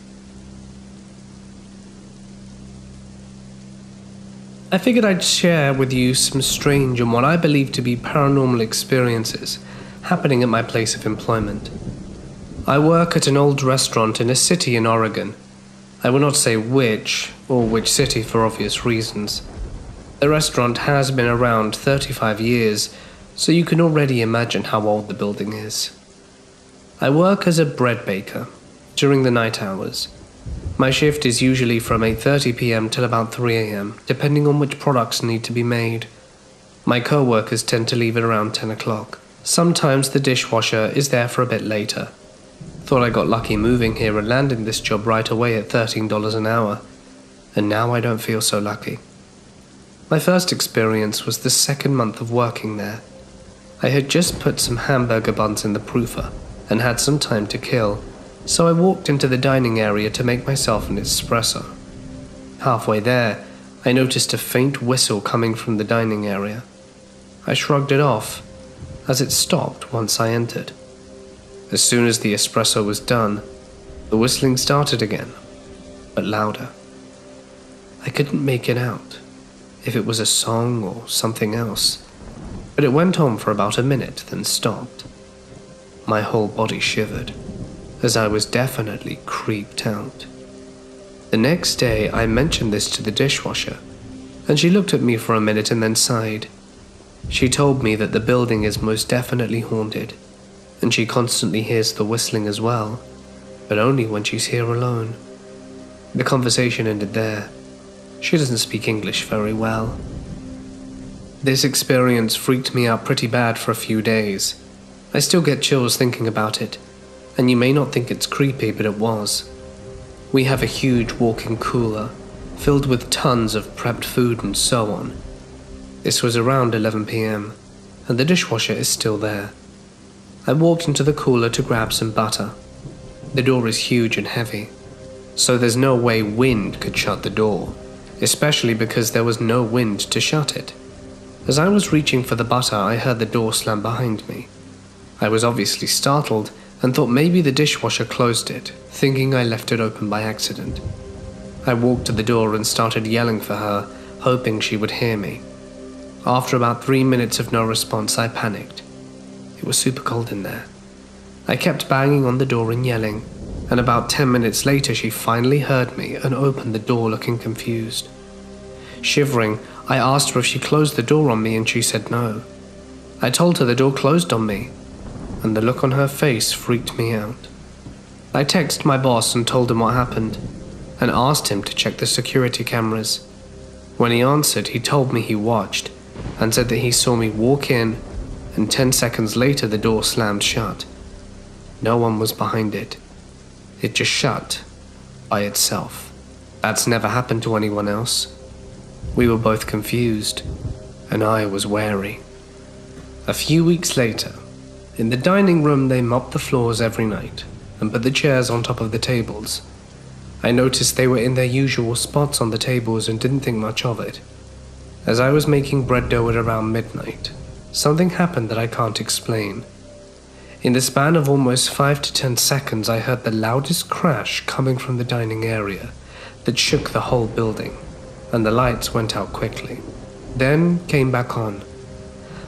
I figured I'd share with you some strange and what I believe to be paranormal experiences happening at my place of employment. I work at an old restaurant in a city in Oregon. I will not say which or which city for obvious reasons. The restaurant has been around 35 years, so you can already imagine how old the building is. I work as a bread baker during the night hours. My shift is usually from 8:30 p.m. till about 3 a.m., depending on which products need to be made. My co-workers tend to leave at around 10 o'clock. Sometimes the dishwasher is there for a bit later. Thought I got lucky moving here and landing this job right away at $13 an hour, and now I don't feel so lucky. My first experience was the second month of working there. I had just put some hamburger buns in the proofer and had some time to kill, so I walked into the dining area to make myself an espresso. Halfway there, I noticed a faint whistle coming from the dining area. I shrugged it off, as it stopped once I entered. As soon as the espresso was done, the whistling started again, but louder. I couldn't make it out, if it was a song or something else, but it went on for about a minute, then stopped. My whole body shivered, as I was definitely creeped out. The next day, I mentioned this to the dishwasher, and she looked at me for a minute and then sighed. She told me that the building is most definitely haunted, and she constantly hears the whistling as well, but only when she's here alone. The conversation ended there. She doesn't speak English very well. This experience freaked me out pretty bad for a few days. I still get chills thinking about it, and you may not think it's creepy, but it was. We have a huge walk-in cooler, filled with tons of prepped food and so on. This was around 11 p.m., and the dishwasher is still there. I walked into the cooler to grab some butter. The door is huge and heavy, so there's no way wind could shut the door, especially because there was no wind to shut it. As I was reaching for the butter, I heard the door slam behind me. I was obviously startled and thought maybe the dishwasher closed it, thinking I left it open by accident. I walked to the door and started yelling for her, hoping she would hear me. After about 3 minutes of no response, I panicked. It was super cold in there. I kept banging on the door and yelling, and about 10 minutes later she finally heard me and opened the door looking confused. Shivering, I asked her if she closed the door on me and she said no. I told her the door closed on me, and the look on her face freaked me out. I texted my boss and told him what happened, and asked him to check the security cameras. When he answered, he told me he watched, and said that he saw me walk in, and 10 seconds later the door slammed shut. No one was behind it. It just shut by itself. That's never happened to anyone else. We were both confused, and I was wary. A few weeks later, in the dining room they mopped the floors every night and put the chairs on top of the tables. I noticed they were in their usual spots on the tables and didn't think much of it. As I was making bread dough at around midnight, something happened that I can't explain. In the span of almost 5 to 10 seconds, I heard the loudest crash coming from the dining area that shook the whole building, and the lights went out quickly, then came back on.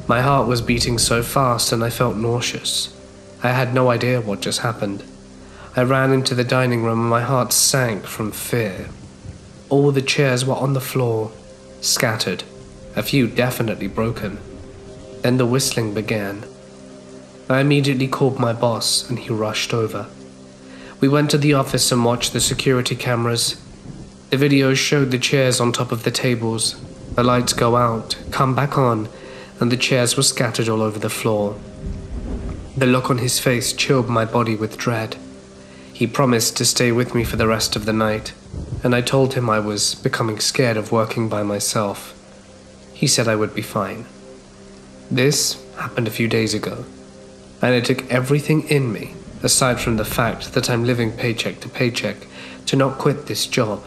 My heart was beating so fast and I felt nauseous. I had no idea what just happened. I ran into the dining room and my heart sank from fear. All the chairs were on the floor, scattered, a few definitely broken. Then the whistling began. I immediately called my boss and he rushed over. We went to the office and watched the security cameras. The videos showed the chairs on top of the tables, the lights go out, come back on, and the chairs were scattered all over the floor. The look on his face chilled my body with dread. He promised to stay with me for the rest of the night, and I told him I was becoming scared of working by myself. He said I would be fine. This happened a few days ago, and it took everything in me, aside from the fact that I'm living paycheck to paycheck, to not quit this job.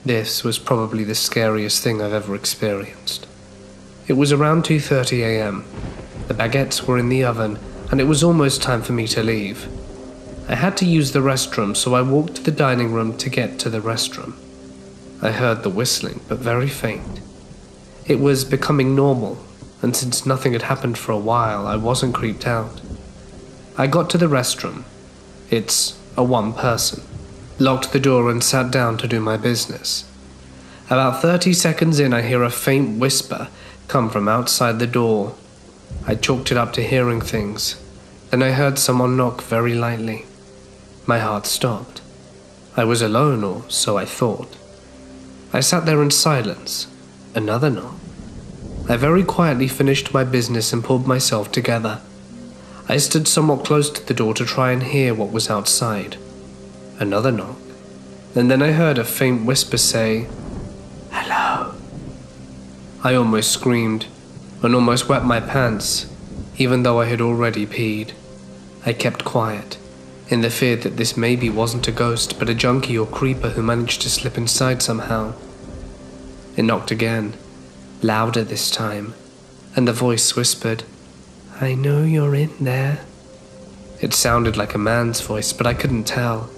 This was probably the scariest thing I've ever experienced. It was around 2:30 a.m. The baguettes were in the oven, and it was almost time for me to leave. I had to use the restroom, so I walked to the dining room to get to the restroom. I heard the whistling, but very faint. It was becoming normal, and since nothing had happened for a while, I wasn't creeped out. I got to the restroom. It's a one-person. Locked the door and sat down to do my business. About 30 seconds in, I hear a faint whisper come from outside the door. I chalked it up to hearing things. Then I heard someone knock very lightly. My heart stopped. I was alone, or so I thought. I sat there in silence. Another knock. I very quietly finished my business and pulled myself together. I stood somewhat close to the door to try and hear what was outside. Another knock. And then I heard a faint whisper say, "Hello." I almost screamed and almost wet my pants, even though I had already peed. I kept quiet, in the fear that this maybe wasn't a ghost but a junkie or creeper who managed to slip inside somehow. It knocked again, louder this time, and the voice whispered, "I know you're in there." It sounded like a man's voice, but I couldn't tell.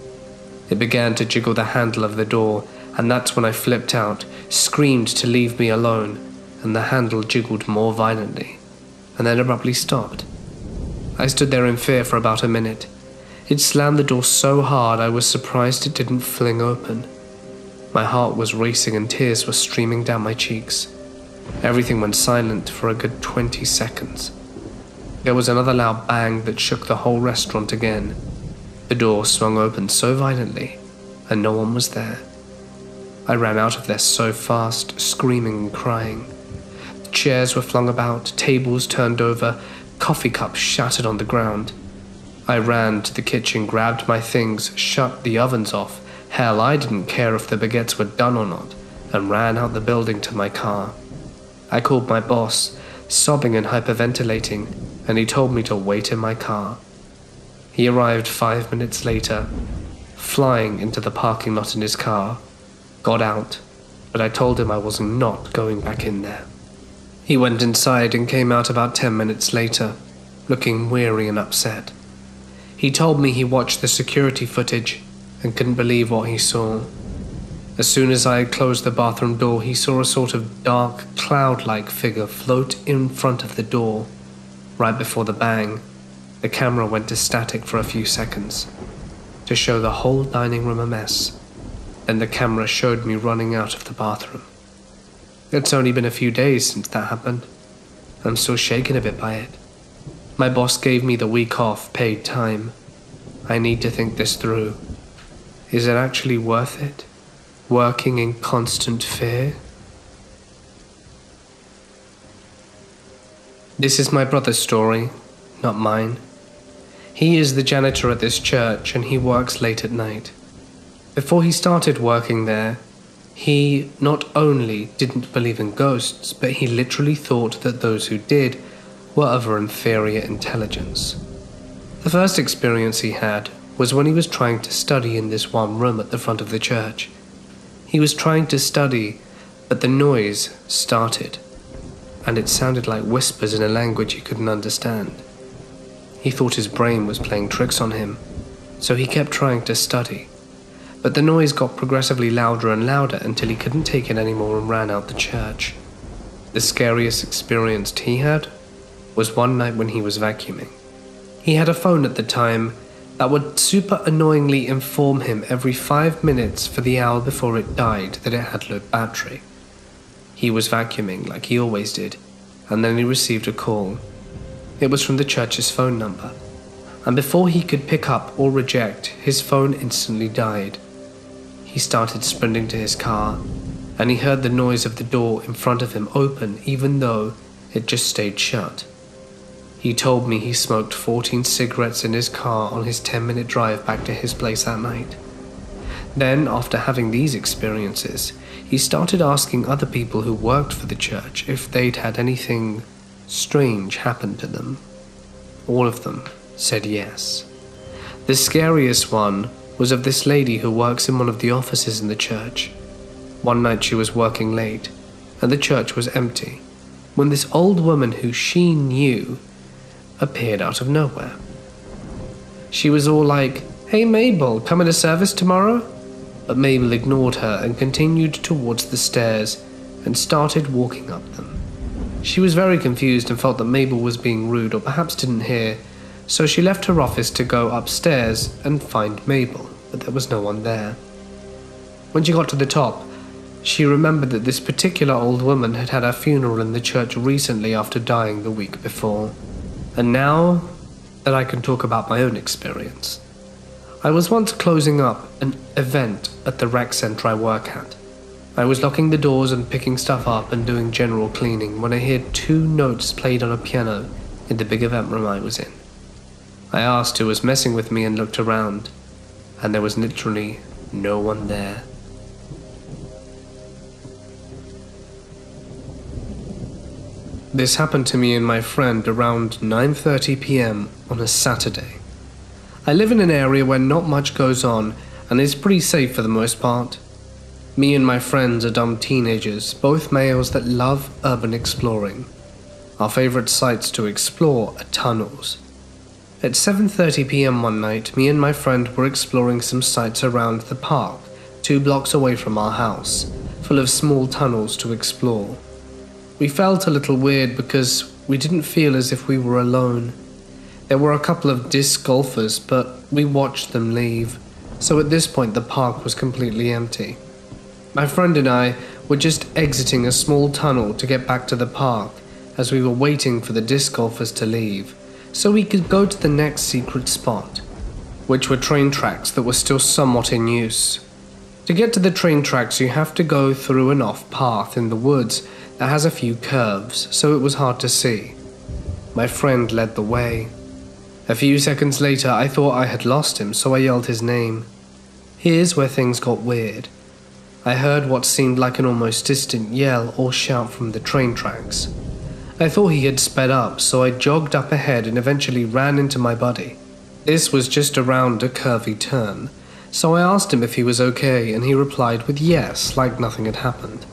It began to jiggle the handle of the door, and that's when I flipped out, screamed to leave me alone, and the handle jiggled more violently, and then abruptly stopped. I stood there in fear for about a minute. It slammed the door so hard I was surprised it didn't fling open. My heart was racing and tears were streaming down my cheeks. Everything went silent for a good 20 seconds. There was another loud bang that shook the whole restaurant again. The door swung open so violently, and no one was there. I ran out of there so fast, screaming and crying. The chairs were flung about, tables turned over, coffee cups shattered on the ground. I ran to the kitchen, grabbed my things, shut the ovens off. Hell, I didn't care if the baguettes were done or not, and ran out the building to my car. I called my boss, sobbing and hyperventilating, and he told me to wait in my car. He arrived 5 minutes later, flying into the parking lot in his car, got out, but I told him I was not going back in there. He went inside and came out about 10 minutes later, looking weary and upset. He told me he watched the security footage and couldn't believe what he saw. As soon as I had closed the bathroom door, he saw a sort of dark, cloud-like figure float in front of the door. Right before the bang, the camera went to static for a few seconds, to show the whole dining room a mess. Then the camera showed me running out of the bathroom. It's only been a few days since that happened. I'm still shaken a bit by it. My boss gave me the week off, paid time. I need to think this through. Is it actually worth it? Working in constant fear? This is my brother's story, not mine. He is the janitor at this church and he works late at night. Before he started working there, he not only didn't believe in ghosts, but he literally thought that those who did were of an inferior intelligence. The first experience he had was when he was trying to study in this one room at the front of the church. He was trying to study, but the noise started. and it sounded like whispers in a language he couldn't understand. He thought his brain was playing tricks on him, so he kept trying to study. But the noise got progressively louder and louder until he couldn't take it anymore and ran out the church. The scariest experience he had was one night when he was vacuuming. He had a phone at the time that would super annoyingly inform him every 5 minutes for the hour before it died that it had low battery. He was vacuuming like he always did, and then he received a call. It was from the church's phone number, and before he could pick up or reject, his phone instantly died. He started sprinting to his car, and he heard the noise of the door in front of him open even though it just stayed shut. He told me he smoked 14 cigarettes in his car on his 10-minute drive back to his place that night. Then, after having these experiences, he started asking other people who worked for the church if they'd had anything strange happen to them. All of them said yes. The scariest one was of this lady who works in one of the offices in the church. One night she was working late, and the church was empty, when this old woman who she knew appeared out of nowhere. She was all like, "Hey Mabel, coming to service tomorrow?" But Mabel ignored her and continued towards the stairs and started walking up them. She was very confused and felt that Mabel was being rude or perhaps didn't hear, so she left her office to go upstairs and find Mabel, but there was no one there. When she got to the top, she remembered that this particular old woman had had her funeral in the church recently after dying the week before. And now that I can talk about my own experience, I was once closing up an event at the rec center I work at. I was locking the doors and picking stuff up and doing general cleaning when I heard 2 notes played on a piano in the big event room I was in. I asked who was messing with me and looked around, and there was literally no one there. This happened to me and my friend around 9:30 p.m. on a Saturday. I live in an area where not much goes on and is pretty safe for the most part. Me and my friends are dumb teenagers, both males that love urban exploring. Our favorite sites to explore are tunnels. At 7:30 p.m. one night, me and my friend were exploring some sites around the park, 2 blocks away from our house, full of small tunnels to explore. We felt a little weird because we didn't feel as if we were alone. There were a couple of disc golfers, but we watched them leave, so at this point the park was completely empty. My friend and I were just exiting a small tunnel to get back to the park as we were waiting for the disc golfers to leave, so we could go to the next secret spot, which were train tracks that were still somewhat in use. To get to the train tracks, you have to go through an off path in the woods that has a few curves, so it was hard to see. My friend led the way. A few seconds later, I thought I had lost him, so I yelled his name. Here's where things got weird. I heard what seemed like an almost distant yell or shout from the train tracks. I thought he had sped up, so I jogged up ahead and eventually ran into my buddy. This was just around a curvy turn, so I asked him if he was okay, and he replied with yes, like nothing had happened.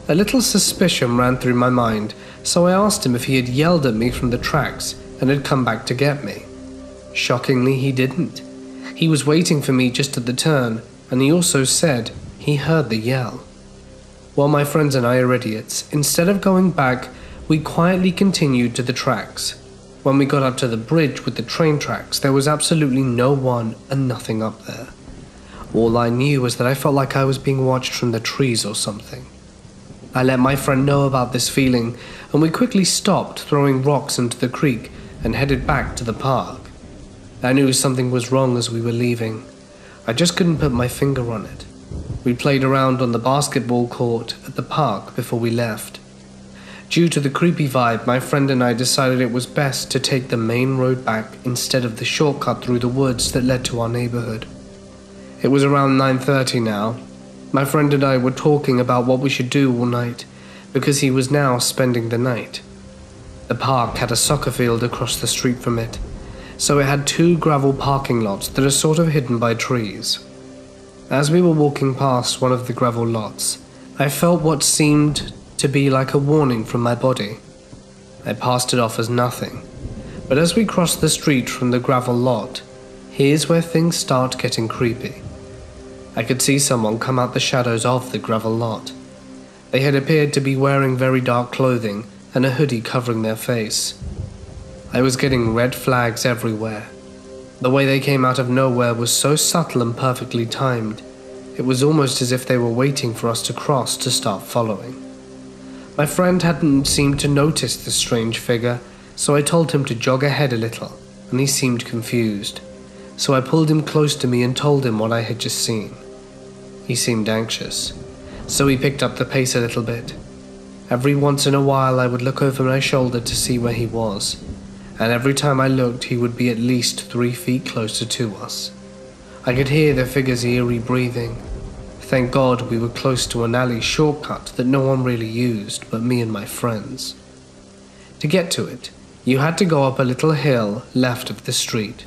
A little suspicion ran through my mind, so I asked him if he had yelled at me from the tracks and had come back to get me. Shockingly, he didn't. He was waiting for me just at the turn, and he also said he heard the yell. While my friends and I are idiots, instead of going back, we quietly continued to the tracks. When we got up to the bridge with the train tracks, there was absolutely no one and nothing up there. All I knew was that I felt like I was being watched from the trees or something. I let my friend know about this feeling, and we quickly stopped throwing rocks into the creek and headed back to the park. I knew something was wrong as we were leaving. I just couldn't put my finger on it. We played around on the basketball court at the park before we left. Due to the creepy vibe, my friend and I decided it was best to take the main road back instead of the shortcut through the woods that led to our neighborhood. It was around 9:30 now. My friend and I were talking about what we should do all night, because he was now spending the night. The park had a soccer field across the street from it, so it had 2 gravel parking lots that are sort of hidden by trees. As we were walking past one of the gravel lots, I felt what seemed to be like a warning from my body. I passed it off as nothing, but as we crossed the street from the gravel lot, here's where things start getting creepy. I could see someone come out the shadows of the gravel lot. They had appeared to be wearing very dark clothing and a hoodie covering their face. I was getting red flags everywhere. The way they came out of nowhere was so subtle and perfectly timed. It was almost as if they were waiting for us to cross to start following. My friend hadn't seemed to notice the strange figure, so I told him to jog ahead a little, and he seemed confused. So I pulled him close to me and told him what I had just seen. He seemed anxious, so he picked up the pace a little bit. Every once in a while I would look over my shoulder to see where he was, and every time I looked he would be at least 3 feet closer to us. I could hear the figure's eerie breathing. Thank God we were close to an alley shortcut that no one really used but me and my friends. To get to it, you had to go up a little hill left of the street.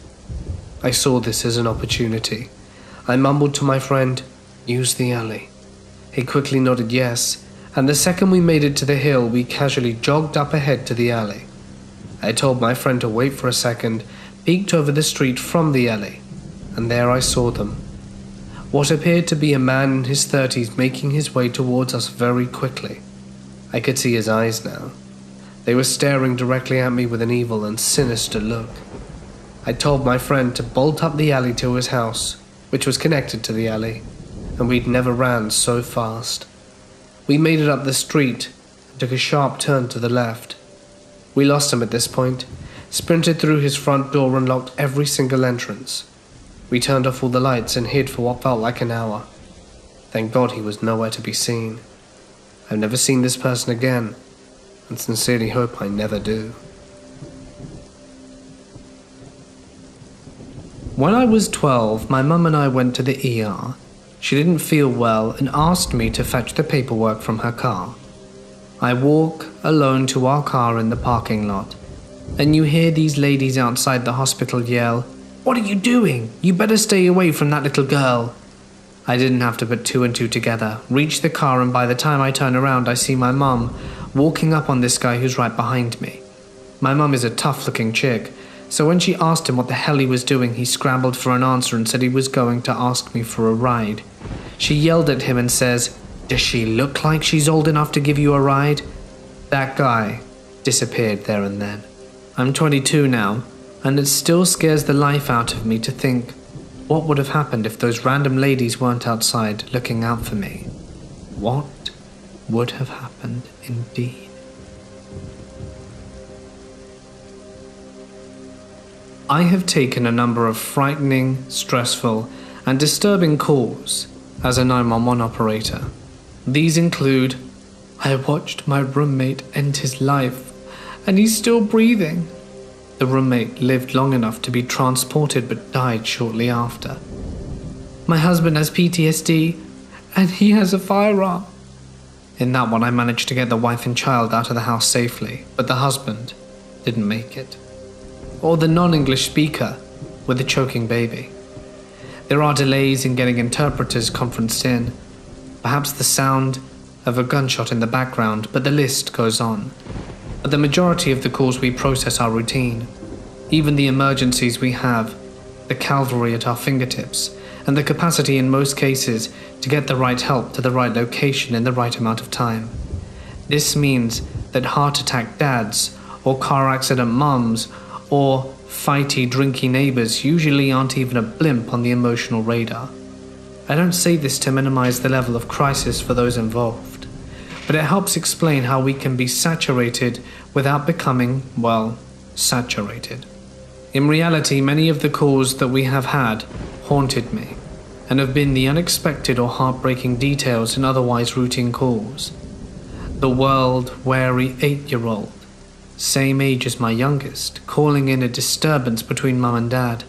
I saw this as an opportunity. I mumbled to my friend, "Use the alley." He quickly nodded yes, and the second we made it to the hill, we casually jogged up ahead to the alley. I told my friend to wait for a second, peeked over the street from the alley, and there I saw them. What appeared to be a man in his 30s making his way towards us very quickly. I could see his eyes now. They were staring directly at me with an evil and sinister look. I told my friend to bolt up the alley to his house, which was connected to the alley, and we'd never ran so fast. We made it up the street and took a sharp turn to the left. We lost him at this point, sprinted through his front door and locked every single entrance. We turned off all the lights and hid for what felt like an hour. Thank God he was nowhere to be seen. I've never seen this person again, and sincerely hope I never do. When I was 12, my mum and I went to the ER. She didn't feel well and asked me to fetch the paperwork from her car. I walk alone to our car in the parking lot, and you hear these ladies outside the hospital yell, "What are you doing? You better stay away from that little girl." I didn't have to put 2 and 2 together, reach the car, and by the time I turn around I see my mum walking up on this guy who's right behind me. My mum is a tough-looking chick, so when she asked him what the hell he was doing, he scrambled for an answer and said he was going to ask me for a ride. She yelled at him and says, "Does she look like she's old enough to give you a ride?" That guy disappeared there and then. I'm 22 now, and it still scares the life out of me to think, what would have happened if those random ladies weren't outside looking out for me? What would have happened indeed? I have taken a number of frightening, stressful, and disturbing calls as a 911 operator. These include, "I watched my roommate end his life, and he's still breathing." The roommate lived long enough to be transported but died shortly after. "My husband has PTSD, and he has a firearm." In that one, I managed to get the wife and child out of the house safely, but the husband didn't make it. Or the non-English speaker with a choking baby. There are delays in getting interpreters conferenced in, perhaps the sound of a gunshot in the background, but the list goes on. But the majority of the calls we process are routine. Even the emergencies we have, the cavalry at our fingertips, and the capacity in most cases to get the right help to the right location in the right amount of time. This means that heart attack dads, or car accident mums, or fighty, drinky neighbors usually aren't even a blimp on the emotional radar. I don't say this to minimize the level of crisis for those involved, but it helps explain how we can be saturated without becoming, well, saturated. In reality, many of the calls that we have had haunted me, and have been the unexpected or heartbreaking details in otherwise routine calls. The world-weary 8-year-old, same age as my youngest, calling in a disturbance between mum and dad,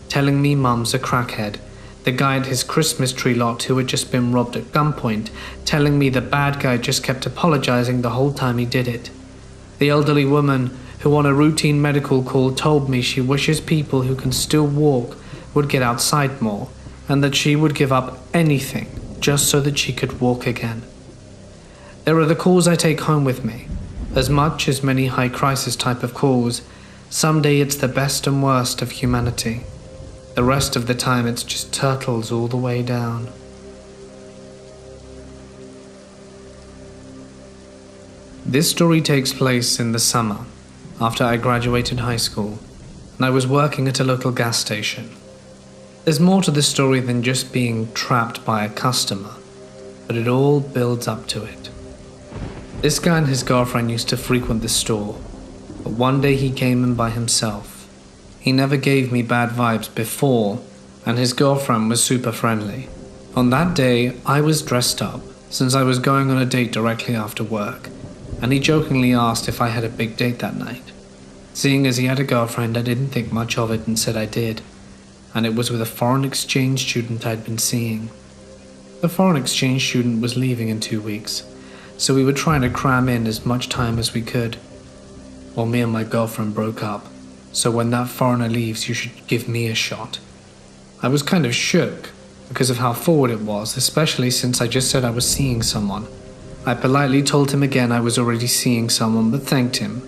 telling me mum's a crackhead. The guy at his Christmas tree lot who had just been robbed at gunpoint, telling me the bad guy just kept apologizing the whole time he did it. The elderly woman who on a routine medical call told me she wishes people who can still walk would get outside more, and that she would give up anything just so that she could walk again. There are the calls I take home with me. As much as many high crisis type of calls, someday it's the best and worst of humanity. The rest of the time it's just turtles all the way down. This story takes place in the summer, after I graduated high school, and I was working at a local gas station. There's more to this story than just being trapped by a customer, but it all builds up to it. This guy and his girlfriend used to frequent the store, but one day he came in by himself. He never gave me bad vibes before, and his girlfriend was super friendly. On that day, I was dressed up, since I was going on a date directly after work, and he jokingly asked if I had a big date that night. Seeing as he had a girlfriend, I didn't think much of it and said I did, and it was with a foreign exchange student I'd been seeing. The foreign exchange student was leaving in 2 weeks, so we were trying to cram in as much time as we could. Well, me and my girlfriend broke up, so when that foreigner leaves, you should give me a shot. I was kind of shook because of how forward it was, especially since I just said I was seeing someone. I politely told him again I was already seeing someone, but thanked him.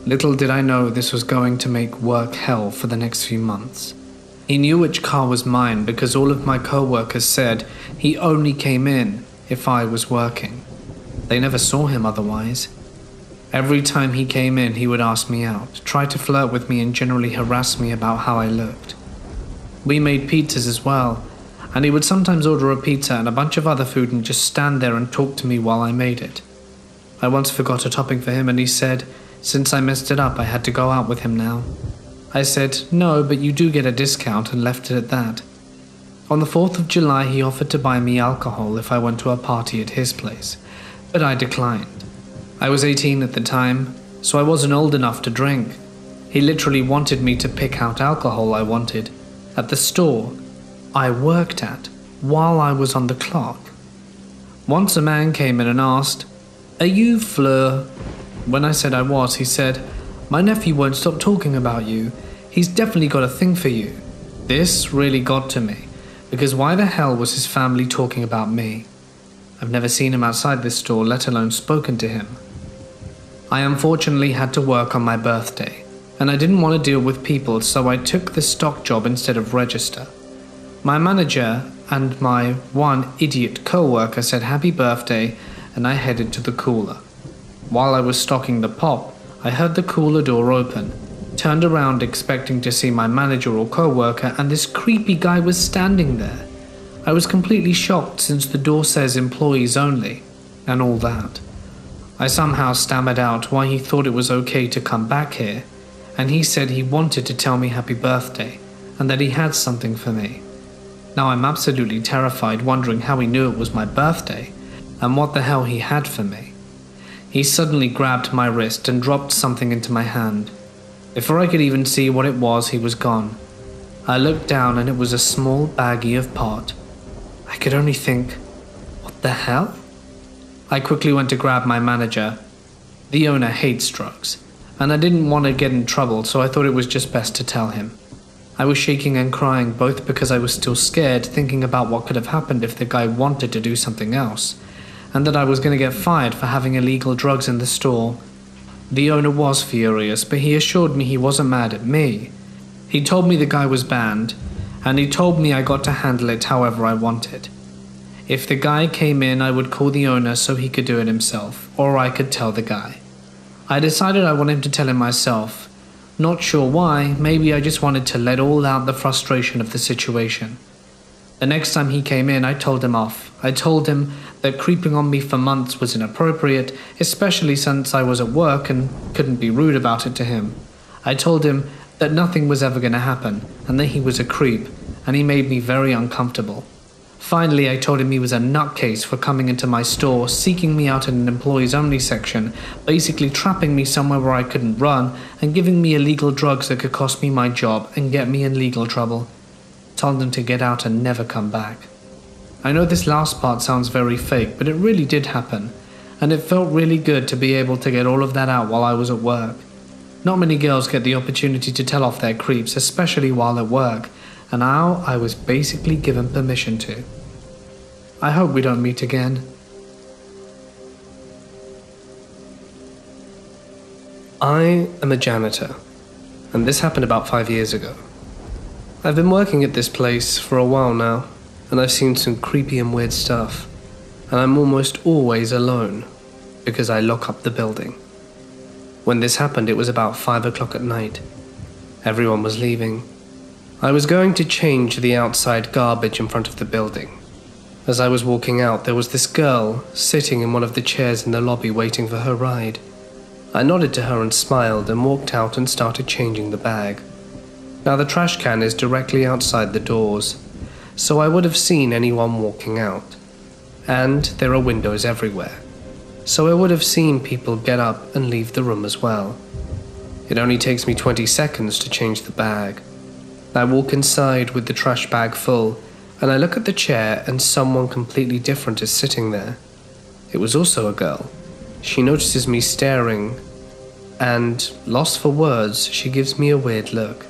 Little did I know this was going to make work hell for the next few months. He knew which car was mine because all of my co-workers said he only came in if I was working. They never saw him otherwise. Every time he came in, he would ask me out, try to flirt with me and generally harass me about how I looked. We made pizzas as well, and he would sometimes order a pizza and a bunch of other food and just stand there and talk to me while I made it. I once forgot a topping for him and he said, since I messed it up, I had to go out with him now. I said, no, but you do get a discount, and left it at that. On the 4th of July, he offered to buy me alcohol if I went to a party at his place, but I declined. I was 18 at the time, so I wasn't old enough to drink. He literally wanted me to pick out alcohol I wanted at the store I worked at while I was on the clock. Once a man came in and asked, "Are you Fleur?" When I said I was, he said, "My nephew won't stop talking about you. He's definitely got a thing for you." This really got to me, because why the hell was his family talking about me? I've never seen him outside this store, let alone spoken to him. I unfortunately had to work on my birthday, and I didn't want to deal with people, so I took the stock job instead of register. My manager and my one idiot co-worker said happy birthday, and I headed to the cooler. While I was stocking the pop, I heard the cooler door open, turned around expecting to see my manager or co-worker, and this creepy guy was standing there. I was completely shocked since the door says employees only, and all that. I somehow stammered out why he thought it was okay to come back here, and he said he wanted to tell me happy birthday, and that he had something for me. Now I'm absolutely terrified, wondering how he knew it was my birthday, and what the hell he had for me. He suddenly grabbed my wrist and dropped something into my hand. Before I could even see what it was, he was gone. I looked down and it was a small baggie of pot. I could only think, what the hell? I quickly went to grab my manager. The owner hates drugs, and I didn't want to get in trouble, so I thought it was just best to tell him. I was shaking and crying, both because I was still scared, thinking about what could have happened if the guy wanted to do something else, and that I was going to get fired for having illegal drugs in the store. The owner was furious, but he assured me he wasn't mad at me. He told me the guy was banned, and he told me I got to handle it however I wanted. If the guy came in, I would call the owner so he could do it himself, or I could tell the guy. I decided I wanted to tell him myself. Not sure why, maybe I just wanted to let all out the frustration of the situation. The next time he came in, I told him off. I told him that creeping on me for months was inappropriate, especially since I was at work and couldn't be rude about it to him. I told him that nothing was ever going to happen, and that he was a creep, and he made me very uncomfortable. Finally, I told him he was a nutcase for coming into my store, seeking me out in an employees-only section, basically trapping me somewhere where I couldn't run, and giving me illegal drugs that could cost me my job and get me in legal trouble. Told him to get out and never come back. I know this last part sounds very fake, but it really did happen, and it felt really good to be able to get all of that out while I was at work. Not many girls get the opportunity to tell off their creeps, especially while at work, and now I was basically given permission to. I hope we don't meet again. I am a janitor, and this happened about 5 years ago. I've been working at this place for a while now, and I've seen some creepy and weird stuff, and I'm almost always alone, because I lock up the building. When this happened, it was about 5 o'clock at night. Everyone was leaving. I was going to change the outside garbage in front of the building. As I was walking out, there was this girl sitting in one of the chairs in the lobby waiting for her ride. I nodded to her and smiled and walked out and started changing the bag. Now the trash can is directly outside the doors, so I would have seen anyone walking out. And there are windows everywhere, so I would have seen people get up and leave the room as well. It only takes me 20 seconds to change the bag. I walk inside with the trash bag full, and I look at the chair and someone completely different is sitting there. It was also a girl. She notices me staring, and, lost for words, she gives me a weird look.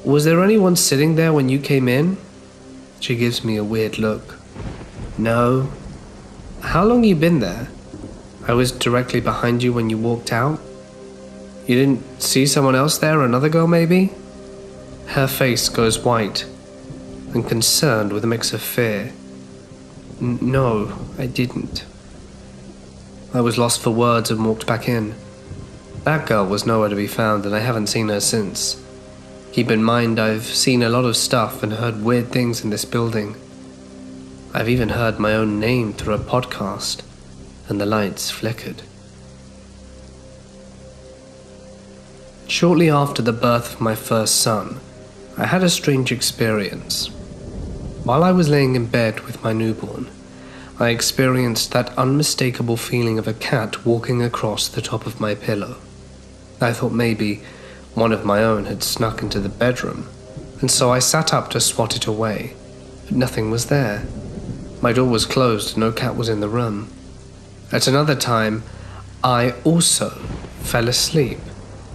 Was there anyone sitting there when you came in? She gives me a weird look. No. How long you been there? I was directly behind you when you walked out. You didn't see someone else there, another girl maybe? Her face goes white and concerned with a mix of fear. No, I didn't. I was lost for words and walked back in. That girl was nowhere to be found and I haven't seen her since. Keep in mind I've seen a lot of stuff and heard weird things in this building. I've even heard my own name through a podcast, and the lights flickered. Shortly after the birth of my first son, I had a strange experience. While I was laying in bed with my newborn, I experienced that unmistakable feeling of a cat walking across the top of my pillow. I thought maybe one of my own had snuck into the bedroom, and so I sat up to swat it away, but nothing was there. My door was closed, no cat was in the room. At another time, I also fell asleep,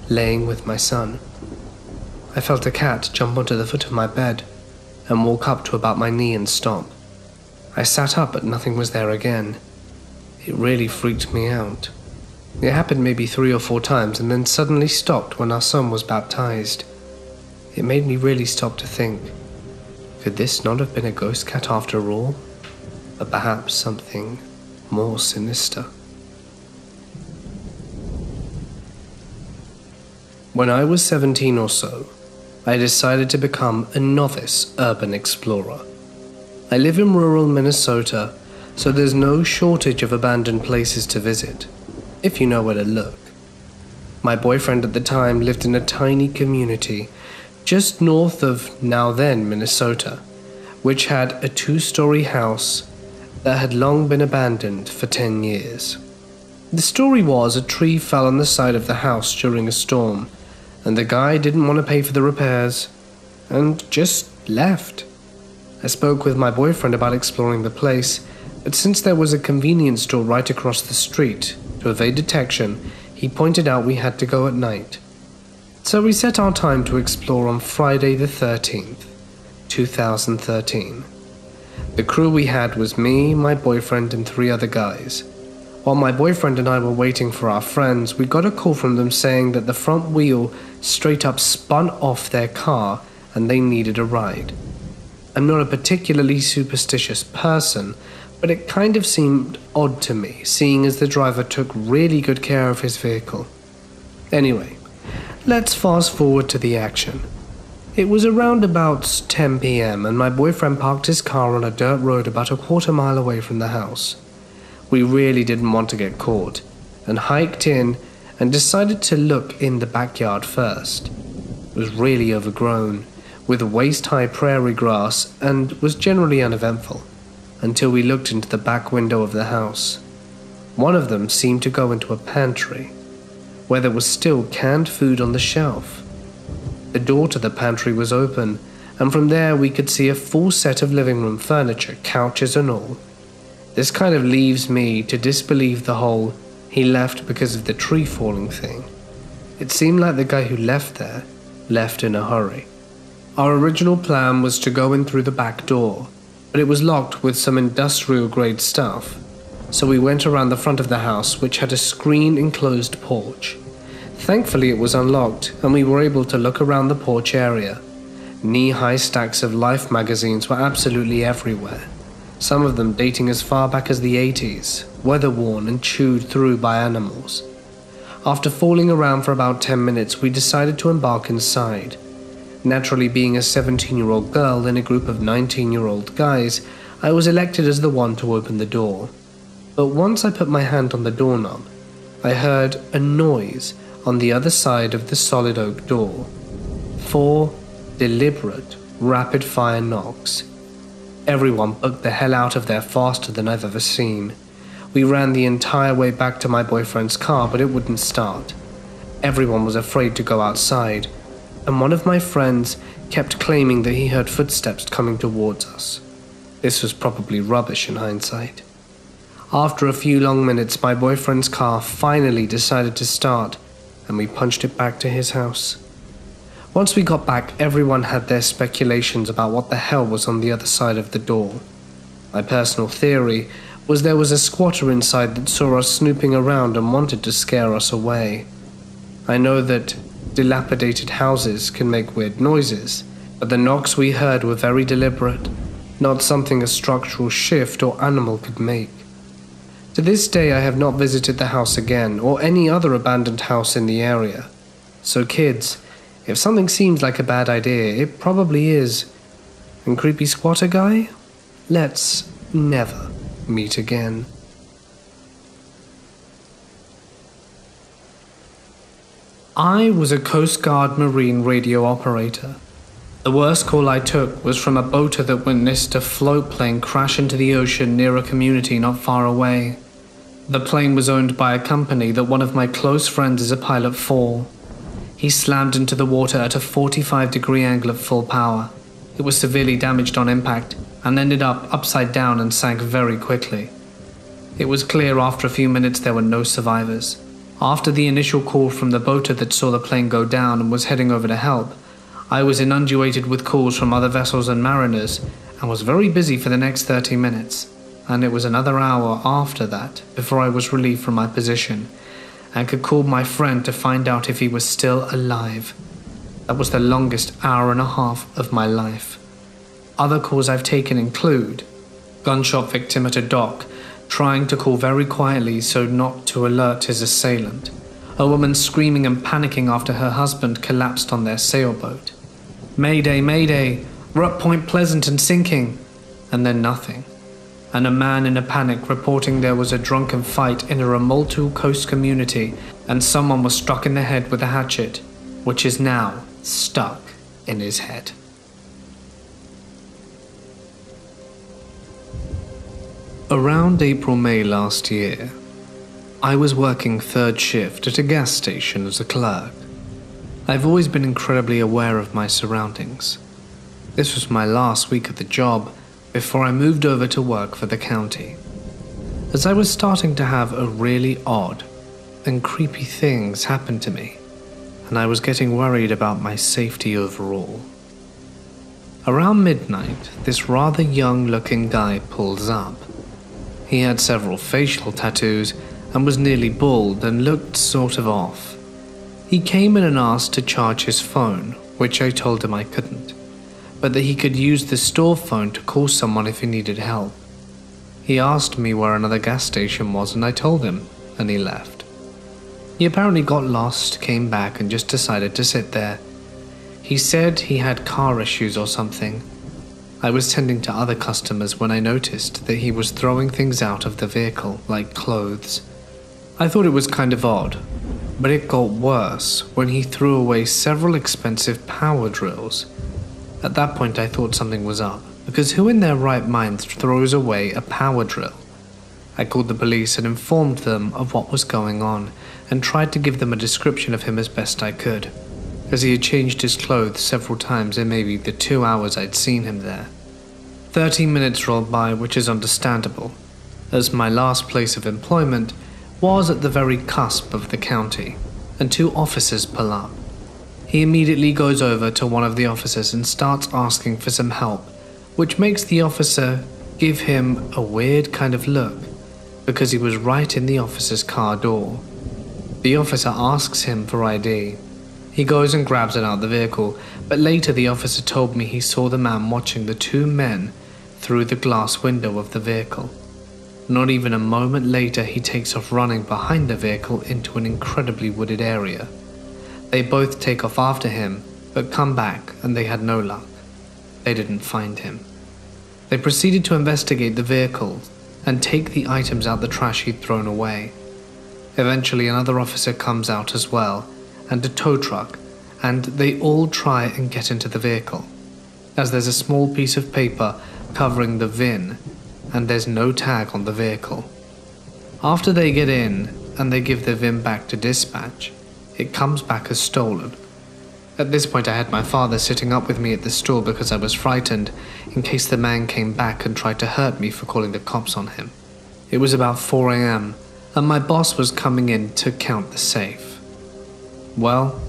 laying with my son. I felt a cat jump onto the foot of my bed and walk up to about my knee and stop. I sat up, but nothing was there again. It really freaked me out. It happened maybe 3 or 4 times and then suddenly stopped when our son was baptized. It made me really stop to think, could this not have been a ghost cat after all? But perhaps something more sinister. When I was 17 or so, I decided to become a novice urban explorer. I live in rural Minnesota, so there's no shortage of abandoned places to visit, if you know where to look. My boyfriend at the time lived in a tiny community just north of now then Minnesota, which had a 2-story house that had long been abandoned for 10 years. The story was a tree fell on the side of the house during a storm, and the guy didn't want to pay for the repairs and just left. I spoke with my boyfriend about exploring the place, but since there was a convenience store right across the street, to evade detection, he pointed out we had to go at night. So we set our time to explore on Friday the 13th, 2013. The crew we had was me, my boyfriend, and 3 other guys. While my boyfriend and I were waiting for our friends, we got a call from them saying that the front wheel straight up spun off their car and they needed a ride. I'm not a particularly superstitious person, but it kind of seemed odd to me, seeing as the driver took really good care of his vehicle. Anyway, let's fast forward to the action. It was around about 10 p.m. and my boyfriend parked his car on a dirt road about a quarter mile away from the house. We really didn't want to get caught, and hiked in and decided to look in the backyard first. It was really overgrown, with waist-high prairie grass, and was generally uneventful, until we looked into the back window of the house. One of them seemed to go into a pantry, where there was still canned food on the shelf. The door to the pantry was open, and from there we could see a full set of living room furniture, couches and all. This kind of leaves me to disbelieve the whole "he left because of the tree falling" thing. It seemed like the guy who left there left in a hurry. Our original plan was to go in through the back door, but it was locked with some industrial-grade stuff, so we went around the front of the house, which had a screen-enclosed porch. Thankfully it was unlocked and we were able to look around the porch area. Knee-high stacks of Life magazines were absolutely everywhere, some of them dating as far back as the 80s, weather-worn and chewed through by animals. After fooling around for about 10 minutes, we decided to embark inside. Naturally, being a 17-year-old girl in a group of 19-year-old guys, I was elected as the one to open the door. But once I put my hand on the doorknob, I heard a noise on the other side of the solid oak door. 4 deliberate, rapid-fire knocks. Everyone bucked the hell out of there faster than I've ever seen. We ran the entire way back to my boyfriend's car, but it wouldn't start. Everyone was afraid to go outside, and one of my friends kept claiming that he heard footsteps coming towards us. This was probably rubbish in hindsight. After a few long minutes, my boyfriend's car finally decided to start, and we punched it back to his house. Once we got back, everyone had their speculations about what the hell was on the other side of the door. My personal theory was there was a squatter inside that saw us snooping around and wanted to scare us away. I know that dilapidated houses can make weird noises, but the knocks we heard were very deliberate, not something a structural shift or animal could make. To this day, I have not visited the house again, or any other abandoned house in the area. So kids, if something seems like a bad idea, it probably is. And creepy squatter guy? Let's never meet again. I was a Coast Guard Marine radio operator. The worst call I took was from a boater that witnessed a float plane crash into the ocean near a community not far away. The plane was owned by a company that one of my close friends is a pilot for. He slammed into the water at a 45-degree angle at full power. It was severely damaged on impact and ended up upside down and sank very quickly. It was clear after a few minutes there were no survivors. After the initial call from the boater that saw the plane go down and was heading over to help, I was inundated with calls from other vessels and mariners and was very busy for the next 30 minutes. And it was another hour after that before I was relieved from my position and could call my friend to find out if he was still alive. That was the longest hour and a half of my life. Other calls I've taken include gunshot victim at a dock, trying to call very quietly so not to alert his assailant, a woman screaming and panicking after her husband collapsed on their sailboat. Mayday, mayday, we're at Point Pleasant and sinking, and then nothing. And a man in a panic reporting there was a drunken fight in a remote coast community and someone was struck in the head with a hatchet, which is now stuck in his head. Around April-May last year, I was working third shift at a gas station as a clerk. I've always been incredibly aware of my surroundings. This was my last week of the job before I moved over to work for the county, as I was starting to have a really odd and creepy things happen to me, and I was getting worried about my safety overall. Around midnight, this rather young-looking guy pulls up. He had several facial tattoos and was nearly bald and looked sort of off. He came in and asked to charge his phone, which I told him I couldn't, but that he could use the store phone to call someone if he needed help. He asked me where another gas station was and I told him, and he left. He apparently got lost, came back and just decided to sit there. He said he had car issues or something. I was tending to other customers when I noticed that he was throwing things out of the vehicle, like clothes. I thought it was kind of odd, but it got worse when he threw away several expensive power drills. At that point I thought something was up, because who in their right mind throws away a power drill? I called the police and informed them of what was going on, and tried to give them a description of him as best I could, as he had changed his clothes several times in maybe the 2 hours I'd seen him there. 30 minutes rolled by, which is understandable, as my last place of employment was at the very cusp of the county, and 2 officers pull up. He immediately goes over to one of the officers and starts asking for some help, which makes the officer give him a weird kind of look, because he was right in the officer's car door. The officer asks him for ID. He goes and grabs it out of the vehicle, but later the officer told me he saw the man watching the two men through the glass window of the vehicle. Not even a moment later, he takes off running behind the vehicle into an incredibly wooded area. They both take off after him, but come back and they had no luck. They didn't find him. They proceeded to investigate the vehicle and take the items out the trash he'd thrown away. Eventually another officer comes out as well, and a tow truck, and they all try and get into the vehicle, as there's a small piece of paper covering the VIN, and there's no tag on the vehicle. After they get in and they give the VIN back to dispatch, it comes back as stolen. At this point I had my father sitting up with me at the store because I was frightened in case the man came back and tried to hurt me for calling the cops on him. It was about 4 a.m. and my boss was coming in to count the safe. Well,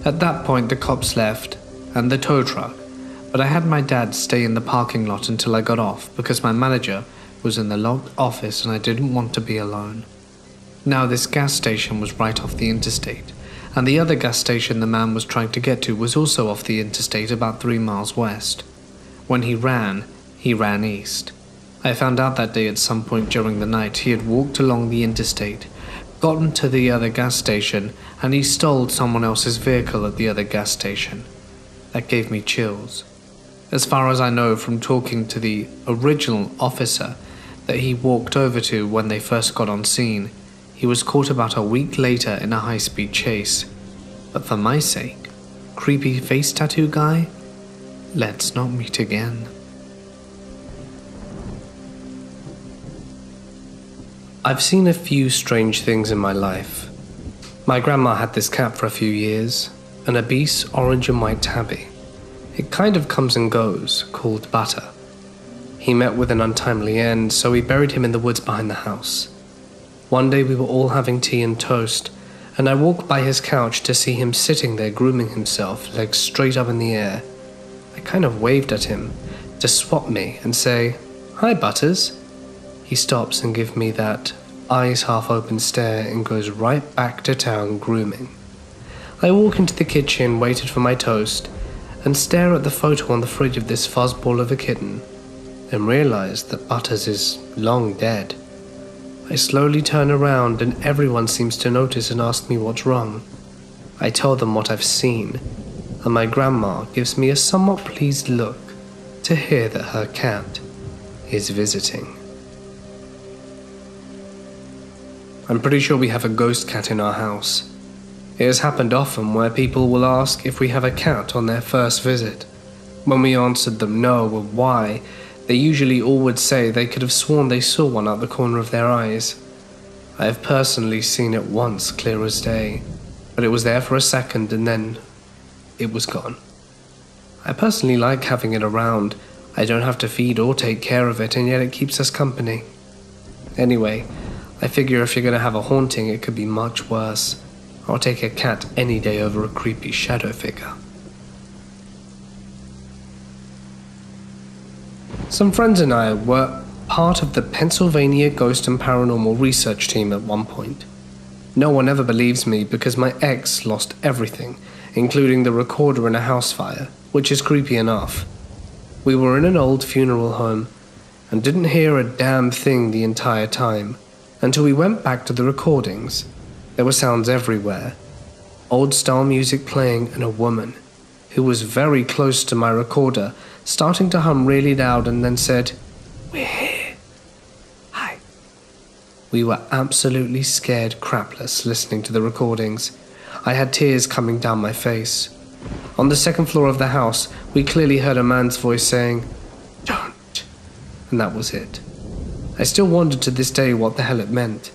at that point the cops left and the tow truck, but I had my dad stay in the parking lot until I got off because my manager was in the locked office and I didn't want to be alone. Now this gas station was right off the interstate, and the other gas station the man was trying to get to was also off the interstate about 3 miles west. When he ran east. I found out that day at some point during the night he had walked along the interstate, gotten to the other gas station, and he stole someone else's vehicle at the other gas station. That gave me chills. As far as I know from talking to the original officer that he walked over to when they first got on scene, he was caught about a week later in a high-speed chase. But for my sake, creepy face tattoo guy, let's not meet again. I've seen a few strange things in my life. My grandma had this cat for a few years, an obese orange and white tabby. It kind of comes and goes, called Butter. He met with an untimely end, so we buried him in the woods behind the house. One day we were all having tea and toast, and I walked by his couch to see him sitting there grooming himself, legs straight up in the air. I kind of waved at him to swap me and say, "Hi, Butters." He stops and gives me that eyes half open stare and goes right back to town grooming. I walk into the kitchen, waited for my toast, and stare at the photo on the fridge of this fuzzball of a kitten, and realize that Butters is long dead. I slowly turn around and everyone seems to notice and ask me what's wrong. I tell them what I've seen, and my grandma gives me a somewhat pleased look to hear that her cat is visiting. I'm pretty sure we have a ghost cat in our house. It has happened often where people will ask if we have a cat on their first visit. When we answered them no or why, they usually all would say they could have sworn they saw one out the corner of their eyes. I have personally seen it once, clear as day, but it was there for a second and then it was gone. I personally like having it around. I don't have to feed or take care of it, and yet it keeps us company. Anyway, I figure if you're going to have a haunting, it could be much worse. I'll take a cat any day over a creepy shadow figure. Some friends and I were part of the Pennsylvania Ghost and Paranormal research team at one point. No one ever believes me because my ex lost everything, including the recorder in a house fire, which is creepy enough. We were in an old funeral home and didn't hear a damn thing the entire time until we went back to the recordings. There were sounds everywhere, old-style music playing and a woman, who was very close to my recorder, starting to hum really loud and then said, "We're here. Hi." We were absolutely scared crapless listening to the recordings. I had tears coming down my face. On the second floor of the house, we clearly heard a man's voice saying, "Don't," and that was it. I still wonder to this day what the hell it meant.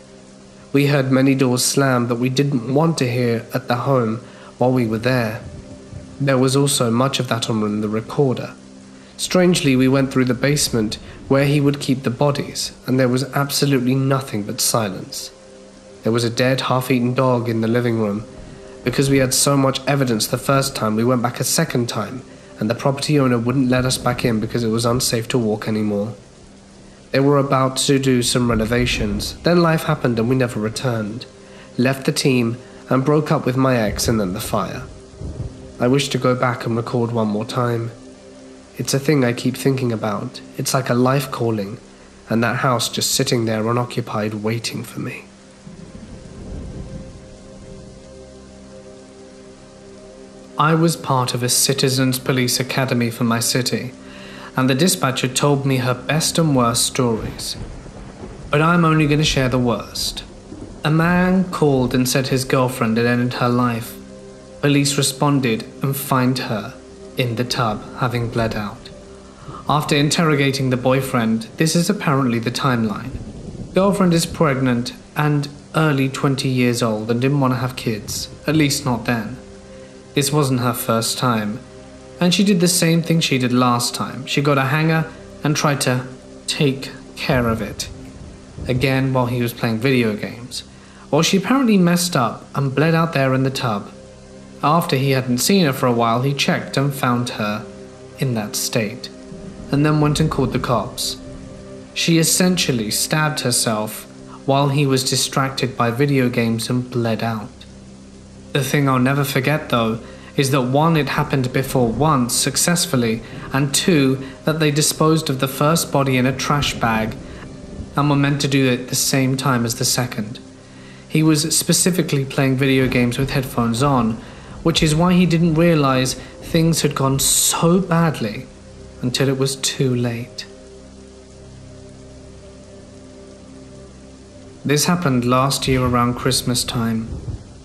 We heard many doors slam that we didn't want to hear at the home while we were there. There was also much of that on the recorder. Strangely, we went through the basement where he would keep the bodies, and there was absolutely nothing but silence. There was a dead, half-eaten dog in the living room. Because we had so much evidence the first time, we went back a second time, and the property owner wouldn't let us back in because it was unsafe to walk anymore. They were about to do some renovations, then life happened and we never returned. left the team, and broke up with my ex and then the fire. I wish to go back and record one more time. It's a thing I keep thinking about. It's like a life calling, and that house just sitting there unoccupied waiting for me. I was part of a citizens police academy for my city, and the dispatcher told me her best and worst stories. But I'm only going to share the worst. A man called and said his girlfriend had ended her life. Police responded and found her in the tub, having bled out. After interrogating the boyfriend, this is apparently the timeline. Girlfriend is pregnant and early 20 years old and didn't want to have kids, at least not then. This wasn't her first time, and she did the same thing she did last time. She got a hanger and tried to take care of it. Again while he was playing video games. Well, she apparently messed up and bled out there in the tub. After he hadn't seen her for a while, he checked and found her in that state, and then went and called the cops. She essentially stabbed herself while he was distracted by video games and bled out. The thing I'll never forget though is that one, it happened before once successfully, and two, that they disposed of the first body in a trash bag and were meant to do it the same time as the second. He was specifically playing video games with headphones on, which is why he didn't realize things had gone so badly until it was too late. This happened last year around Christmas time.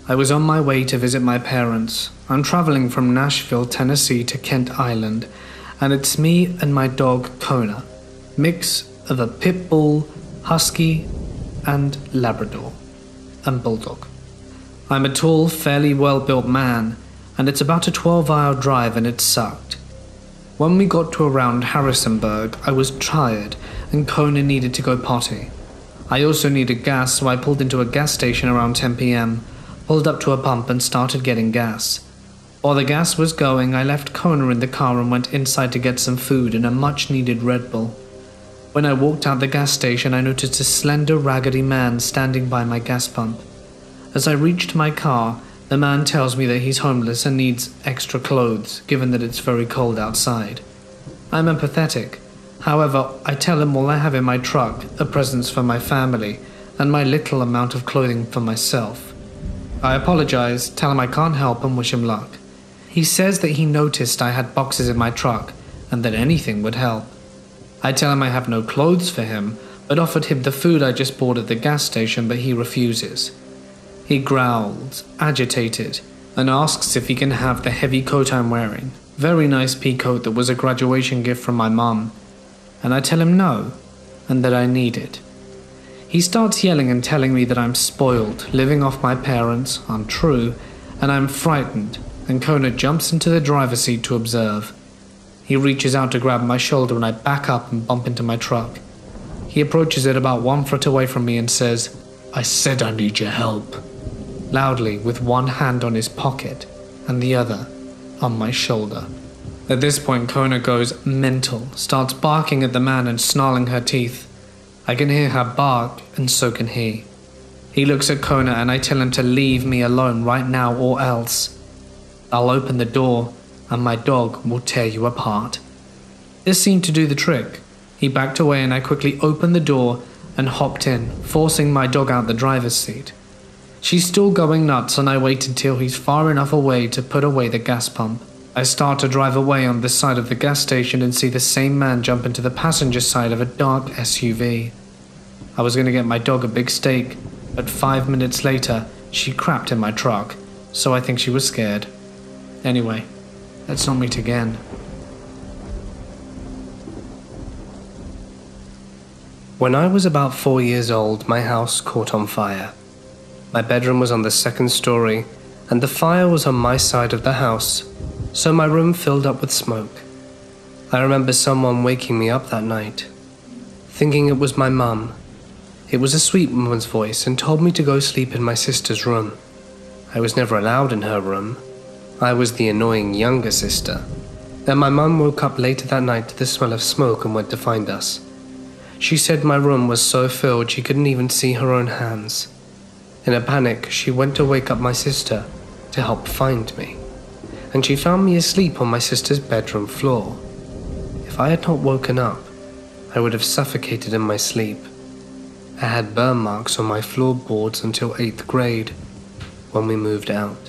I was on my way to visit my parents. I'm traveling from Nashville, Tennessee to Kent Island, and it's me and my dog Kona, mix of a pit bull, husky, and Labrador, and bulldog. I'm a tall, fairly well-built man, and it's about a 12-hour drive and it sucked. When we got to around Harrisonburg, I was tired and Kona needed to go potty. I also needed gas, so I pulled into a gas station around 10 p.m., pulled up to a pump and started getting gas. While the gas was going, I left Kona in the car and went inside to get some food and a much-needed Red Bull. When I walked out the gas station, I noticed a slender, raggedy man standing by my gas pump. As I reached my car, the man tells me that he's homeless and needs extra clothes, given that it's very cold outside. I'm empathetic. However, I tell him all I have in my truck are presents for my family and my little amount of clothing for myself. I apologize, tell him I can't help and wish him luck. He says that he noticed I had boxes in my truck and that anything would help. I tell him I have no clothes for him, but offered him the food I just bought at the gas station, but he refuses. He growls, agitated, and asks if he can have the heavy coat I'm wearing. Very nice pea coat that was a graduation gift from my mum. And I tell him no, and that I need it. He starts yelling and telling me that I'm spoiled, living off my parents, untrue, and I'm frightened, and Kona jumps into the driver's seat to observe. He reaches out to grab my shoulder and I back up and bump into my truck. He approaches it about 1 foot away from me and says, "I said I need your help," loudly with one hand on his pocket and the other on my shoulder. At this point, Kona goes mental, starts barking at the man and snarling her teeth. I can hear her bark, and so can he. He looks at Kona and I tell him to leave me alone right now or else. I'll open the door and my dog will tear you apart. This seemed to do the trick. He backed away and I quickly opened the door and hopped in, forcing my dog out the driver's seat. She's still going nuts and I wait until he's far enough away to put away the gas pump. I start to drive away on the side of the gas station and see the same man jump into the passenger side of a dark SUV. I was going to get my dog a big steak, but 5 minutes later, she crapped in my truck, so I think she was scared. Anyway, let's not meet again. When I was about 4 years old, my house caught on fire. My bedroom was on the second story, and the fire was on my side of the house, so my room filled up with smoke. I remember someone waking me up that night, thinking it was my mum. It was a sweet woman's voice and told me to go sleep in my sister's room. I was never allowed in her room. I was the annoying younger sister. And my mum woke up later that night to the smell of smoke and went to find us. She said my room was so filled she couldn't even see her own hands. In a panic, she went to wake up my sister to help find me, and she found me asleep on my sister's bedroom floor. If I had not woken up, I would have suffocated in my sleep. I had burn marks on my floorboards until 8th grade, when we moved out.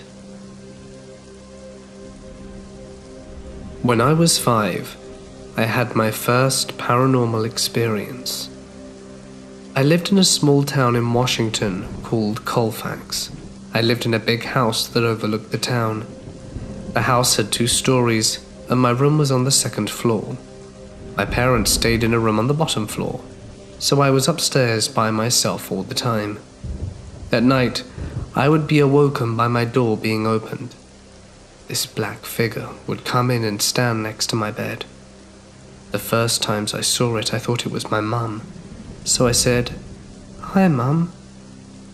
When I was 5, I had my first paranormal experience. I lived in a small town in Washington called Colfax. I lived in a big house that overlooked the town. The house had 2 stories, and my room was on the 2nd floor. My parents stayed in a room on the bottom floor, so I was upstairs by myself all the time. At night, I would be awoken by my door being opened. This black figure would come in and stand next to my bed. The first times I saw it, I thought it was my mum, so I said, "Hi, Mum,"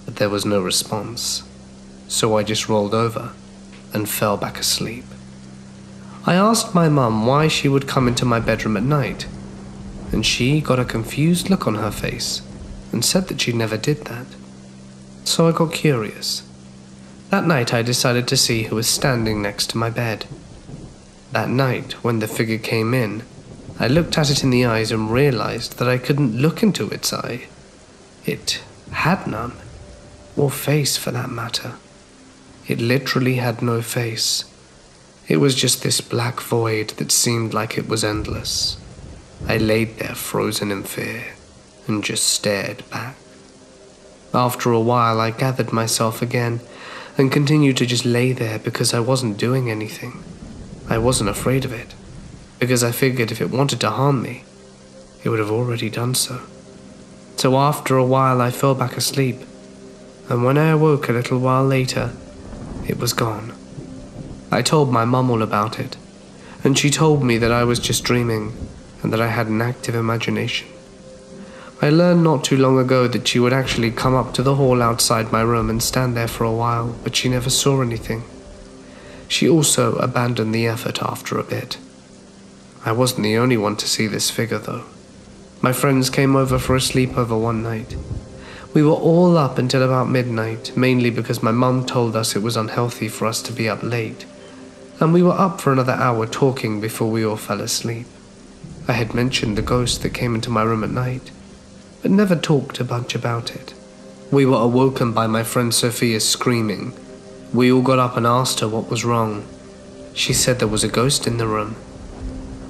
but there was no response, so I just rolled over and fell back asleep. I asked my mum why she would come into my bedroom at night, and she got a confused look on her face and said that she never did that. So I got curious. That night I decided to see who was standing next to my bed. That night, when the figure came in, I looked at it in the eyes and realized that I couldn't look into its eye. It had none, or face for that matter. It literally had no face. It was just this black void that seemed like it was endless. I laid there frozen in fear and just stared back. After a while, I gathered myself again and continued to just lay there because I wasn't doing anything. I wasn't afraid of it, because I figured if it wanted to harm me, it would have already done so. So after a while, I fell back asleep, and when I awoke a little while later, it was gone. I told my mum all about it, and she told me that I was just dreaming and that I had an active imagination. I learned not too long ago that she would actually come up to the hall outside my room and stand there for a while, but she never saw anything. She also abandoned the effort after a bit. I wasn't the only one to see this figure, though. My friends came over for a sleepover one night. We were all up until about midnight, mainly because my mum told us it was unhealthy for us to be up late, and we were up for another hour talking before we all fell asleep. I had mentioned the ghost that came into my room at night, but never talked much about it. We were awoken by my friend Sophia screaming. We all got up and asked her what was wrong. She said there was a ghost in the room.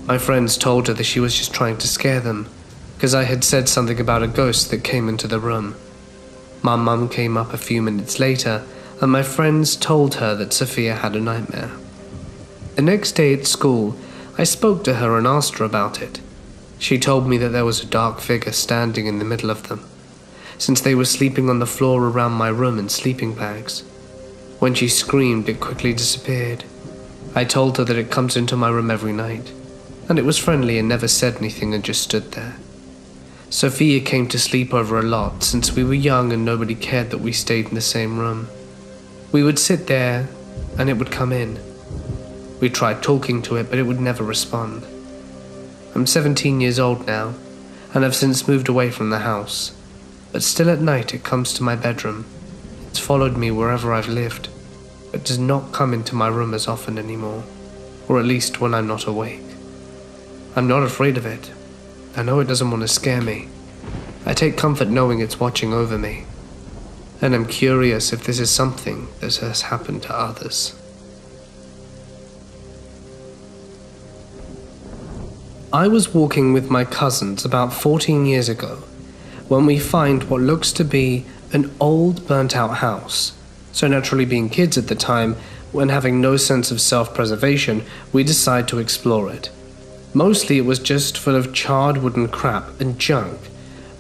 My friends told her that she was just trying to scare them, because I had said something about a ghost that came into the room. My mum came up a few minutes later, and my friends told her that Sophia had a nightmare. The next day at school, I spoke to her and asked her about it. She told me that there was a dark figure standing in the middle of them, since they were sleeping on the floor around my room in sleeping bags. When she screamed, it quickly disappeared. I told her that it comes into my room every night, and it was friendly and never said anything and just stood there. Sophia came to sleep over a lot since we were young and nobody cared that we stayed in the same room. We would sit there and it would come in. We tried talking to it, but it would never respond. I'm 17 years old now, and I've since moved away from the house, but still at night it comes to my bedroom. It's followed me wherever I've lived, but does not come into my room as often anymore, or at least when I'm not awake. I'm not afraid of it. I know it doesn't want to scare me. I take comfort knowing it's watching over me, and I'm curious if this is something that has happened to others. I was walking with my cousins about 14 years ago when we find what looks to be an old burnt-out house. So naturally, being kids at the time, when having no sense of self-preservation, we decide to explore it. Mostly it was just full of charred wooden crap and junk,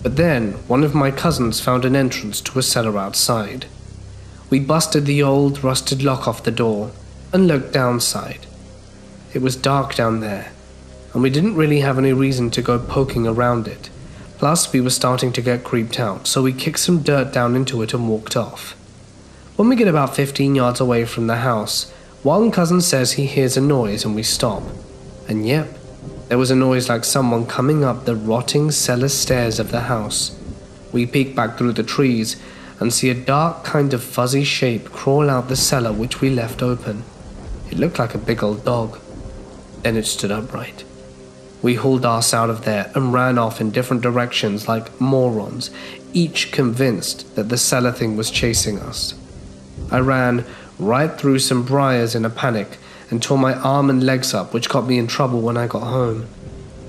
but then one of my cousins found an entrance to a cellar outside. We busted the old, rusted lock off the door and looked downside. It was dark down there, and we didn't really have any reason to go poking around it. Plus, we were starting to get creeped out, so we kicked some dirt down into it and walked off. When we get about 15 yards away from the house, one cousin says he hears a noise and we stop. And yep, there was a noise like someone coming up the rotting cellar stairs of the house. We peeked back through the trees, and see a dark kind of fuzzy shape crawl out the cellar which we left open. It looked like a big old dog. Then it stood upright. We hauled ass out of there and ran off in different directions like morons, each convinced that the cellar thing was chasing us. I ran right through some briars in a panic and tore my arm and legs up, which got me in trouble when I got home.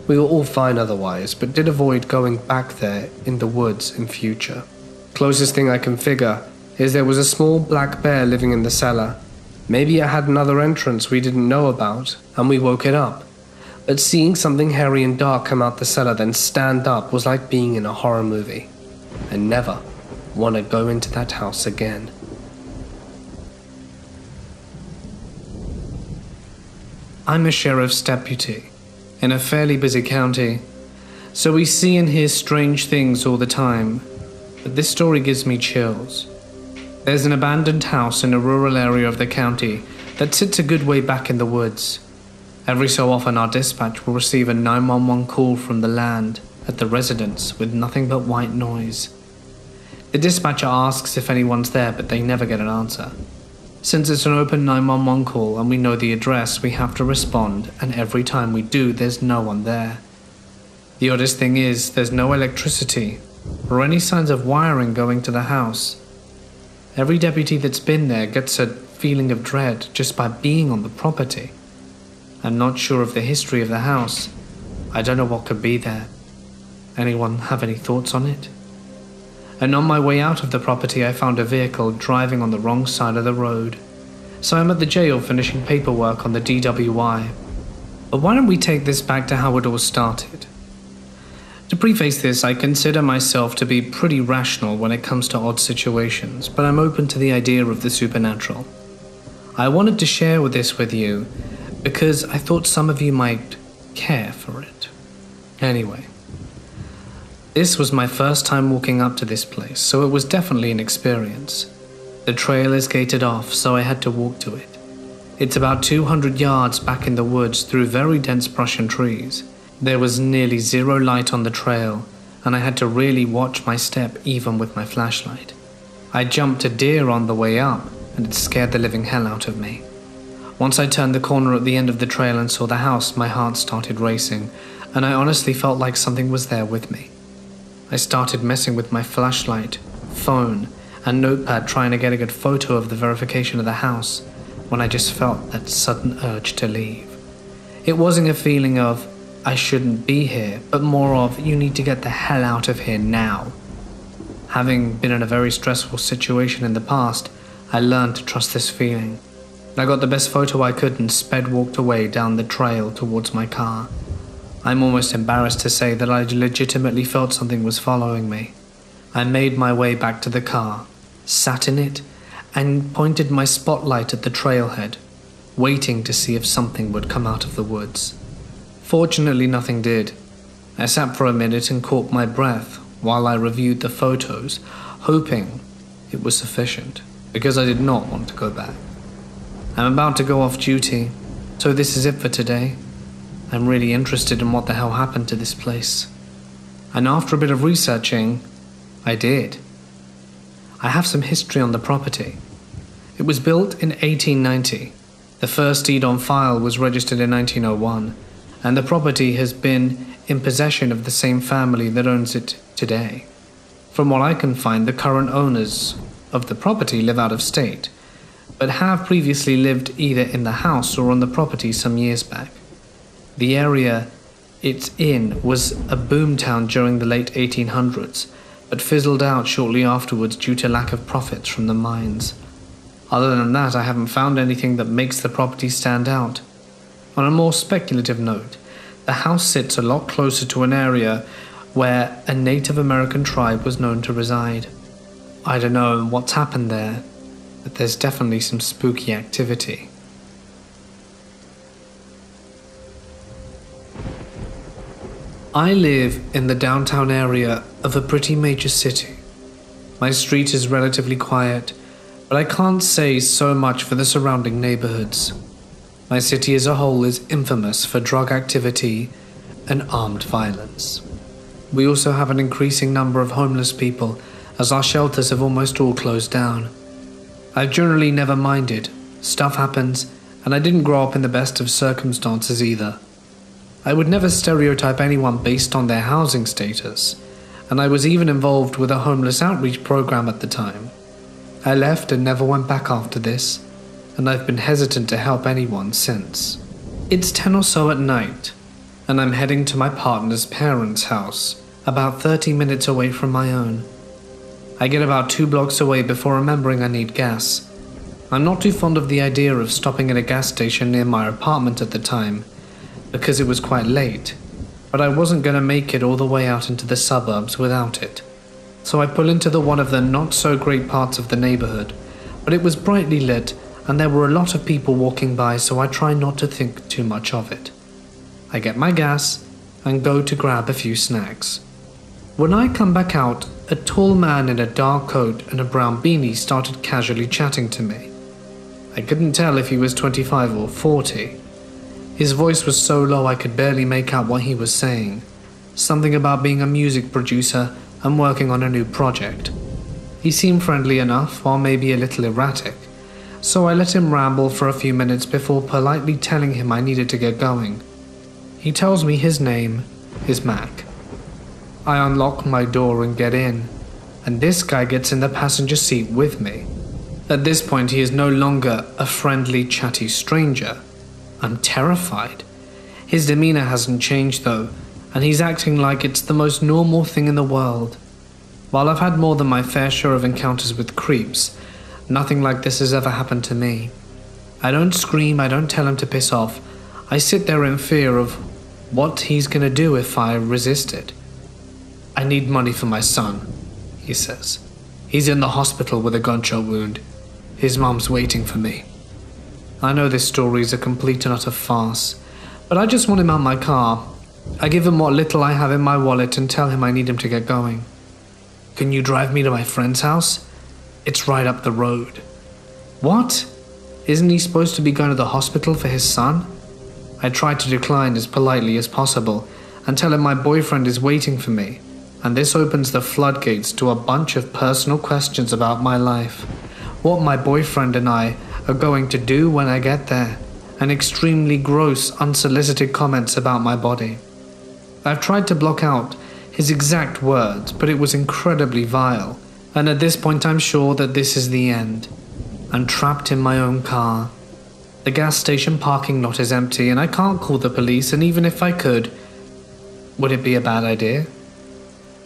We were all fine otherwise, but did avoid going back there in the woods in future. Closest thing I can figure is there was a small black bear living in the cellar. Maybe it had another entrance we didn't know about, and we woke it up. But seeing something hairy and dark come out the cellar then stand up was like being in a horror movie. I never want to go into that house again. I'm a sheriff's deputy in a fairly busy county, so we see and hear strange things all the time, but this story gives me chills. There's an abandoned house in a rural area of the county that sits a good way back in the woods. Every so often our dispatch will receive a 911 call from the land at the residence with nothing but white noise. The dispatcher asks if anyone's there, but they never get an answer. Since it's an open 911 call and we know the address, we have to respond, and every time we do, there's no one there. The oddest thing is, there's no electricity or any signs of wiring going to the house. Every deputy that's been there gets a feeling of dread just by being on the property. I'm not sure of the history of the house. I don't know what could be there. Anyone have any thoughts on it? And on my way out of the property, I found a vehicle driving on the wrong side of the road. So I'm at the jail finishing paperwork on the DWI. But why don't we take this back to how it all started? To preface this, I consider myself to be pretty rational when it comes to odd situations, but I'm open to the idea of the supernatural. I wanted to share this with you because I thought some of you might care for it. Anyway. This was my first time walking up to this place, so it was definitely an experience. The trail is gated off, so I had to walk to it. It's about 200 yards back in the woods through very dense brush and trees. There was nearly zero light on the trail, and I had to really watch my step even with my flashlight. I jumped a deer on the way up, and it scared the living hell out of me. Once I turned the corner at the end of the trail and saw the house, my heart started racing, and I honestly felt like something was there with me. I started messing with my flashlight, phone, and notepad trying to get a good photo of the verification of the house when I just felt that sudden urge to leave. It wasn't a feeling of, I shouldn't be here, but more of, you need to get the hell out of here now. Having been in a very stressful situation in the past, I learned to trust this feeling. I got the best photo I could and walked away down the trail towards my car. I'm almost embarrassed to say that I legitimately felt something was following me. I made my way back to the car, sat in it, and pointed my spotlight at the trailhead, waiting to see if something would come out of the woods. Fortunately, nothing did. I sat for a minute and caught my breath while I reviewed the photos, hoping it was sufficient, because I did not want to go back. I'm about to go off duty, so this is it for today. I'm really interested in what the hell happened to this place. And after a bit of researching, I did. I have some history on the property. It was built in 1890. The first deed on file was registered in 1901, and the property has been in possession of the same family that owns it today. From what I can find, the current owners of the property live out of state, but have previously lived either in the house or on the property some years back. The area it's in was a boomtown during the late 1800s, but fizzled out shortly afterwards due to lack of profits from the mines. Other than that, I haven't found anything that makes the property stand out. On a more speculative note, the house sits a lot closer to an area where a Native American tribe was known to reside. I don't know what's happened there, but there's definitely some spooky activity. I live in the downtown area of a pretty major city. My street is relatively quiet, but I can't say so much for the surrounding neighborhoods. My city as a whole is infamous for drug activity and armed violence. We also have an increasing number of homeless people, as our shelters have almost all closed down. I've generally never minded. Stuff happens, and I didn't grow up in the best of circumstances either. I would never stereotype anyone based on their housing status, and I was even involved with a homeless outreach program at the time. I left and never went back after this, and I've been hesitant to help anyone since. It's 10 or so at night, and I'm heading to my partner's parents' house, about 30 minutes away from my own. I get about 2 blocks away before remembering I need gas. I'm not too fond of the idea of stopping at a gas station near my apartment at the time, because it was quite late, but I wasn't going to make it all the way out into the suburbs without it. So I pull into one of the not-so-great parts of the neighborhood, but it was brightly lit and there were a lot of people walking by, so I try not to think too much of it. I get my gas and go to grab a few snacks. When I come back out, a tall man in a dark coat and a brown beanie started casually chatting to me. I couldn't tell if he was 25 or 40. His voice was so low I could barely make out what he was saying. Something about being a music producer and working on a new project. He seemed friendly enough, while maybe a little erratic, so I let him ramble for a few minutes before politely telling him I needed to get going. He tells me his name is Mac. I unlock my door and get in, and this guy gets in the passenger seat with me. At this point, he is no longer a friendly, chatty stranger. I'm terrified. His demeanor hasn't changed though, and he's acting like it's the most normal thing in the world. While I've had more than my fair share of encounters with creeps, nothing like this has ever happened to me. I don't scream, I don't tell him to piss off. I sit there in fear of what he's gonna do if I resist it. I need money for my son, he says. He's in the hospital with a gunshot wound. His mom's waiting for me. I know this story is a complete and utter farce, but I just want him out my car. I give him what little I have in my wallet and tell him I need him to get going. Can you drive me to my friend's house? It's right up the road. What? Isn't he supposed to be going to the hospital for his son? I try to decline as politely as possible and tell him my boyfriend is waiting for me, and this opens the floodgates to a bunch of personal questions about my life, what my boyfriend and I are going to do when I get there, and extremely gross, unsolicited comments about my body. I've tried to block out his exact words, but it was incredibly vile, and at this point I'm sure that this is the end. I'm trapped in my own car. The gas station parking lot is empty, and I can't call the police, and even if I could, would it be a bad idea?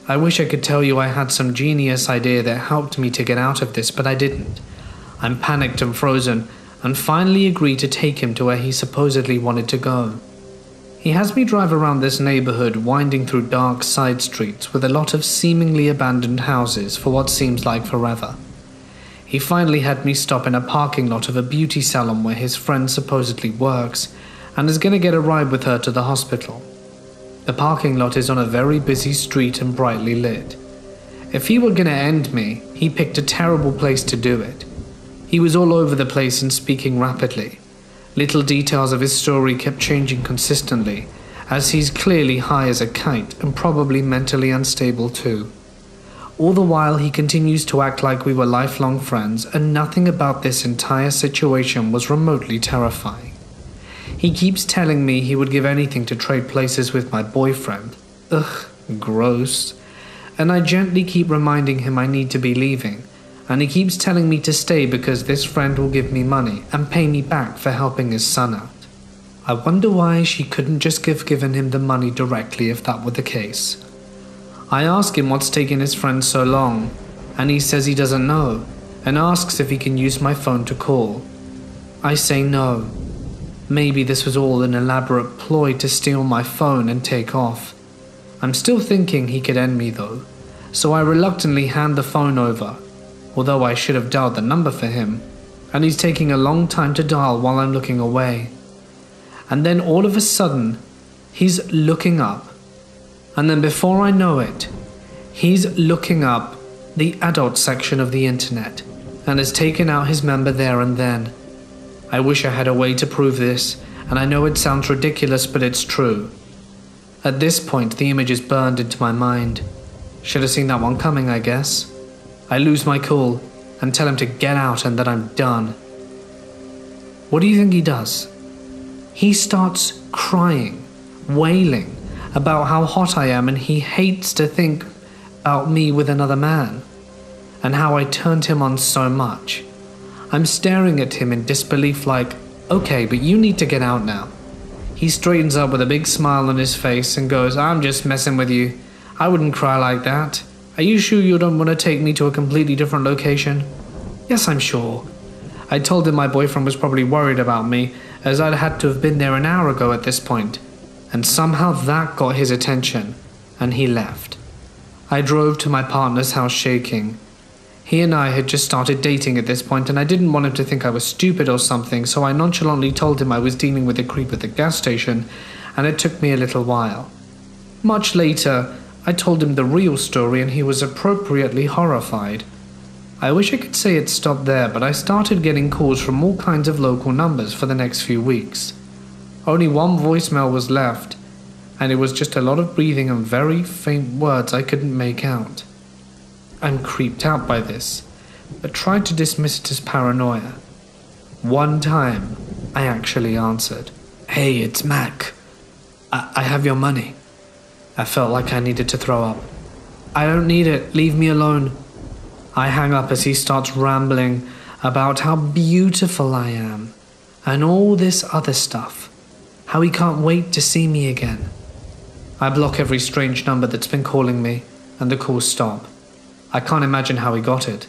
I wish I could tell you I had some genius idea that helped me to get out of this, but I didn't. I'm panicked and frozen, and finally agree to take him to where he supposedly wanted to go. He has me drive around this neighborhood, winding through dark side streets with a lot of seemingly abandoned houses for what seems like forever. He finally had me stop in a parking lot of a beauty salon where his friend supposedly works, and is going to get a ride with her to the hospital. The parking lot is on a very busy street and brightly lit. If he were going to end me, he picked a terrible place to do it. He was all over the place and speaking rapidly. Little details of his story kept changing consistently, as he's clearly high as a kite and probably mentally unstable too. All the while he continues to act like we were lifelong friends, and nothing about this entire situation was remotely terrifying. He keeps telling me he would give anything to trade places with my boyfriend. Ugh, gross. And I gently keep reminding him I need to be leaving, and he keeps telling me to stay because this friend will give me money and pay me back for helping his son out. I wonder why she couldn't just given him the money directly if that were the case. I ask him what's taking his friend so long, and he says he doesn't know, and asks if he can use my phone to call. I say no. Maybe this was all an elaborate ploy to steal my phone and take off. I'm still thinking he could end me though, so I reluctantly hand the phone over, although I should have dialed the number for him, and he's taking a long time to dial while I'm looking away. And then all of a sudden, he's looking up, and then before I know it, he's looking up the adult section of the internet, and has taken out his member there and then. I wish I had a way to prove this, and I know it sounds ridiculous, but it's true. At this point, the image is burned into my mind. Should have seen that one coming, I guess. I lose my cool and tell him to get out and that I'm done. What do you think he does? He starts crying, wailing about how hot I am, and he hates to think about me with another man, and how I turned him on so much. I'm staring at him in disbelief like, okay, but you need to get out now. He straightens up with a big smile on his face and goes, I'm just messing with you. I wouldn't cry like that. Are you sure you don't want to take me to a completely different location? Yes, I'm sure. I told him my boyfriend was probably worried about me, as I'd had to have been there an hour ago at this point, and somehow that got his attention, and he left. I drove to my partner's house shaking. He and I had just started dating at this point, and I didn't want him to think I was stupid or something, so I nonchalantly told him I was dealing with a creep at the gas station, and it took me a little while. Much later, I told him the real story, and he was appropriately horrified. I wish I could say it stopped there, but I started getting calls from all kinds of local numbers for the next few weeks. Only one voicemail was left, and it was just a lot of breathing and very faint words I couldn't make out. I'm creeped out by this, but tried to dismiss it as paranoia. One time, I actually answered, Hey, it's Mac. I have your money. I felt like I needed to throw up. I don't need it, leave me alone. I hang up as he starts rambling about how beautiful I am, and all this other stuff, how he can't wait to see me again. I block every strange number that's been calling me, and the calls stop. I can't imagine how he got it.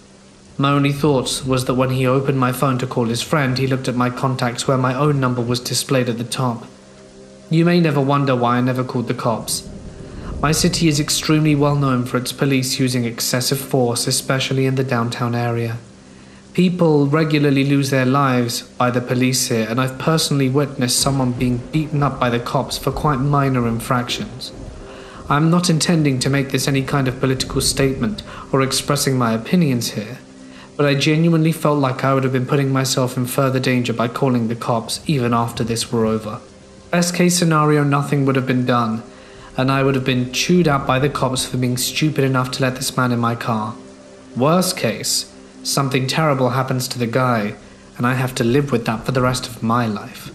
My only thoughts was that when he opened my phone to call his friend, he looked at my contacts where my own number was displayed at the top. You may never wonder why I never called the cops. My city is extremely well known for its police using excessive force, especially in the downtown area. People regularly lose their lives by the police here, and I've personally witnessed someone being beaten up by the cops for quite minor infractions. I'm not intending to make this any kind of political statement or expressing my opinions here, but I genuinely felt like I would have been putting myself in further danger by calling the cops even after this were over. Best case scenario, nothing would have been done, and I would have been chewed out by the cops for being stupid enough to let this man in my car. Worst case, something terrible happens to the guy, and I have to live with that for the rest of my life.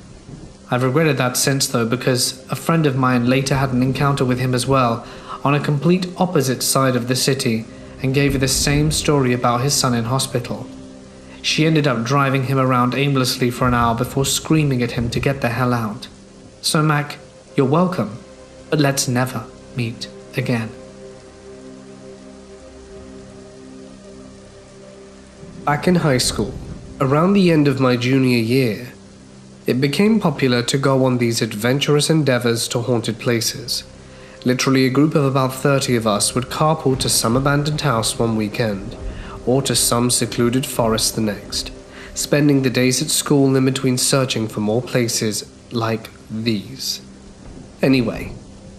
I've regretted that since though, because a friend of mine later had an encounter with him as well, on a complete opposite side of the city, and gave her the same story about his son in hospital. She ended up driving him around aimlessly for an hour before screaming at him to get the hell out. So Mac, you're welcome, but let's never meet again. Back in high school, around the end of my junior year, it became popular to go on these adventurous endeavors to haunted places. Literally a group of about 30 of us would carpool to some abandoned house one weekend, or to some secluded forest the next, spending the days at school in between searching for more places like these. Anyway,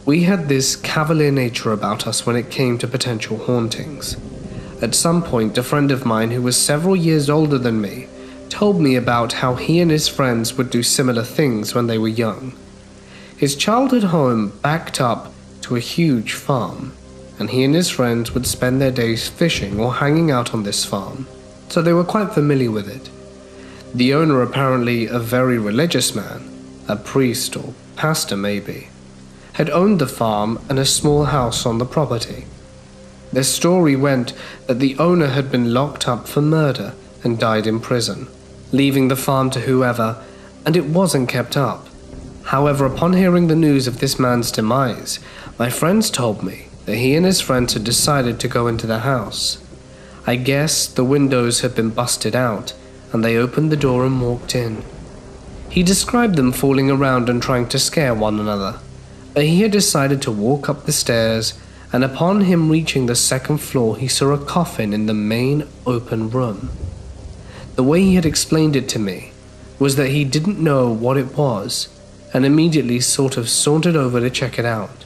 we had this cavalier nature about us when it came to potential hauntings. At some point, a friend of mine who was several years older than me told me about how he and his friends would do similar things when they were young. His childhood home backed up to a huge farm, and he and his friends would spend their days fishing or hanging out on this farm, so they were quite familiar with it. The owner, apparently a very religious man, a priest or pastor maybe, had owned the farm and a small house on the property. The story went that the owner had been locked up for murder and died in prison, leaving the farm to whoever, and it wasn't kept up. However, upon hearing the news of this man's demise, my friends told me that he and his friends had decided to go into the house. I guess the windows had been busted out, and they opened the door and walked in. He described them fooling around and trying to scare one another, but he had decided to walk up the stairs, and upon him reaching the second floor, he saw a coffin in the main open room. The way he had explained it to me was that he didn't know what it was, and immediately sort of sauntered over to check it out,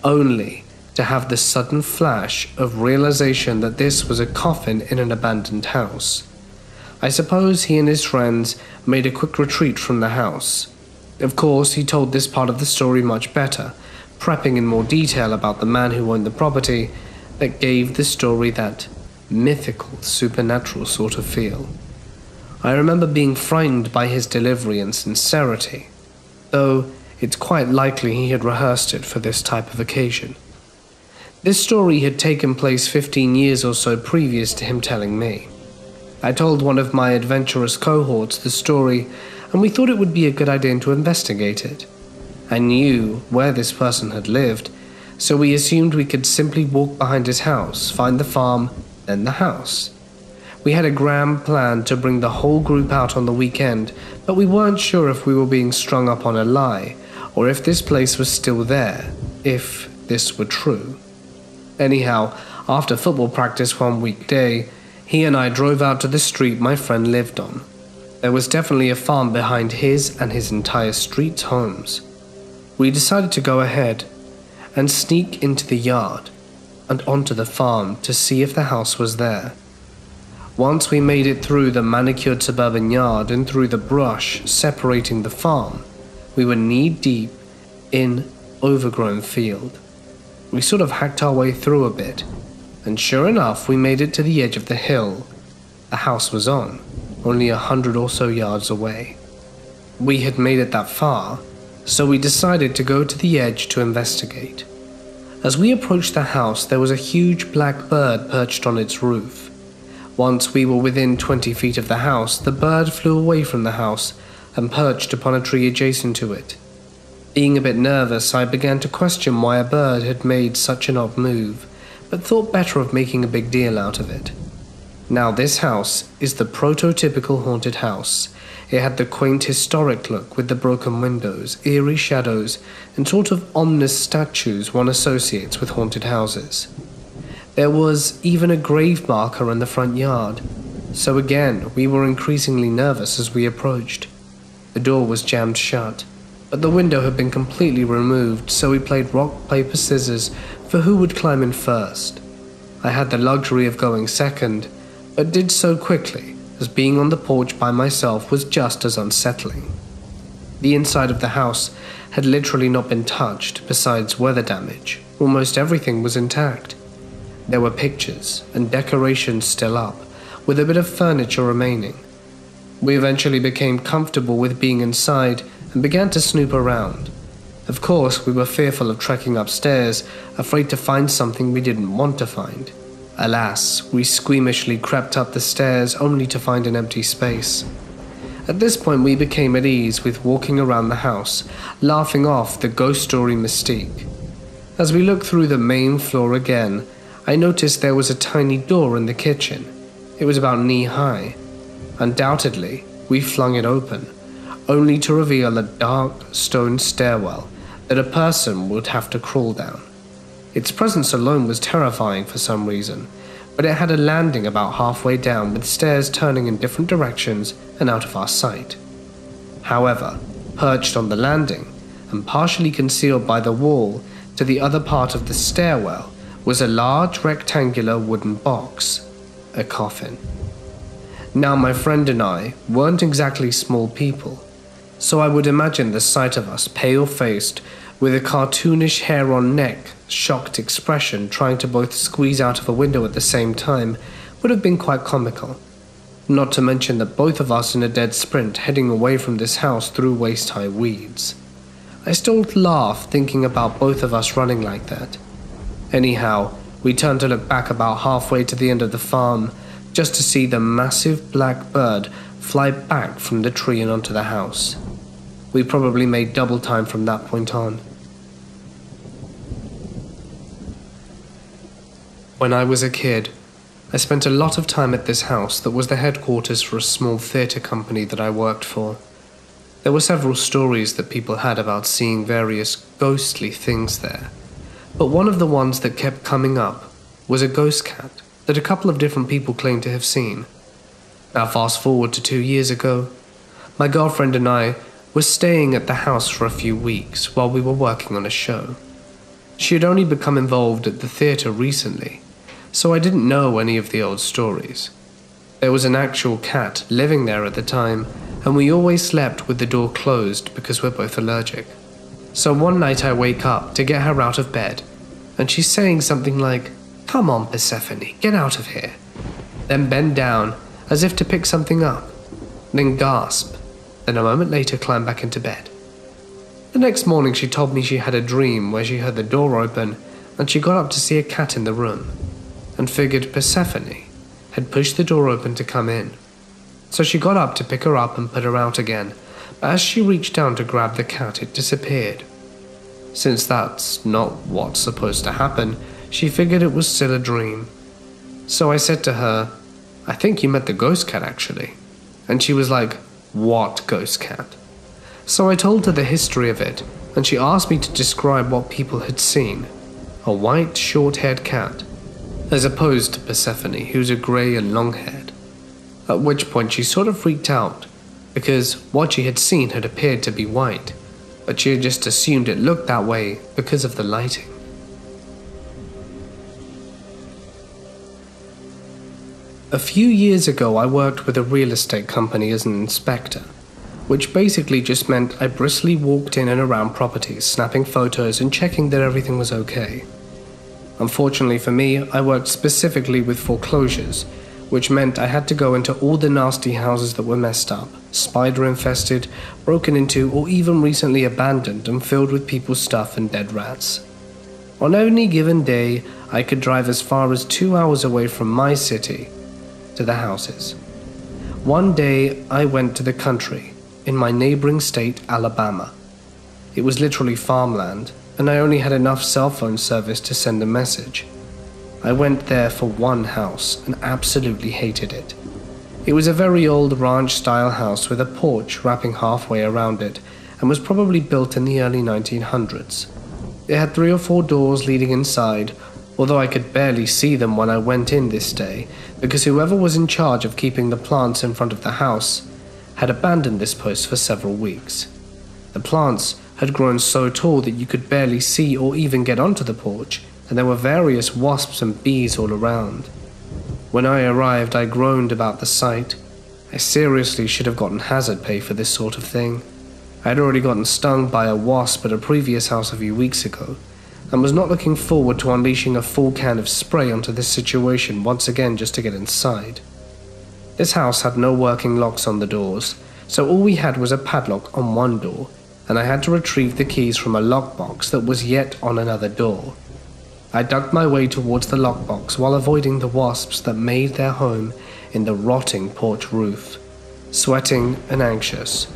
only to have the sudden flash of realization that this was a coffin in an abandoned house. I suppose he and his friends made a quick retreat from the house. Of course, he told this part of the story much better, prepping in more detail about the man who owned the property, that gave the story that mythical, supernatural sort of feel. I remember being frightened by his delivery and sincerity, though it's quite likely he had rehearsed it for this type of occasion. This story had taken place 15 years or so previous to him telling me. I told one of my adventurous cohorts the story, and we thought it would be a good idea to investigate it. I knew where this person had lived, so we assumed we could simply walk behind his house, find the farm, then the house. We had a grand plan to bring the whole group out on the weekend, but we weren't sure if we were being strung up on a lie, or if this place was still there, if this were true. Anyhow, after football practice one weekday, he and I drove out to the street my friend lived on. There was definitely a farm behind his and his entire street's homes. We decided to go ahead and sneak into the yard and onto the farm to see if the house was there. Once we made it through the manicured suburban yard and through the brush separating the farm, we were knee-deep in overgrown field. We sort of hacked our way through a bit, and sure enough, we made it to the edge of the hill the house was on, only 100 or so yards away. We had made it that far, so we decided to go to the edge to investigate. As we approached the house, there was a huge black bird perched on its roof. Once we were within 20 feet of the house, the bird flew away from the house and perched upon a tree adjacent to it. Being a bit nervous, I began to question why a bird had made such an odd move, but thought better of making a big deal out of it. Now this house is the prototypical haunted house. It had the quaint historic look with the broken windows, eerie shadows, and sort of ominous statues one associates with haunted houses. There was even a grave marker in the front yard, so again we were increasingly nervous as we approached. The door was jammed shut, but the window had been completely removed, so we played rock, paper, scissors for who would climb in first. I had the luxury of going second, but did so quickly, as being on the porch by myself was just as unsettling. The inside of the house had literally not been touched, besides weather damage. Almost everything was intact. There were pictures and decorations still up, with a bit of furniture remaining. We eventually became comfortable with being inside and began to snoop around. Of course, we were fearful of trekking upstairs, afraid to find something we didn't want to find. Alas, we squeamishly crept up the stairs only to find an empty space. At this point, we became at ease with walking around the house, laughing off the ghost story mystique. As we looked through the main floor again, I noticed there was a tiny door in the kitchen. It was about knee-high. Undoubtedly, we flung it open, only to reveal a dark stone stairwell that a person would have to crawl down. Its presence alone was terrifying for some reason, but it had a landing about halfway down with stairs turning in different directions and out of our sight. However, perched on the landing, and partially concealed by the wall to the other part of the stairwell, was a large rectangular wooden box, a coffin. Now my friend and I weren't exactly small people, so I would imagine the sight of us pale-faced, with a cartoonish hair on neck, shocked expression trying to both squeeze out of a window at the same time would have been quite comical. Not to mention that both of us in a dead sprint heading away from this house through waist-high weeds. I still laugh thinking about both of us running like that. Anyhow, we turned to look back about halfway to the end of the farm, just to see the massive black bird fly back from the tree and onto the house. We probably made double time from that point on. When I was a kid, I spent a lot of time at this house that was the headquarters for a small theatre company that I worked for. There were several stories that people had about seeing various ghostly things there, but one of the ones that kept coming up was a ghost cat that a couple of different people claimed to have seen. Now fast forward to 2 years ago, my girlfriend and I were staying at the house for a few weeks while we were working on a show. She had only become involved at the theatre recently, so I didn't know any of the old stories. There was an actual cat living there at the time, and we always slept with the door closed because we're both allergic. So one night I wake up to get her out of bed, and she's saying something like, "Come on, Persephone, get out of here." then bend down as if to pick something up, then gasp, then a moment later climb back into bed. The next morning she told me she had a dream where she heard the door open and she got up to see a cat in the room and figured Persephone had pushed the door open to come in. So she got up to pick her up and put her out again, but as she reached down to grab the cat, it disappeared. Since that's not what's supposed to happen, she figured it was still a dream. So I said to her, "I think you met the ghost cat actually." And she was like, "What ghost cat?" So I told her the history of it, and she asked me to describe what people had seen. A white, short-haired cat, as opposed to Persephone, who's a grey and long-haired. At which point she sort of freaked out, because what she had seen had appeared to be white, but she had just assumed it looked that way because of the lighting. A few years ago I worked with a real estate company as an inspector, which basically just meant I briskly walked in and around properties, snapping photos and checking that everything was okay. Unfortunately for me, I worked specifically with foreclosures, which meant I had to go into all the nasty houses that were messed up, spider-infested, broken into, or even recently abandoned and filled with people's stuff and dead rats. On any given day, I could drive as far as 2 hours away from my city to the houses. One day, I went to the country, in my neighboring state, Alabama. It was literally farmland, and I only had enough cell phone service to send a message. I went there for one house and absolutely hated it. It was a very old ranch-style house with a porch wrapping halfway around it and was probably built in the early 1900s. It had 3 or 4 doors leading inside, although I could barely see them when I went in this day because whoever was in charge of keeping the plants in front of the house had abandoned this post for several weeks. The plants had grown so tall that you could barely see or even get onto the porch, and there were various wasps and bees all around. When I arrived, I groaned about the sight. I seriously should have gotten hazard pay for this sort of thing. I had already gotten stung by a wasp at a previous house a few weeks ago, and was not looking forward to unleashing a full can of spray onto this situation once again just to get inside. This house had no working locks on the doors, so all we had was a padlock on one door, and I had to retrieve the keys from a lockbox that was yet on another door. I dug my way towards the lockbox while avoiding the wasps that made their home in the rotting porch roof, sweating and anxious.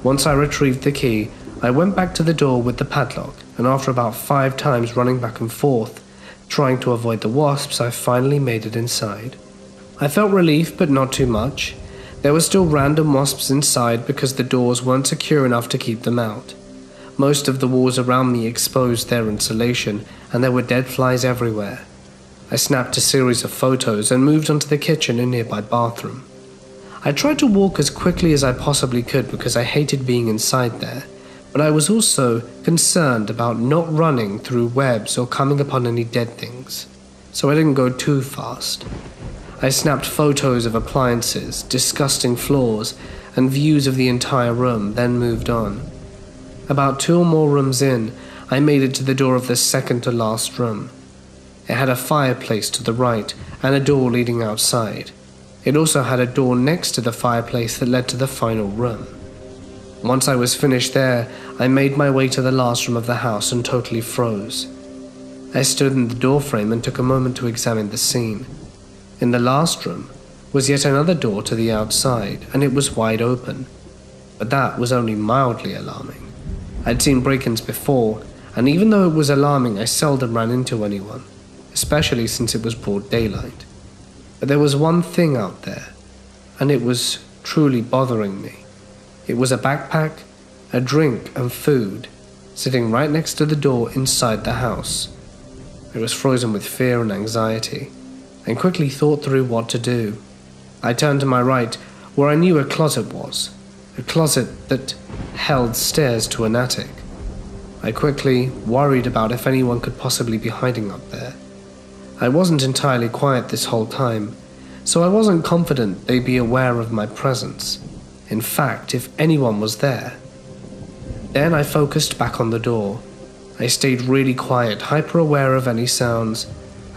Once I retrieved the key, I went back to the door with the padlock, and after about 5 times running back and forth, trying to avoid the wasps, I finally made it inside. I felt relief, but not too much. There were still random wasps inside because the doors weren't secure enough to keep them out. Most of the walls around me exposed their insulation, and there were dead flies everywhere. I snapped a series of photos and moved on to the kitchen and nearby bathroom. I tried to walk as quickly as I possibly could because I hated being inside there, but I was also concerned about not running through webs or coming upon any dead things, so I didn't go too fast. I snapped photos of appliances, disgusting floors, and views of the entire room, then moved on. About 2 or more rooms in, I made it to the door of the second to last room. It had a fireplace to the right and a door leading outside. It also had a door next to the fireplace that led to the final room. Once I was finished there, I made my way to the last room of the house and totally froze. I stood in the doorframe and took a moment to examine the scene. In the last room was yet another door to the outside, and it was wide open. But that was only mildly alarming. I'd seen break-ins before, and even though it was alarming, I seldom ran into anyone, especially since it was broad daylight. But there was one thing out there, and it was truly bothering me. It was a backpack, a drink, and food, sitting right next to the door inside the house. I was frozen with fear and anxiety, and quickly thought through what to do. I turned to my right, where I knew a closet was, a closet that held stairs to an attic. I quickly worried about if anyone could possibly be hiding up there. I wasn't entirely quiet this whole time, so I wasn't confident they'd be aware of my presence. In fact, if anyone was there. Then I focused back on the door. I stayed really quiet, hyper-aware of any sounds.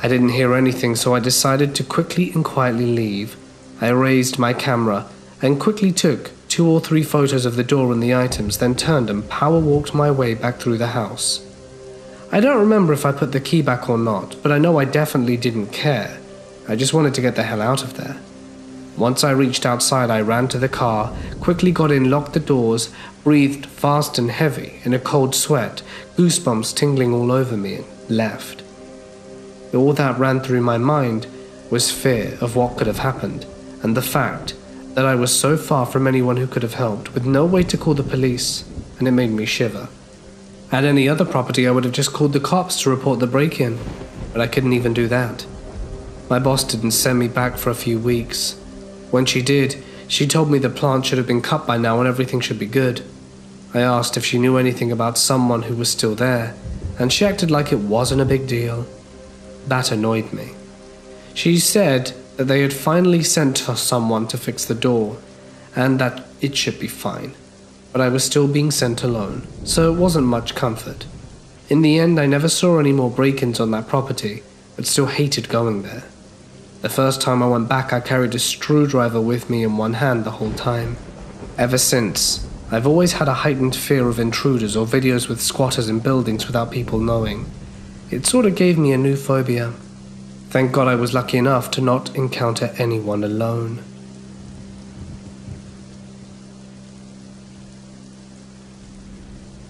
I didn't hear anything, so I decided to quickly and quietly leave. I raised my camera and quickly took 2 or 3 photos of the door and the items, then turned and power walked my way back through the house. I don't remember if I put the key back or not, but I know I definitely didn't care. I just wanted to get the hell out of there. Once I reached outside, I ran to the car, quickly got in, locked the doors, breathed fast and heavy in a cold sweat, goosebumps tingling all over me, and left. All that ran through my mind was fear of what could have happened, and the fact that I was so far from anyone who could have helped, with no way to call the police, and it made me shiver. At any other property, I would have just called the cops to report the break-in, but I couldn't even do that. My boss didn't send me back for a few weeks. When she did, she told me the plant should have been cut by now and everything should be good. I asked if she knew anything about someone who was still there, and she acted like it wasn't a big deal. That annoyed me. She said that they had finally sent for someone to fix the door, and that it should be fine. But I was still being sent alone, so it wasn't much comfort. In the end, I never saw any more break-ins on that property, but still hated going there. The first time I went back, I carried a screwdriver with me in one hand the whole time. Ever since, I've always had a heightened fear of intruders or videos with squatters in buildings without people knowing. It sort of gave me a new phobia. Thank God I was lucky enough to not encounter anyone alone.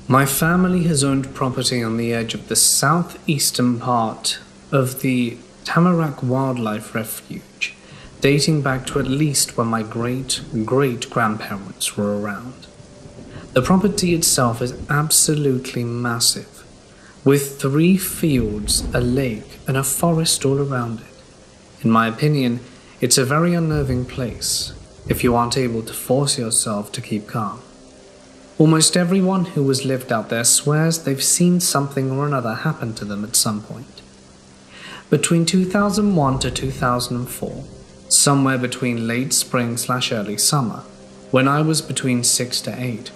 My family has owned property on the edge of the southeastern part of the Tamarack Wildlife Refuge, dating back to at least when my great-great-grandparents were around. The property itself is absolutely massive, with 3 fields, a lake, and a forest all around it. In my opinion, it's a very unnerving place if you aren't able to force yourself to keep calm. Almost everyone who has lived out there swears they've seen something or another happen to them at some point. Between 2001 to 2004, somewhere between late spring/early summer, when I was between 6 to 8,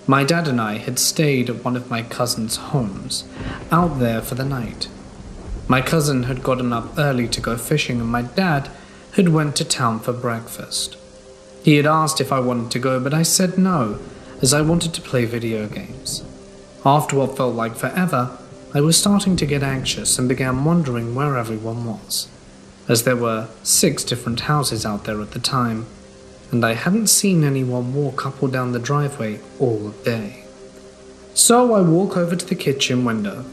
my dad and I had stayed at one of my cousin's homes, out there for the night. My cousin had gotten up early to go fishing and my dad had went to town for breakfast. He had asked if I wanted to go, but I said no, as I wanted to play video games. After what felt like forever, I was starting to get anxious and began wondering where everyone was, as there were 6 different houses out there at the time, and I hadn't seen anyone walk up or down the driveway all day. So I walk over to the kitchen window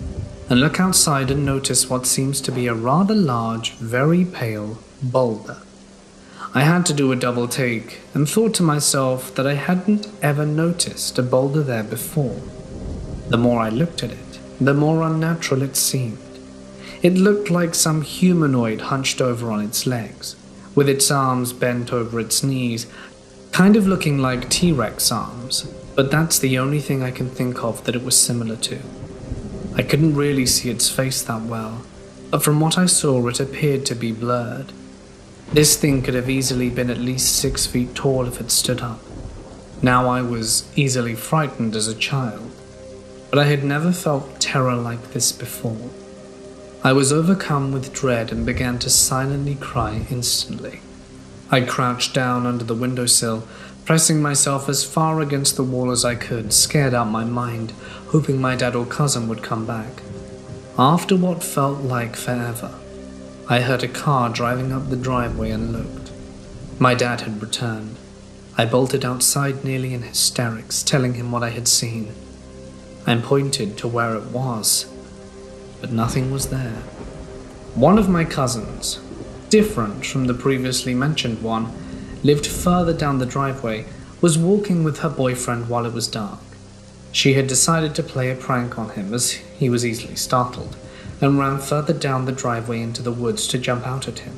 and look outside and notice what seems to be a rather large, very pale boulder. I had to do a double take and thought to myself that I hadn't ever noticed a boulder there before. The more I looked at it, the more unnatural it seemed. It looked like some humanoid hunched over on its legs, with its arms bent over its knees, kind of looking like T-Rex arms, but that's the only thing I can think of that it was similar to. I couldn't really see its face that well, but from what I saw it appeared to be blurred. This thing could have easily been at least 6 feet tall if it stood up. Now I was easily frightened as a child, but I had never felt terror like this before. I was overcome with dread and began to silently cry instantly. I crouched down under the windowsill, pressing myself as far against the wall as I could, scared out my mind, hoping my dad or cousin would come back. After what felt like forever, I heard a car driving up the driveway and looked. My dad had returned. I bolted outside nearly in hysterics, telling him what I had seen. I pointed to where it was, but nothing was there. One of my cousins, different from the previously mentioned one, lived further down the driveway, was walking with her boyfriend while it was dark. She had decided to play a prank on him as he was easily startled, and ran further down the driveway into the woods to jump out at him.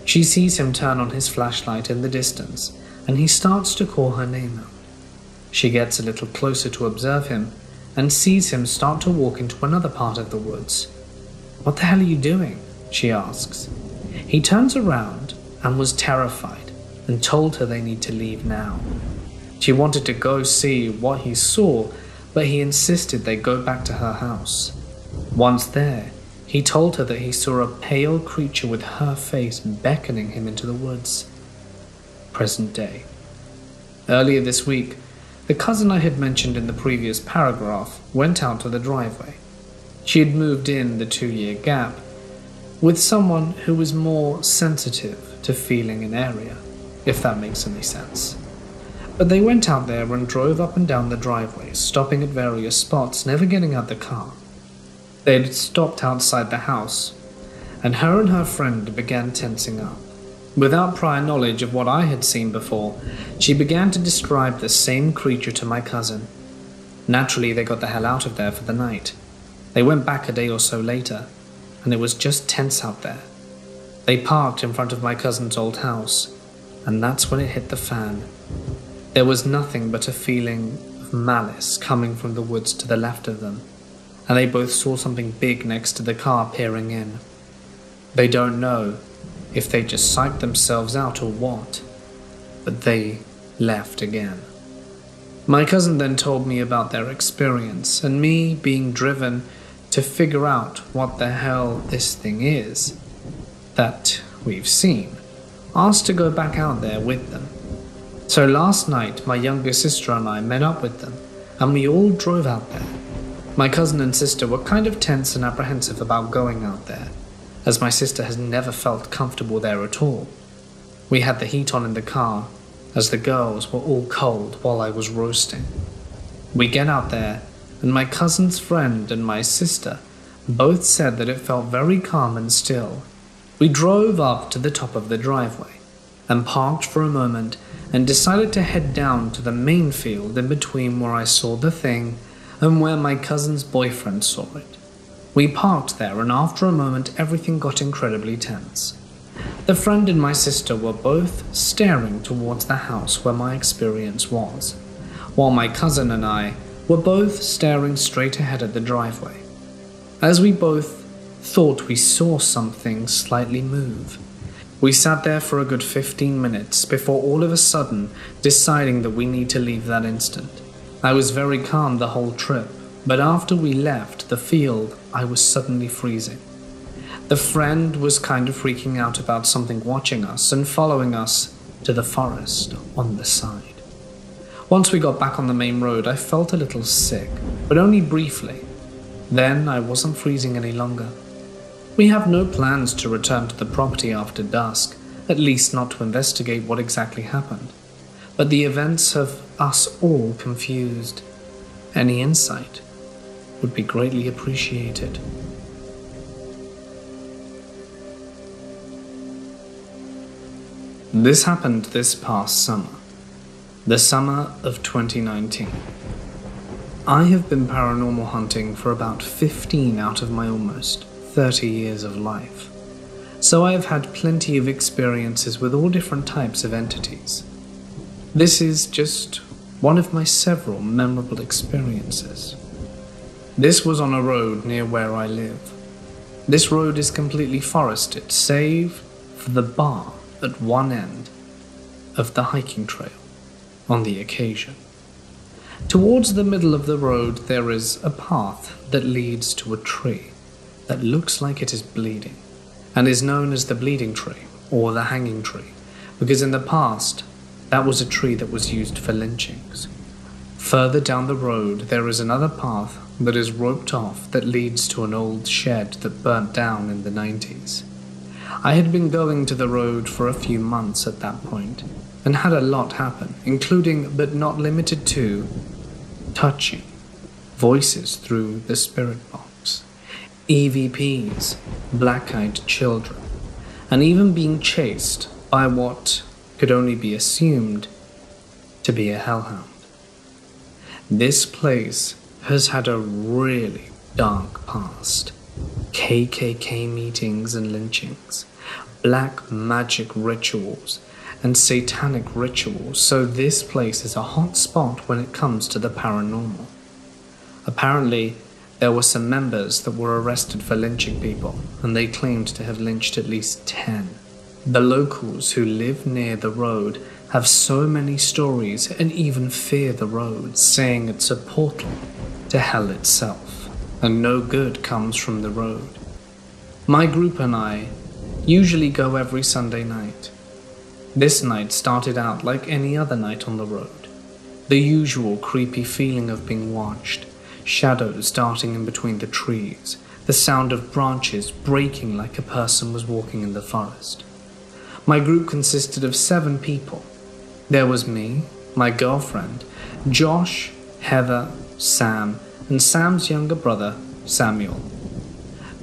She sees him turn on his flashlight in the distance, and he starts to call her name out. She gets a little closer to observe him, and sees him start to walk into another part of the woods. "What the hell are you doing?" she asks. He turns around and was terrified and told her they need to leave now. She wanted to go see what he saw, but he insisted they go back to her house. Once there, He told her that he saw a pale creature with her face beckoning him into the woods. Present day. Earlier this week, the cousin I had mentioned in the previous paragraph went out to the driveway. She had moved in the 2-year gap with someone who was more sensitive to feeling an area, if that makes any sense. But they went out there and drove up and down the driveway, stopping at various spots, never getting out the car. They had stopped outside the house, and her friend began tensing up. Without prior knowledge of what I had seen before, she began to describe the same creature to my cousin. Naturally, they got the hell out of there for the night. They went back a day or so later, and it was just tense out there. They parked in front of my cousin's old house, and that's when it hit the fan. There was nothing but a feeling of malice coming from the woods to the left of them, and they both saw something big next to the car peering in. They don't know if they just psyched themselves out or what, but they left again. My cousin then told me about their experience, and me being driven to figure out what the hell this thing is that we've seen, asked to go back out there with them. So last night, my younger sister and I met up with them, and we all drove out there. My cousin and sister were kind of tense and apprehensive about going out there, as my sister has never felt comfortable there at all. We had the heat on in the car, as the girls were all cold while I was roasting. We get out there, and my cousin's friend and my sister both said that it felt very calm and still. We drove up to the top of the driveway, and parked for a moment, and decided to head down to the main field in between where I saw the thing and where my cousin's boyfriend saw it. We parked there, and after a moment everything got incredibly tense. The friend and my sister were both staring towards the house where my experience was, while my cousin and I were both staring straight ahead at the driveway, as we both thought we saw something slightly move. We sat there for a good 15 minutes before all of a sudden deciding that we need to leave that instant. I was very calm the whole trip, but after we left the field, I was suddenly freezing. The friend was kind of freaking out about something watching us and following us to the forest on the side. Once we got back on the main road, I felt a little sick, but only briefly. Then I wasn't freezing any longer. We have no plans to return to the property after dusk, at least not to investigate what exactly happened. But the events have us all confused. Any insight would be greatly appreciated. This happened this past summer, the summer of 2019. I have been paranormal hunting for about 15 out of my almost 30 years of life, so I have had plenty of experiences with all different types of entities. This is just one of my several memorable experiences. This was on a road near where I live. This road is completely forested, save for the bar at one end of the hiking trail on the occasion. Towards the middle of the road there is a path that leads to a tree that looks like it is bleeding, and is known as the bleeding tree or the hanging tree, because in the past that was a tree that was used for lynchings. Further down the road there is another path that is roped off that leads to an old shed that burnt down in the 90s. I had been going to the road for a few months at that point, and had a lot happen, including but not limited to touching, voices through the spirit box, EVPs, black-eyed children, and even being chased by what could only be assumed to be a hellhound. This place has had a really dark past. KKK meetings and lynchings, black magic rituals, and satanic rituals, so this place is a hot spot when it comes to the paranormal. Apparently, there were some members that were arrested for lynching people, and they claimed to have lynched at least 10. The locals who live near the road have so many stories and even fear the road, saying it's a portal to hell itself, and no good comes from the road. My group and I usually go every Sunday night. This night started out like any other night on the road. The usual creepy feeling of being watched, shadows darting in between the trees, the sound of branches breaking like a person was walking in the forest. My group consisted of 7 people. There was me, my girlfriend, Josh, Heather, Sam, and Sam's younger brother, Samuel.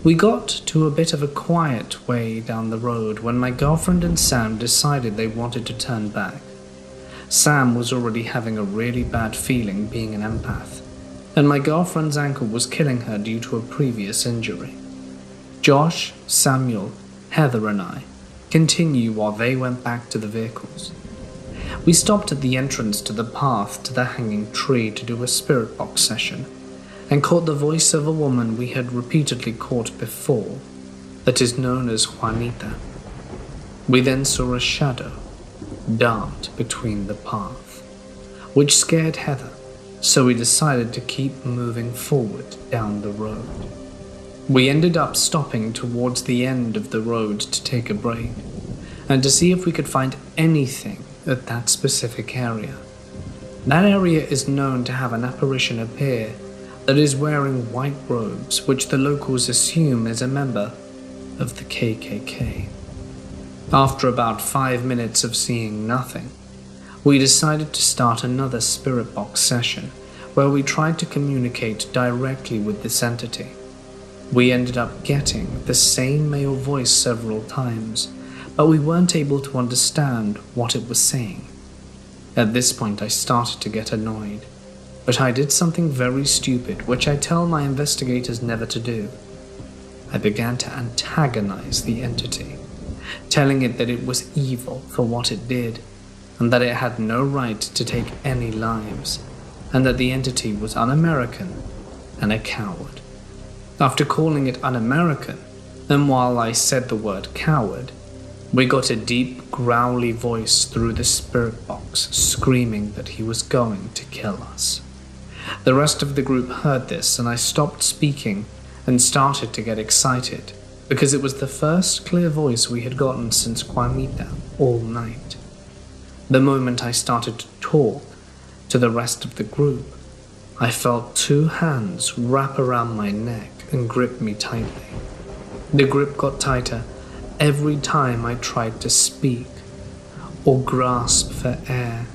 We got to a bit of a quiet way down the road when my girlfriend and Sam decided they wanted to turn back. Sam was already having a really bad feeling being an empath, and my girlfriend's ankle was killing her due to a previous injury. Josh, Samuel, Heather and I continued while they went back to the vehicles. We stopped at the entrance to the path to the hanging tree to do a spirit box session, and caught the voice of a woman we had repeatedly caught before, that is known as Juanita. We then saw a shadow dart between the path, which scared Heather, so we decided to keep moving forward down the road. We ended up stopping towards the end of the road to take a break, and to see if we could find anything at that specific area. That area is known to have an apparition appear that is wearing white robes, which the locals assume is a member of the KKK. After about 5 minutes of seeing nothing, we decided to start another spirit box session where we tried to communicate directly with this entity. We ended up getting the same male voice several times, but we weren't able to understand what it was saying. At this point I started to get annoyed, but I did something very stupid which I tell my investigators never to do. I began to antagonize the entity, telling it that it was evil for what it did, and that it had no right to take any lives, and that the entity was un-American and a coward. After calling it un-American, and while I said the word coward, we got a deep, growly voice through the spirit box screaming that he was going to kill us. The rest of the group heard this, and I stopped speaking and started to get excited, because it was the first clear voice we had gotten since Juanita all night. The moment I started to talk to the rest of the group, I felt 2 hands wrap around my neck and grip me tightly. The grip got tighter every time I tried to speak or grasp for air.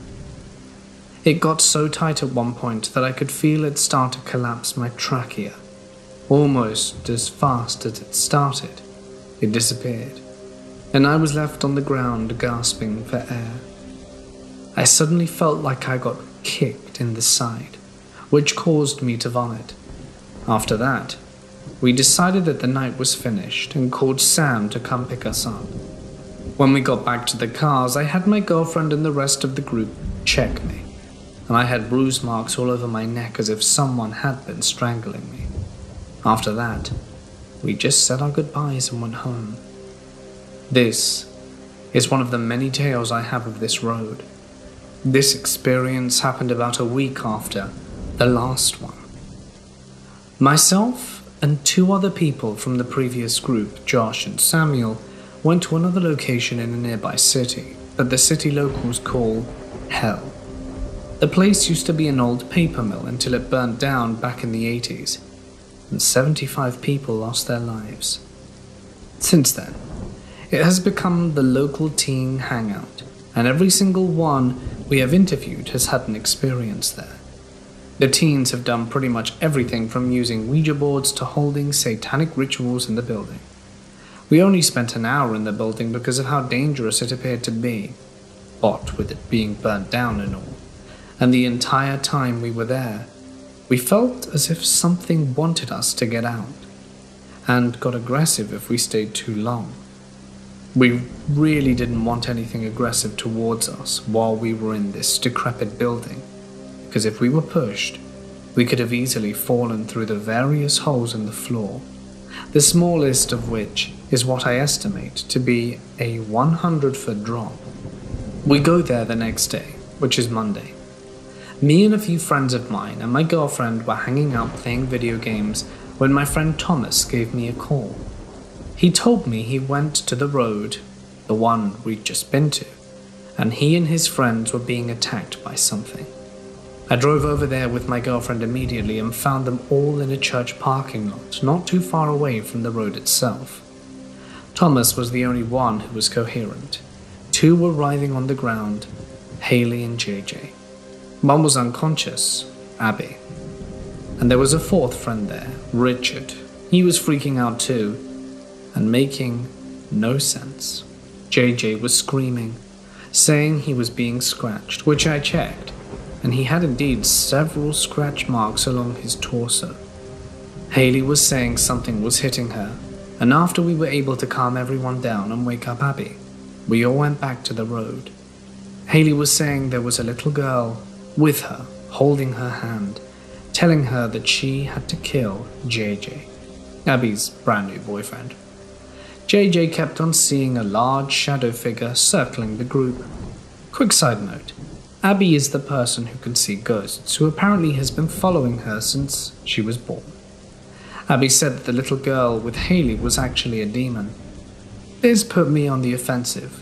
It got so tight at one point that I could feel it start to collapse my trachea. Almost as fast as it started, it disappeared, and I was left on the ground gasping for air. I suddenly felt like I got kicked in the side, which caused me to vomit. After that, we decided that the night was finished and called Sam to come pick us up. When we got back to the cars, I had my girlfriend and the rest of the group check me, and I had bruise marks all over my neck as if someone had been strangling me. After that, we just said our goodbyes and went home. This is one of the many tales I have of this road. This experience happened about a week after the last one. Myself and 2 other people from the previous group, Josh and Samuel, went to another location in a nearby city that the city locals call Hell. The place used to be an old paper mill until it burnt down back in the 80s, and 75 people lost their lives. Since then, it has become the local teen hangout, and every single one we have interviewed has had an experience there. The teens have done pretty much everything from using Ouija boards to holding satanic rituals in the building. We only spent an hour in the building because of how dangerous it appeared to be, what with it being burnt down and all, and the entire time we were there, we felt as if something wanted us to get out, and got aggressive if we stayed too long. We really didn't want anything aggressive towards us while we were in this decrepit building, because if we were pushed, we could have easily fallen through the various holes in the floor, the smallest of which is what I estimate to be a 100-foot drop. We go there the next day, which is Monday. Me and a few friends of mine and my girlfriend were hanging out playing video games when my friend Thomas gave me a call. He told me he went to the road, the one we'd just been to, and he and his friends were being attacked by something. I drove over there with my girlfriend immediately and found them all in a church parking lot not too far away from the road itself. Thomas was the only one who was coherent. 2 were writhing on the ground, Haley and JJ. One was unconscious, Abby. And there was a 4th friend there, Richard. He was freaking out too, and making no sense. JJ was screaming, saying he was being scratched, which I checked, and he had indeed several scratch marks along his torso. Haley was saying something was hitting her, and after we were able to calm everyone down and wake up Abby, we all went back to the road. Haley was saying there was a little girl with her, holding her hand, telling her that she had to kill JJ, Abby's brand new boyfriend. JJ kept on seeing a large shadow figure circling the group. Quick side note, Abby is the person who can see ghosts, who apparently has been following her since she was born. Abby said that the little girl with Haley was actually a demon. This put me on the offensive,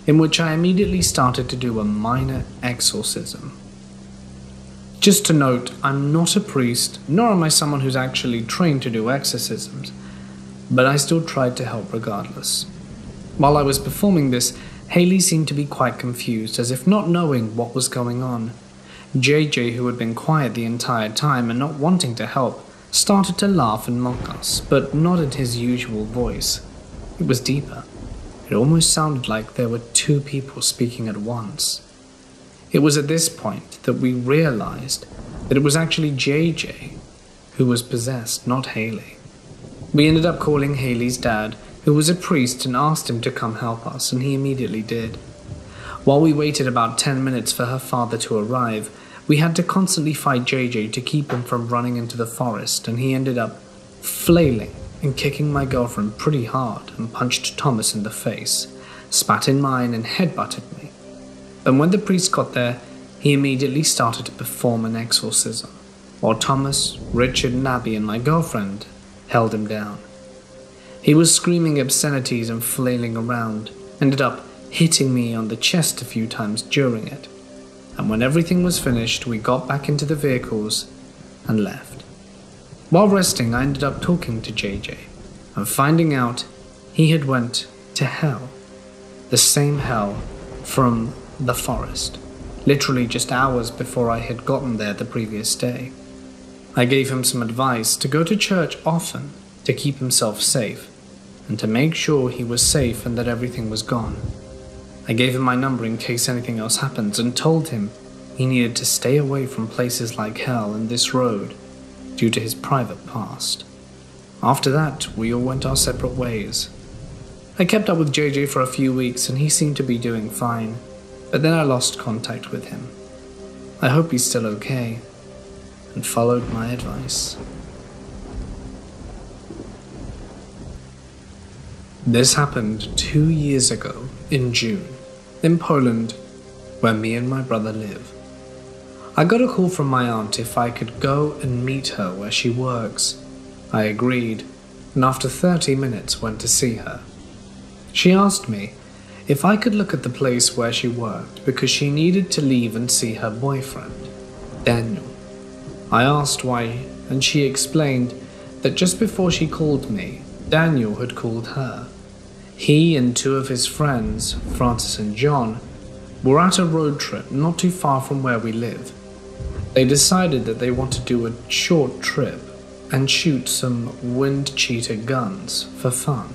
in which I immediately started to do a minor exorcism. Just to note, I'm not a priest, nor am I someone who's actually trained to do exorcisms, but I still tried to help regardless. While I was performing this, Haley seemed to be quite confused, as if not knowing what was going on. JJ, who had been quiet the entire time and not wanting to help, started to laugh and mock us, but not in his usual voice. It was deeper. It almost sounded like there were 2 people speaking at once. It was at this point that we realized that it was actually JJ who was possessed, not Haley. We ended up calling Haley's dad, who was a priest, and asked him to come help us, and he immediately did. While we waited about 10 minutes for her father to arrive, we had to constantly fight JJ to keep him from running into the forest, and he ended up flailing and kicking my girlfriend pretty hard and punched Thomas in the face, spat in mine and headbutted me. And when the priest got there, he immediately started to perform an exorcism, while Thomas, Richard, and Abby and my girlfriend held him down. He was screaming obscenities and flailing around, ended up hitting me on the chest a few times during it. And when everything was finished, we got back into the vehicles and left. While resting, I ended up talking to JJ and finding out he had went to hell, the same hell from the forest, literally just hours before I had gotten there the previous day. I gave him some advice to go to church often to keep himself safe, and to make sure he was safe and that everything was gone. I gave him my number in case anything else happens, and told him he needed to stay away from places like hell and this road due to his private past. After that, we all went our separate ways. I kept up with JJ for a few weeks and he seemed to be doing fine, but then I lost contact with him. I hope he's still okay, and followed my advice. This happened 2 years ago in June, in Poland, where me and my brother live. I got a call from my aunt if I could go and meet her where she works. I agreed, and after 30 minutes went to see her. She asked me if I could look at the place where she worked because she needed to leave and see her boyfriend, Daniel. I asked why, and she explained that just before she called me, Daniel had called her. He and 2 of his friends, Francis and John, were at a road trip not too far from where we live. They decided that they want to do a short trip and shoot some wind cheater guns for fun.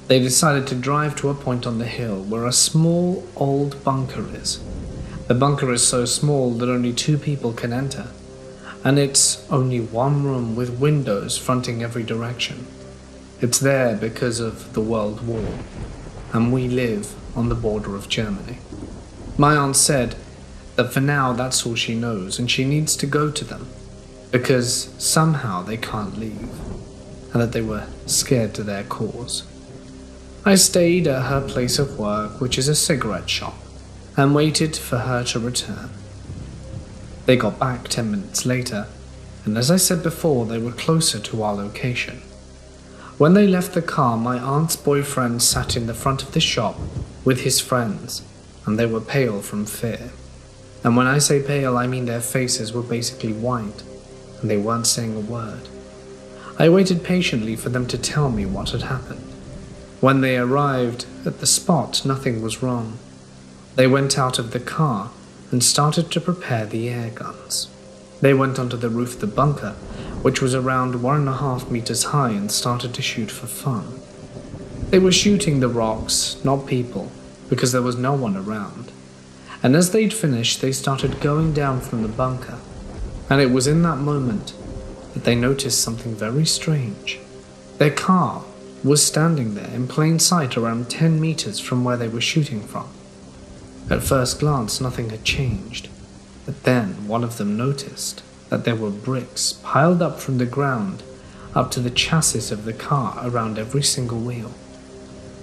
They decided to drive to a point on the hill where a small old bunker is. The bunker is so small that only 2 people can enter, and it's only one room with windows fronting every direction. It's there because of the World War, and we live on the border of Germany. My aunt said that for now that's all she knows, and she needs to go to them because somehow they can't leave, and that they were scared to their cause. I stayed at her place of work, which is a cigarette shop, and waited for her to return. They got back 10 minutes later, and as I said before, they were closer to our location. When they left the car, my aunt's boyfriend sat in the front of the shop with his friends, and they were pale from fear. And when I say pale, I mean their faces were basically white, and they weren't saying a word. I waited patiently for them to tell me what had happened. When they arrived at the spot, nothing was wrong. They went out of the car and started to prepare the air guns. They went onto the roof of the bunker, which was around 1.5 meters high, and started to shoot for fun. They were shooting the rocks, not people, because there was no one around. And as they'd finished, they started going down from the bunker. And it was in that moment that they noticed something very strange. Their car was standing there in plain sight around 10 meters from where they were shooting from. At first glance, nothing had changed. But then one of them noticed that there were bricks piled up from the ground up to the chassis of the car around every single wheel.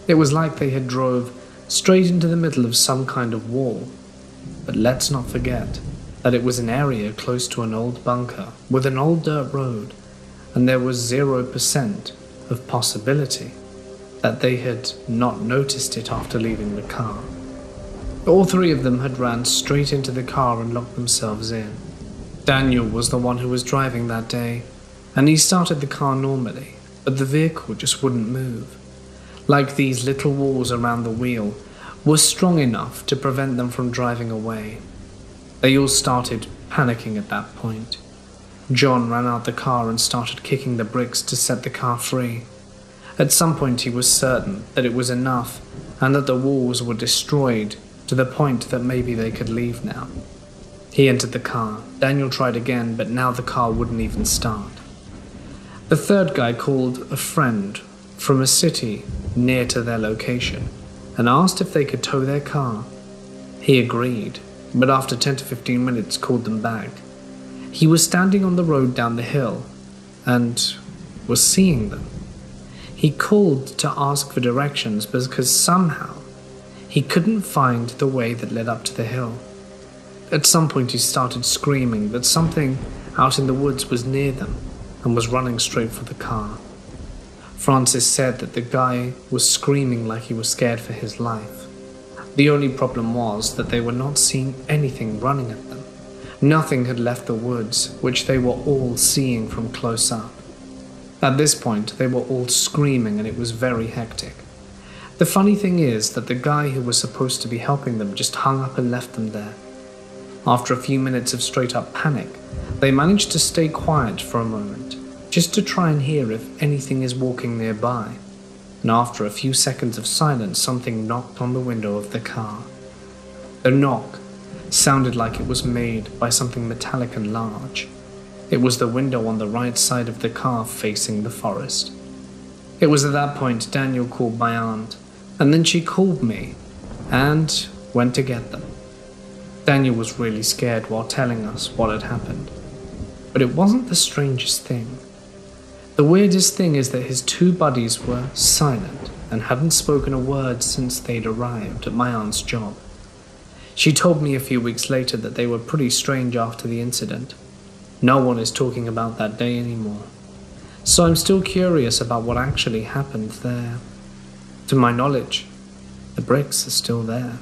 It was like they had drove straight into the middle of some kind of wall. But let's not forget that it was an area close to an old bunker with an old dirt road, and there was 0% of possibility that they had not noticed it after leaving the car. All three of them had ran straight into the car and locked themselves in. Daniel was the one who was driving that day, and he started the car normally, but the vehicle just wouldn't move. Like these little walls around the wheel were strong enough to prevent them from driving away. They all started panicking at that point. John ran out the car and started kicking the bricks to set the car free. At some point he was certain that it was enough and that the walls were destroyed to the point that maybe they could leave now. He entered the car. Daniel tried again, but now the car wouldn't even start. The third guy called a friend from a city near to their location and asked if they could tow their car. He agreed, but after 10 to 15 minutes called them back. He was standing on the road down the hill and was seeing them. He called to ask for directions because somehow he couldn't find the way that led up to the hill. At some point he started screaming that something out in the woods was near them and was running straight for the car. Francis said that the guy was screaming like he was scared for his life. The only problem was that they were not seeing anything running at them. Nothing had left the woods, which they were all seeing from close up. At this point, they were all screaming and it was very hectic. The funny thing is that the guy who was supposed to be helping them just hung up and left them there. After a few minutes of straight-up panic, they managed to stay quiet for a moment, just to try and hear if anything is walking nearby. And after a few seconds of silence, something knocked on the window of the car. The knock sounded like it was made by something metallic and large. It was the window on the right side of the car facing the forest. It was at that point Daniel called my aunt, and then she called me and went to get them. Daniel was really scared while telling us what had happened. But it wasn't the strangest thing. The weirdest thing is that his two buddies were silent and hadn't spoken a word since they'd arrived at my aunt's job. She told me a few weeks later that they were pretty strange after the incident. No one is talking about that day anymore. So I'm still curious about what actually happened there. To my knowledge, the bricks are still there.